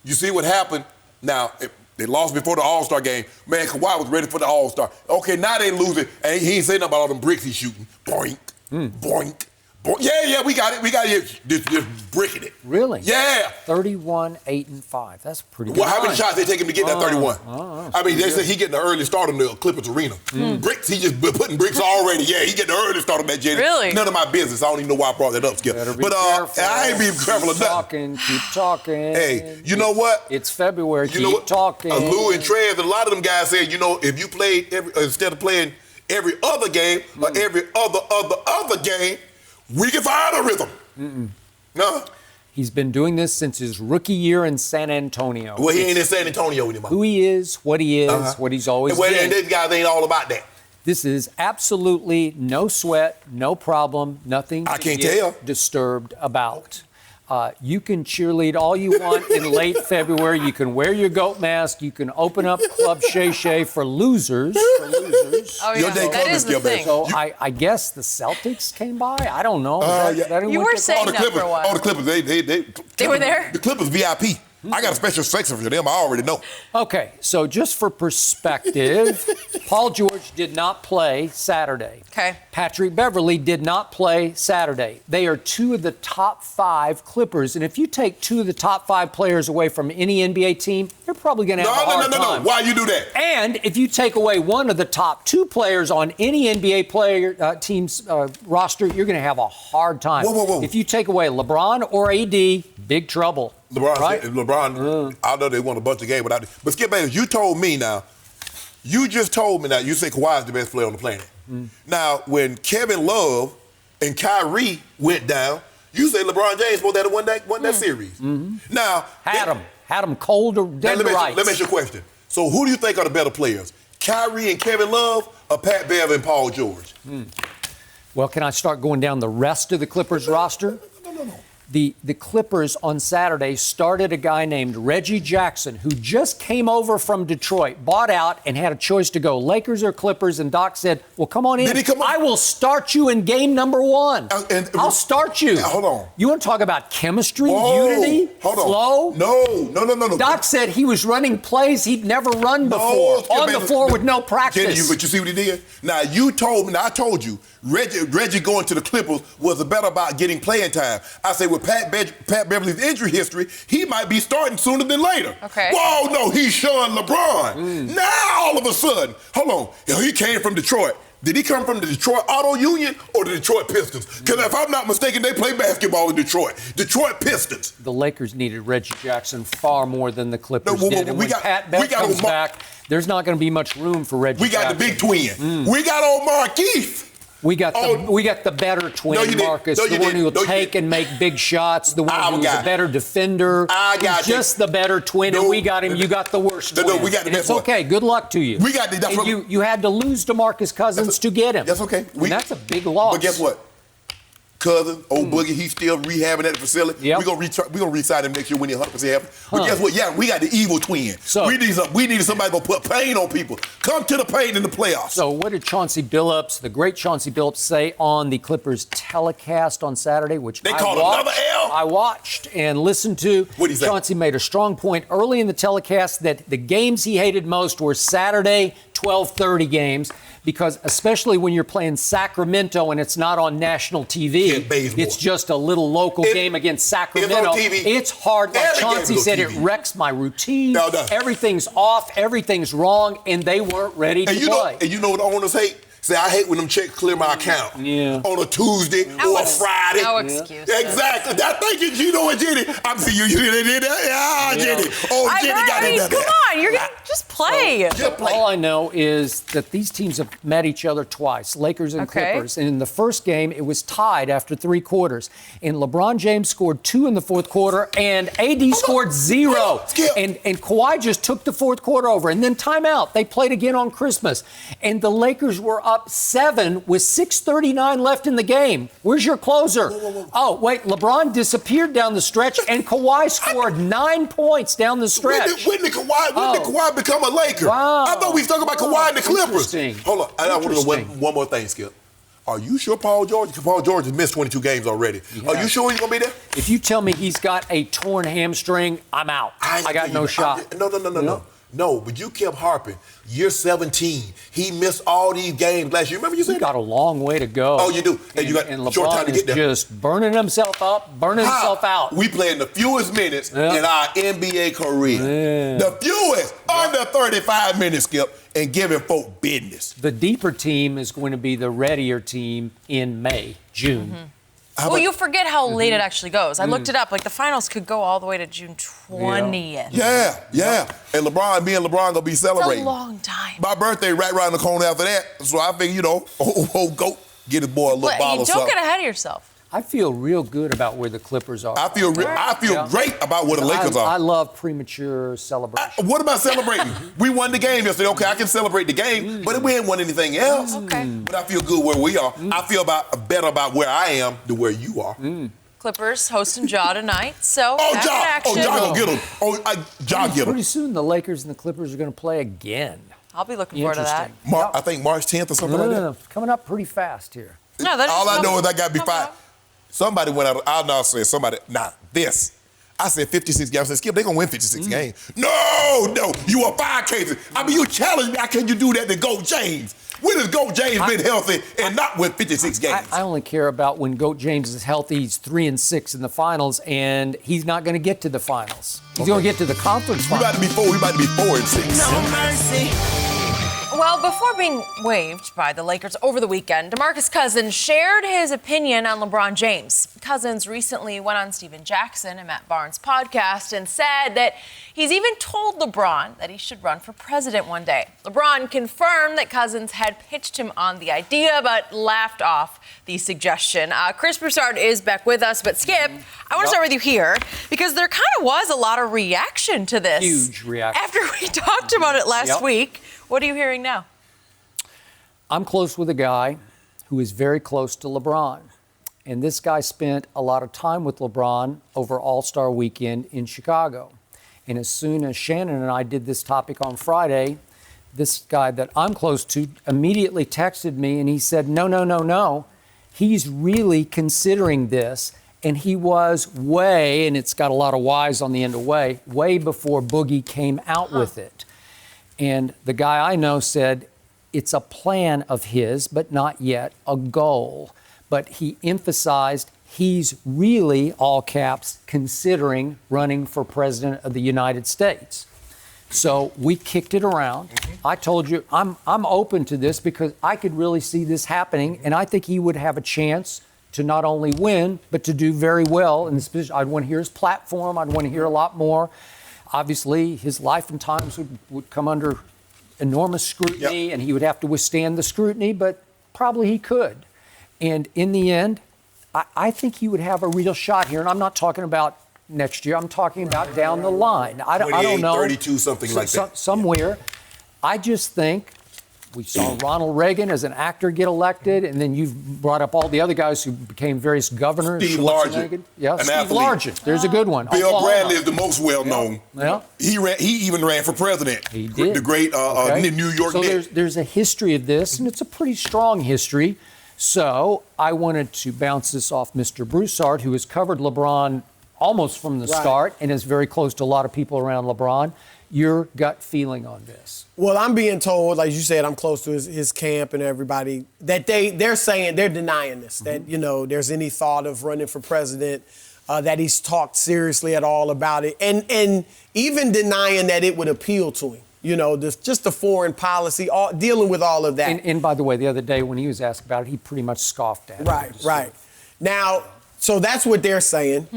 Speaker 4: You see what happened? Now, they lost before the All-Star game. Man, Kawhi was ready for the All-Star. Okay, now they losing, and he ain't saying nothing about all them bricks he's shooting. Boink, boink. Yeah, we got it. Just bricking it.
Speaker 3: Really?
Speaker 4: Yeah.
Speaker 3: 31, 8, and 5. That's pretty good.
Speaker 4: Well, how many shots they take him to get that 31? I mean, they said he getting the early start on the Clippers arena. Bricks, he just putting bricks already. Yeah, he getting the early start on that, Jenny.
Speaker 2: Really?
Speaker 4: None of my business. I don't even know why I brought that up, Skip.
Speaker 3: But
Speaker 4: I ain't being careful of nothing.
Speaker 3: Keep talking.
Speaker 4: Hey, you know what?
Speaker 3: It's February.
Speaker 4: You know what?
Speaker 3: Talking.
Speaker 4: Lou and Trez, a lot of them guys said, you know, if you played instead of playing every other game or every other game, we can find a rhythm. No?
Speaker 3: He's been doing this since his rookie year in San Antonio.
Speaker 4: Well, he ain't in San Antonio anymore.
Speaker 3: Who he is, what he's always been.
Speaker 4: And these guys ain't all about that.
Speaker 3: This is absolutely no sweat, no problem, nothing
Speaker 4: I
Speaker 3: to
Speaker 4: can't
Speaker 3: get
Speaker 4: tell.
Speaker 3: disturbed about. You can cheerlead all you want in late February. You can wear your goat mask. You can open up Club Shay Shay for losers.
Speaker 2: Oh, yeah. That is the thing.
Speaker 3: So I guess the Celtics came by. I don't know.
Speaker 2: You were saying that for a while.
Speaker 4: Oh, the Clippers, they
Speaker 2: were there?
Speaker 4: The Clippers VIP. I got a special section for them. I already know.
Speaker 3: Okay, so just for perspective, Paul George did not play Saturday.
Speaker 2: Okay.
Speaker 3: Patrick Beverley did not play Saturday. They are 2 of the top 5 Clippers, and if you take 2 of the top 5 players away from any NBA team, you're probably going to have a hard time.
Speaker 4: No. Why you do that?
Speaker 3: And if you take away 1 of the top 2 players on any NBA team's roster, you're going to have a hard time.
Speaker 4: Whoa.
Speaker 3: If you take away LeBron or AD, big trouble.
Speaker 4: LeBron, I know they won a bunch of games without it. But Skip Bayless, you just told me now, you say Kawhi is the best player on the planet. Now, when Kevin Love and Kyrie went down, you say LeBron James supposed to have won that series. Now,
Speaker 3: had him cold or dead to rights.
Speaker 4: Let me ask you a question. So who do you think are the better players? Kyrie and Kevin Love or Pat Bev and Paul George?
Speaker 3: Well, can I start going down the rest of the Clippers roster?
Speaker 4: No.
Speaker 3: The Clippers on Saturday started a guy named Reggie Jackson, who just came over from Detroit, bought out, and had a choice to go Lakers or Clippers. And Doc said, well, come on in.
Speaker 4: Did he come on?
Speaker 3: I will start you in game number one. I'll start you.
Speaker 4: Hold on.
Speaker 3: You want to talk about chemistry,
Speaker 4: Whoa,
Speaker 3: unity,
Speaker 4: hold on.
Speaker 3: flow?
Speaker 4: No.
Speaker 3: Doc said he was running plays he'd never run before on the floor with no practice.
Speaker 4: But you see what he did? Now, you told me, I told you, Reggie going to the Clippers was better about getting playing time. I say with Pat Beverly's injury history, he might be starting sooner than later.
Speaker 2: Okay.
Speaker 4: Whoa, no, he's showing LeBron. Now, all of a sudden, hold on, he came from Detroit. Did he come from the Detroit Auto Union or the Detroit Pistons? Because if I'm not mistaken, they play basketball in Detroit. Detroit Pistons.
Speaker 3: The Lakers needed Reggie Jackson far more than the Clippers
Speaker 4: No,
Speaker 3: did. And when Pat Bev comes back, there's not going to be much room for Reggie Jackson.
Speaker 4: We got the big twin. We got old Markeith.
Speaker 3: We got the better twin, Marcus, the one who will take and make big shots, the one who's a better defender. Just the better twin, and we got him. You got the worst twin.
Speaker 4: No, we got the best one.
Speaker 3: It's okay. Good luck to you.
Speaker 4: We got the.
Speaker 3: And you had to lose DeMarcus Cousins to get him.
Speaker 4: That's okay.
Speaker 3: And that's a big loss.
Speaker 4: But guess what? Cousin, old Boogie, he's still rehabbing at the facility. Yep. We're gonna re-sign him next year when he's 100% healthy. But guess what? Yeah, we got the evil twin. So we needed somebody to put pain on people. Come to the pain in the playoffs.
Speaker 3: So what did Chauncey Billups, the great Chauncey Billups, say on the Clippers telecast on Saturday, which
Speaker 4: they called another L?
Speaker 3: I watched and listened to.
Speaker 4: What did he say?
Speaker 3: Chauncey made a strong point early in the telecast that the games he hated most were Saturday 12:30 games, because especially when you're playing Sacramento and it's not on national TV, it's just a little local game against Sacramento. It's hard. Like Chauncey said, it wrecks my routine. Everything's off, everything's wrong, and they weren't ready to play.
Speaker 4: And you know what the owners hate? Say, I hate when them checks clear my account on a Tuesday or a Friday.
Speaker 2: No excuse.
Speaker 4: Exactly. Thank you, Gino and Jenny. I'm seeing you did that. Jenny. Oh, Jenny got it.
Speaker 2: Come on, you're going to just play.
Speaker 3: All I know is that these teams have met each other twice, Lakers and Clippers. And in the first game, it was tied after 3 quarters. And LeBron James scored 2 in the fourth quarter, and AD scored 0. And Kawhi just took the fourth quarter over. And then timeout. They played again on Christmas. And the Lakers were up 7 with 6:39 left in the game. Where's your closer? Oh, wait, LeBron disappeared down the stretch, and Kawhi scored 9 points down the stretch.
Speaker 4: When did Kawhi become a Laker?
Speaker 3: Wow.
Speaker 4: I thought we was talking about Kawhi and the Clippers. Hold on, I want to know one more thing, Skip. Are you sure Paul George has missed 22 games already? Are you sure he's going to be there?
Speaker 3: If you tell me he's got a torn hamstring, I'm out. I got no shot.
Speaker 4: No, but you kept harping. Year 17, he missed all these games last year. Remember you said
Speaker 3: he got a long way to go.
Speaker 4: Oh, you do. And you got short time to get there.
Speaker 3: Just burning himself up, burning himself out.
Speaker 4: We playing the fewest minutes in our NBA career. The fewest, under 35 minutes, Skip, and giving folk business.
Speaker 3: The deeper team is going to be the readier team in May, June.
Speaker 2: Mm-hmm. Well, you forget how late it actually goes. I looked it up. Like, the finals could go all the way to June 20th.
Speaker 4: Yeah. And LeBron going to be celebrating.
Speaker 2: It's a long time.
Speaker 4: My birthday right around the corner after that. So I figure, old GOAT, get his boy a little bottle of something.
Speaker 2: Don't get ahead of yourself.
Speaker 3: I feel real good about where the Clippers are.
Speaker 4: I feel great about where the Lakers are.
Speaker 3: I love premature celebration.
Speaker 4: What about celebrating? We won the game yesterday. Okay, I can celebrate the game, but we ain't won anything else.
Speaker 2: Okay.
Speaker 4: But I feel good where we are. I feel better about where I am than where you are.
Speaker 2: Clippers hosting Ja tonight. So
Speaker 4: Ja gonna get him. Ja get him.
Speaker 3: Pretty soon the Lakers and the Clippers are going to play again.
Speaker 2: I'll be looking forward to that.
Speaker 4: I think March 10th or something like that.
Speaker 3: No. Coming up pretty fast here.
Speaker 2: No,
Speaker 4: all I know is I got to be 5. Somebody went out. I'll now say somebody. This. I said 56 games. I said, Skip, they're going to win 56 games. No. You are 5 cases. I mean, you challenged me. How can you do that to Goat James? When has Goat James been healthy and not win 56 games?
Speaker 3: I only care about when Goat James is healthy. He's 3-6 in the finals, and he's not going to get to the finals. He's going to get to the conference finals.
Speaker 4: We about to be 4-6.
Speaker 2: No mercy. Well, before being waived by the Lakers over the weekend, DeMarcus Cousins shared his opinion on LeBron James. Cousins recently went on Steven Jackson and Matt Barnes' podcast and said that he's even told LeBron that he should run for president one day. LeBron confirmed that Cousins had pitched him on the idea, but laughed off the suggestion. Chris Broussard is back with us, but Skip, I want to start with you here because there kind of was a lot of reaction to this.
Speaker 3: Huge reaction.
Speaker 2: After we talked about it last week. What are you hearing now?
Speaker 3: I'm close with a guy who is very close to LeBron. And this guy spent a lot of time with LeBron over All-Star Weekend in Chicago. And as soon as Shannon and I did this topic on Friday, this guy that I'm close to immediately texted me and he said, no. He's really considering this. And he was way, and it's got a lot of Y's on the end of way before Boogie came out with it. And the guy I know said it's a plan of his, but not yet a goal. But he emphasized he's really, all caps, considering running for president of the United States. So we kicked it around. I told you I'm open to this because I could really see this happening, and I think he would have a chance to not only win, but to do very well in this position. I'd want to hear his platform. I'd want to hear a lot more. Obviously, his life and times would come under enormous scrutiny, and he would have to withstand the scrutiny, but probably he could. And in the end, I think he would have a real shot here. And I'm not talking about next year. I'm talking about down the line. I don't know.
Speaker 4: 32, something like that.
Speaker 3: Somewhere. I just think we saw Ronald Reagan as an actor get elected, and then you've brought up all the other guys who became various governors.
Speaker 4: Steve Largent.
Speaker 3: Yeah, Steve
Speaker 4: athlete.
Speaker 3: Largent. There's a good one.
Speaker 4: Bill Bradley is the most well-known.
Speaker 3: Yeah.
Speaker 4: He even ran for president.
Speaker 3: He did.
Speaker 4: The great New York Knicks.
Speaker 3: So there's a history of this, and it's a pretty strong history. So I wanted to bounce this off Mr. Broussard, who has covered LeBron almost from the start and is very close to a lot of people around LeBron. Your gut feeling on this?
Speaker 6: Well, I'm being told, like you said, I'm close to his camp and everybody, that they're saying, they're denying this, that, there's any thought of running for president, that he's talked seriously at all about it, and even denying that it would appeal to him. Just the foreign policy, dealing with all of that.
Speaker 3: And by the way, the other day when he was asked about it, he pretty much scoffed at it.
Speaker 6: Right. Now, so that's what they're saying.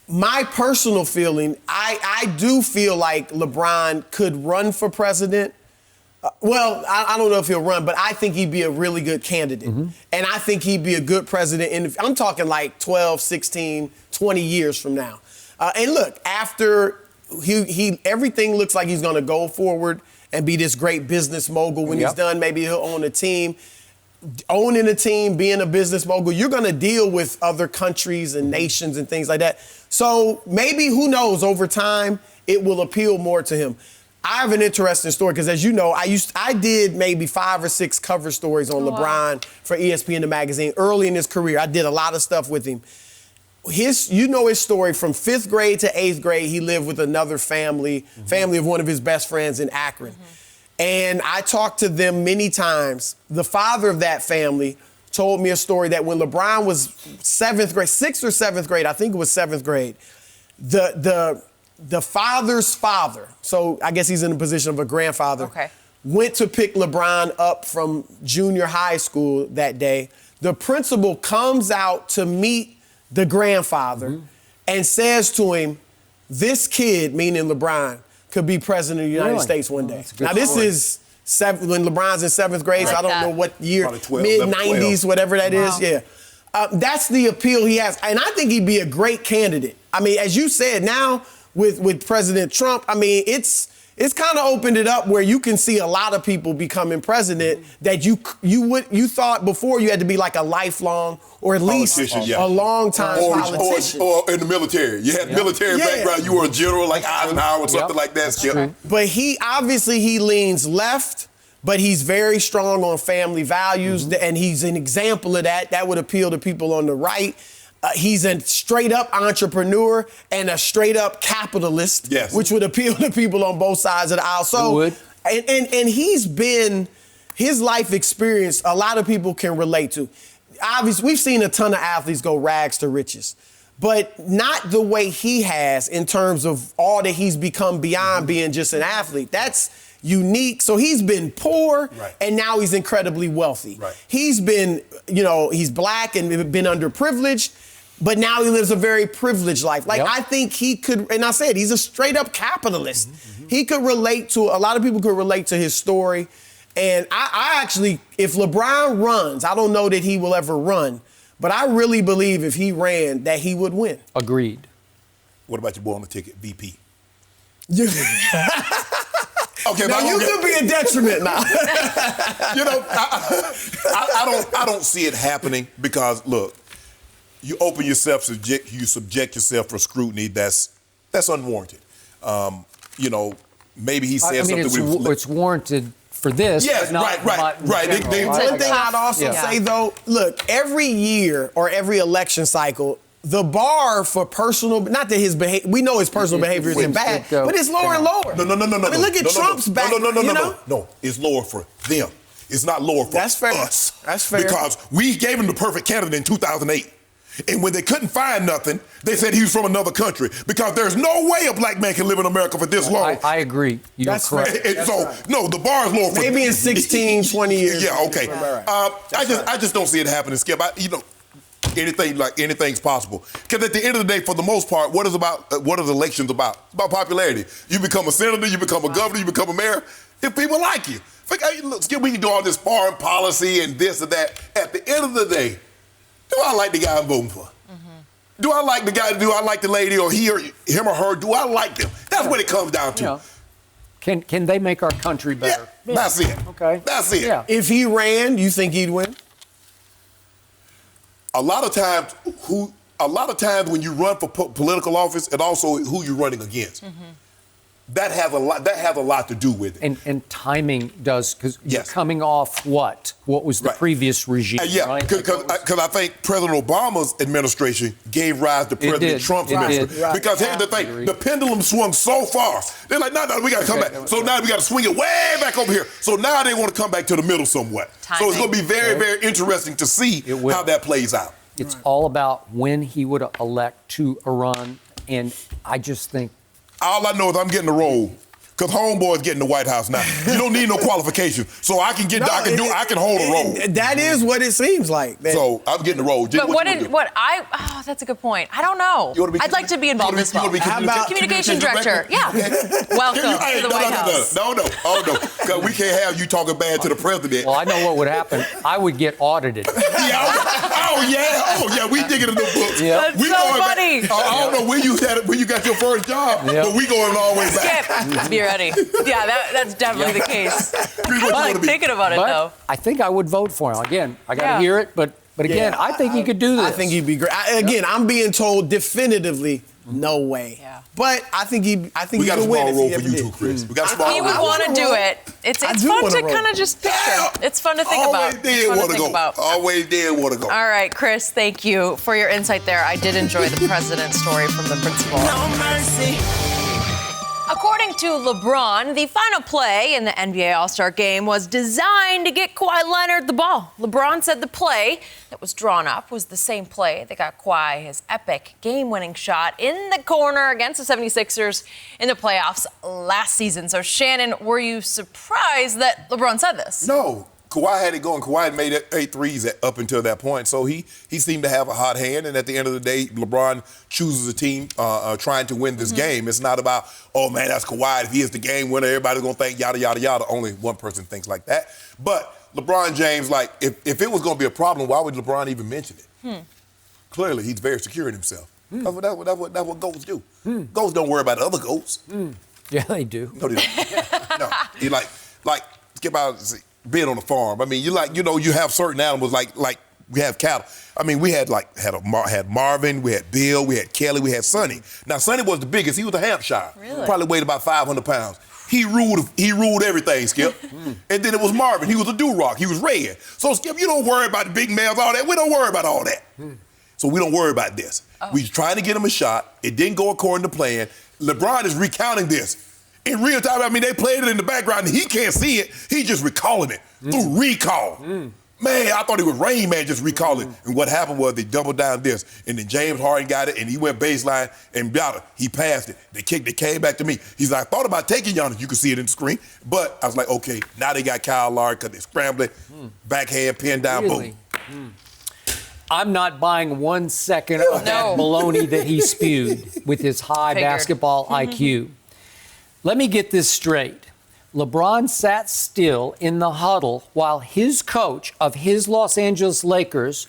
Speaker 6: My personal feeling, I do feel like LeBron could run for president. I don't know if he'll run, but I think he'd be a really good candidate. And I think he'd be a good president. I'm talking like 12, 16, 20 years from now. And look, after he everything looks like he's going to go forward and be this great business mogul when he's done. Maybe he'll own a team. Owning a team, being a business mogul, you're going to deal with other countries and nations and things like that. So maybe, who knows, over time, it will appeal more to him. I have an interesting story because, as you know, I did maybe 5 or 6 cover stories on LeBron for ESPN, the magazine, early in his career. I did a lot of stuff with him. His story from 5th grade to 8th grade. He lived with another family of one of his best friends in Akron. And I talked to them many times. The father of that family told me a story that when LeBron was 7th grade, 6th or 7th grade, I think it was 7th grade, the father's father, so I guess he's in the position of a grandfather, went to pick LeBron up from junior high school that day. The principal comes out to meet the grandfather and says to him, this kid, meaning LeBron, could be president of the United States one day. Now, this is when LeBron's in 7th grade, so I don't know what year, mid-90s, whatever that is. Yeah. That's the appeal he has. And I think he'd be a great candidate. I mean, as you said, now with President Trump, I mean, it's kind of opened it up where you can see a lot of people becoming president that you thought before you had to be like a lifelong or at least a long time politician.
Speaker 4: Or in the military. You had military background. You were a general like Eisenhower or something like that.
Speaker 6: But he leans left, but he's very strong on family values, and he's an example of that. That would appeal to people on the right. He's a straight-up entrepreneur and a straight-up capitalist, which would appeal to people on both sides of the aisle. So, and his life experience, a lot of people can relate to. Obviously, we've seen a ton of athletes go rags to riches, but not the way he has in terms of all that he's become beyond being just an athlete. That's unique. So he's been poor, and now he's incredibly wealthy. He's been, he's black and been underprivileged, but now he lives a very privileged life. Like, I think he could, and I said, he's a straight up capitalist. He could relate to, a lot of people could relate to his story. And I actually, if LeBron runs, I don't know that he will ever run, but I really believe if he ran that he would win.
Speaker 3: Agreed.
Speaker 4: What about your boy on the ticket, VP?
Speaker 6: Okay, now you could be a detriment now.
Speaker 4: I don't see it happening because, look, you open yourself, you subject yourself for scrutiny that's unwarranted. Maybe he said something.
Speaker 3: It's warranted for this.
Speaker 4: Yes,
Speaker 3: but not,
Speaker 4: right.
Speaker 6: One thing I'd also say, though, look, every year or every election cycle, the bar for personal, not that his behavior, we know his personal behavior isn't bad, but it's lower and lower.
Speaker 4: No.
Speaker 6: I mean, look at Trump's back.
Speaker 4: No, it's lower for them. It's not lower for us.
Speaker 6: That's fair.
Speaker 4: Because we gave him the perfect candidate in 2008. And when they couldn't find nothing, they said he was from another country because there's no way a black man can live in America for this long.
Speaker 3: I agree. You're correct.
Speaker 4: No, the bar is lower for
Speaker 6: maybe in 16, 20 years.
Speaker 4: Yeah, okay. I just don't see it happening, Skip. Anything's possible. Because at the end of the day, for the most part, what are elections about? It's about popularity. You become a senator, you become a governor, you become a mayor, if people like you. Look, Skip, we can do all this foreign policy and this and that. At the end of the day, do I like the guy I'm voting for? Mm-hmm. Do I like the guy? Do I like the lady or him or her? Do I like them? That's what it comes down to.
Speaker 3: Can they make our country better?
Speaker 4: Yeah, that's it.
Speaker 3: Okay.
Speaker 4: That's it.
Speaker 3: Yeah.
Speaker 6: If he ran, you think he'd win?
Speaker 4: A lot of times when you run for political office, and also who you're running against. Mm-hmm. That has a lot to do with it.
Speaker 3: And timing does, because you're coming off what? What was the previous regime, right?
Speaker 4: Because I think President Obama's administration gave rise to President Trump's administration. Right. Because here's the thing, the pendulum swung so far. They're like, no, we got to come back. So now we got to swing it way back over here. So now they want to come back to the middle somewhat. Timing. So it's going to be very, very interesting to see how that plays out.
Speaker 3: It's all about when he would elect to run, and I just think
Speaker 4: all I know is I'm getting the role. Because homeboy's getting the White House now. You don't need no qualifications. So I can hold a role.
Speaker 6: That is what it seems like.
Speaker 4: So I'm getting the role.
Speaker 2: But that's a good point. I I don't know. I'd like to be involved as well.
Speaker 6: How about
Speaker 2: communication director? Yeah. Welcome to the White House.
Speaker 4: No. Because we can't have you talking bad to the president.
Speaker 3: Well, I know what would happen. I would get audited.
Speaker 4: Oh, yeah. We digging in the books.
Speaker 3: Yep.
Speaker 2: That's so funny.
Speaker 4: I don't know when you got your first job, but we going all the way back.
Speaker 2: Skip, be ready. Yeah, that's definitely the case. I like thinking about it, though.
Speaker 3: I think I would vote for him. Again, I got to hear it, but again, I think he could do this.
Speaker 6: I think he'd be great. I'm being told definitively, no way. Yeah. But I think he
Speaker 4: we got a small role for you too, Chris. We got a small role.
Speaker 2: He would want to do it. It's fun to kind of just picture. It's fun to think about.
Speaker 4: Always did want to go.
Speaker 2: All right, Chris, thank you for your insight there. I did enjoy the president's story from the principal.
Speaker 5: No mercy.
Speaker 2: According to LeBron, the final play in the NBA All-Star Game was designed to get Kawhi Leonard the ball. LeBron said the play that was drawn up was the same play that got Kawhi his epic game-winning shot in the corner against the 76ers in the playoffs last season. So, Shannon, were you surprised that LeBron said this?
Speaker 4: No. Kawhi had it going. Kawhi had made 8 threes up until that point. So he seemed to have a hot hand. And at the end of the day, LeBron chooses a team trying to win this game. It's not about, oh, man, that's Kawhi. If he is the game winner, everybody's going to think yada, yada, yada. Only one person thinks like that. But LeBron James, if it was going to be a problem, why would LeBron even mention it? Clearly, he's very secure in himself. That's what GOATs do. GOATs don't worry about other GOATs.
Speaker 3: Yeah, they do.
Speaker 4: No, they don't. No. He like skip out being on the farm. I mean, you have certain animals like we have cattle. I mean, we had Marvin, we had Bill, we had Kelly, we had Sonny. Now, Sonny was the biggest. He was a Hampshire.
Speaker 2: Really?
Speaker 4: Probably weighed about 500 pounds. He ruled everything, Skip. And then it was Marvin. He was a do-rock. He was red. So, Skip, you don't worry about the big males, all that. We don't worry about all that. So we don't worry about this. We're trying to get him a shot. It didn't go according to plan. LeBron is recounting this. In real time, I mean, they played it in the background, and he can't see it. He's just recalling it through recall. Man, I thought it was Rain Man just recalling. And what happened was they doubled down this, and then James Harden got it, and he went baseline, and he passed it. They kicked it, came back to me. He's like, I thought about taking Giannis. You can see it in the screen. But I was like, okay, now they got Kyle Lowry because they scrambled it, backhand, pin down,
Speaker 3: really?
Speaker 4: Boom.
Speaker 3: I'm not buying 1 second of that baloney that he spewed with his high basketball IQ. Let me get this straight. LeBron sat still in the huddle while his coach of his Los Angeles Lakers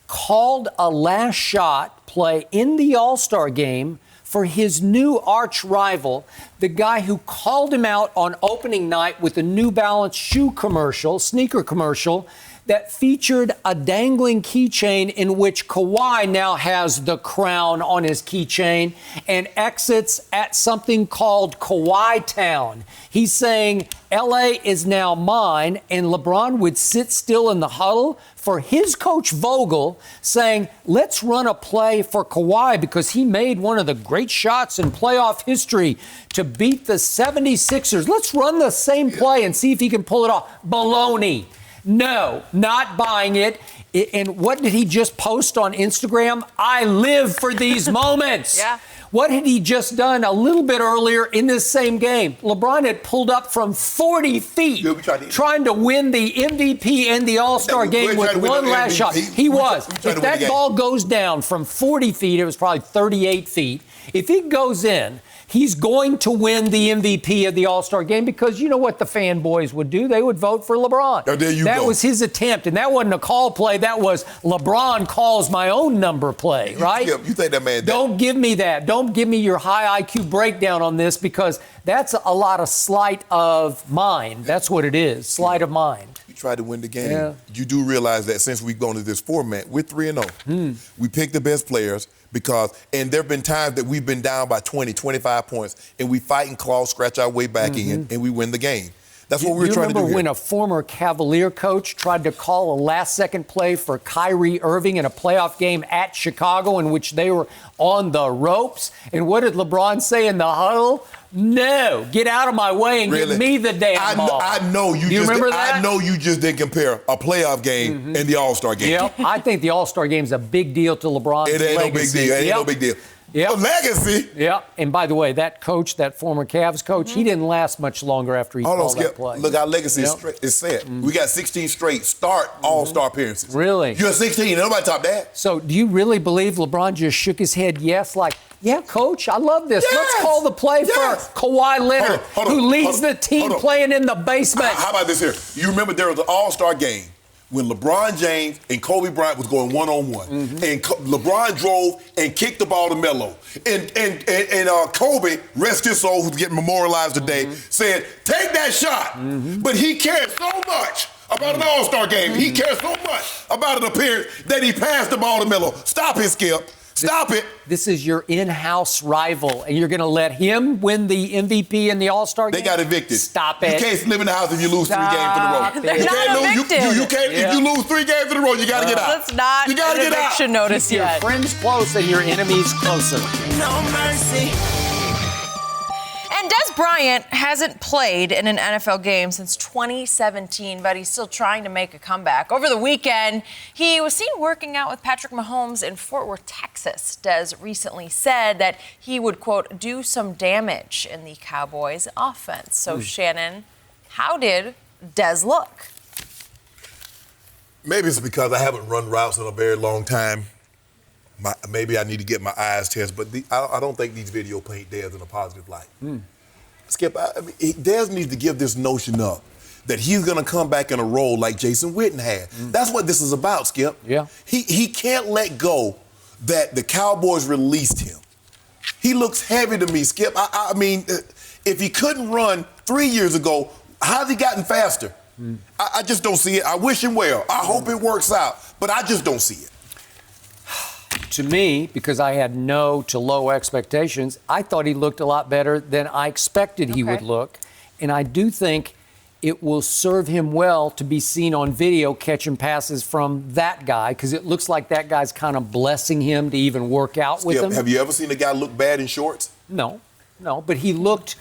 Speaker 3: called a last shot play in the All-Star game for his new arch rival, the guy who called him out on opening night with a New Balance sneaker commercial that featured a dangling keychain in which Kawhi now has the crown on his keychain and exits at something called Kawhi Town. He's saying, LA is now mine, and LeBron would sit still in the huddle for his coach Vogel saying, let's run a play for Kawhi because he made one of the great shots in playoff history to beat the 76ers. Let's run the same play and see if he can pull it off. Baloney. No, not buying it. And what did he just post on Instagram? I live for these moments.
Speaker 2: Yeah.
Speaker 3: What had he just done a little bit earlier in this same game? LeBron had pulled up from 40 feet trying to win the MVP and the All-Star game with one last shot. He was. If that ball goes down from 40 feet, it was probably 38 feet. If it goes in, he's going to win the MVP of the All-Star game because you know what the fanboys would do? They would vote for LeBron.
Speaker 4: Oh, there you go.
Speaker 3: That was his attempt, and that wasn't a call play. That was LeBron calls my own number play, right?
Speaker 4: You think that man...
Speaker 3: Don't give me that. Don't give me your high IQ breakdown on this because that's a lot of sleight of mind. That's what it is, sleight of mind.
Speaker 4: You tried to win the game.
Speaker 3: Yeah.
Speaker 4: You do realize that since we've gone to this format, we're 3-0. We pick the best players. And there have been times that we've been down by 20, 25 points, and we fight and claw, scratch our way back in, and we win the game. That's what we're trying to do.
Speaker 3: You remember
Speaker 4: here.
Speaker 3: when a former Cavalier coach tried to call a last-second play for Kyrie Irving in a playoff game at Chicago in which they were on the ropes? And what did LeBron say in the huddle? No, get out of my way and give me the damn ball.
Speaker 4: I know you
Speaker 3: remember that?
Speaker 4: I know you just didn't compare a playoff game and the All-Star game.
Speaker 3: Yep, I think the All-Star game is a big deal to LeBron's legacy.
Speaker 4: It ain't no big deal. It ain't no big deal.
Speaker 3: Yep.
Speaker 4: A legacy.
Speaker 3: Yeah, and by the way, that coach, that former Cavs coach, he didn't last much longer after he called that play.
Speaker 4: Look, our legacy is set. We got 16 straight All-Star appearances.
Speaker 3: Really?
Speaker 4: You're 16. Nobody top that.
Speaker 3: So do you really believe LeBron just shook his head yes, like, yeah, coach, I love this.
Speaker 4: Yes!
Speaker 3: Let's call the play for Kawhi Leonard, who leads the team playing in the basement.
Speaker 4: How about this here? You remember there was an All-Star game when LeBron James and Kobe Bryant was going one-on-one. And LeBron drove and kicked the ball to Melo. And Kobe, rest his soul, who's getting memorialized today, said, take that shot. But he cared so much about an All-Star game. He cared so much about an appearance that he passed the ball to Melo. Stop it, Skip. Stop it.
Speaker 3: This is your in-house rival, and you're going to let him win the MVP and the All-Star game?
Speaker 4: They got evicted.
Speaker 3: Stop it.
Speaker 4: You can't live in the house if you lose 3 games in a row.
Speaker 2: They're
Speaker 4: You
Speaker 2: not
Speaker 4: can't lose.
Speaker 2: evicted.
Speaker 4: You can't. If you lose 3 games in a row, you got to get out.
Speaker 2: That's not
Speaker 4: you gotta
Speaker 2: an
Speaker 4: get
Speaker 2: eviction notice
Speaker 3: Keep
Speaker 2: yet.
Speaker 3: your friends close and your enemies closer.
Speaker 5: No mercy.
Speaker 2: And Dez Bryant hasn't played in an NFL game since 2017, but he's still trying to make a comeback. Over the weekend, he was seen working out with Patrick Mahomes in Fort Worth, Texas. Dez recently said that he would, quote, do some damage in the Cowboys' offense. So, Shannon, how did Dez look?
Speaker 4: Maybe it's because I haven't run routes in a very long time. Maybe I need to get my eyes tested, but I don't think these videos paint Dez in a positive light. Skip, Dez needs to give this notion up that he's going to come back in a role like Jason Witten had. That's what this is about, Skip.
Speaker 3: Yeah.
Speaker 4: He can't let go that the Cowboys released him. He looks heavy to me, Skip. I mean, if he couldn't run 3 years ago, how's he gotten faster? I just don't see it. I wish him well. I hope it works out, but I just don't see it.
Speaker 3: To me, because I had no to low expectations, I thought he looked a lot better than I expected he would look. And I do think it will serve him well to be seen on video catching passes from that guy, because it looks like that guy's kind of blessing him to even work out with him.
Speaker 4: Have you ever seen a guy look bad in shorts?
Speaker 3: No, but he looked,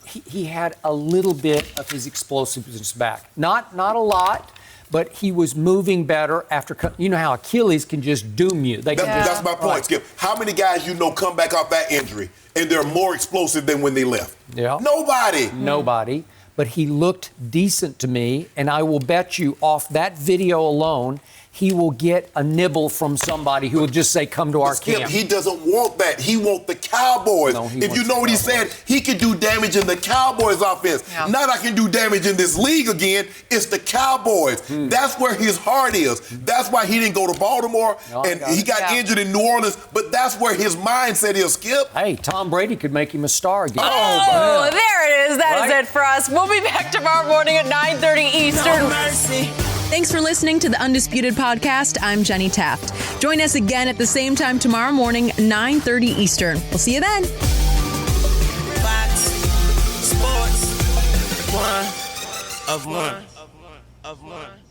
Speaker 3: he had a little bit of his explosiveness back. Not a lot. But he was moving better after, you know how Achilles can just doom you.
Speaker 4: That's my point, Skip. How many guys you know come back off that injury and they're more explosive than when they left?
Speaker 3: Yeah.
Speaker 4: Nobody.
Speaker 3: But he looked decent to me, and I will bet you off that video alone, he will get a nibble from somebody who will just say, come to our camp.
Speaker 4: He doesn't want that. He wants the Cowboys.
Speaker 3: No,
Speaker 4: if you know what he said, he could do damage in the Cowboys offense.
Speaker 2: Yeah.
Speaker 4: Not I can do damage in this league again. It's the Cowboys. That's where his heart is. That's why he didn't go to Baltimore, and he got injured in New Orleans, but that's where his mindset is, Skip.
Speaker 3: Hey, Tom Brady could make him a star again.
Speaker 2: Oh, there it is. That is it for us. We'll be back tomorrow morning at 9:30 Eastern.
Speaker 5: No mercy.
Speaker 1: Thanks for listening to the Undisputed Podcast. I'm Jenny Taft. Join us again at the same time tomorrow morning, 9:30 Eastern. We'll see you then.
Speaker 5: Fox Sports, one of one.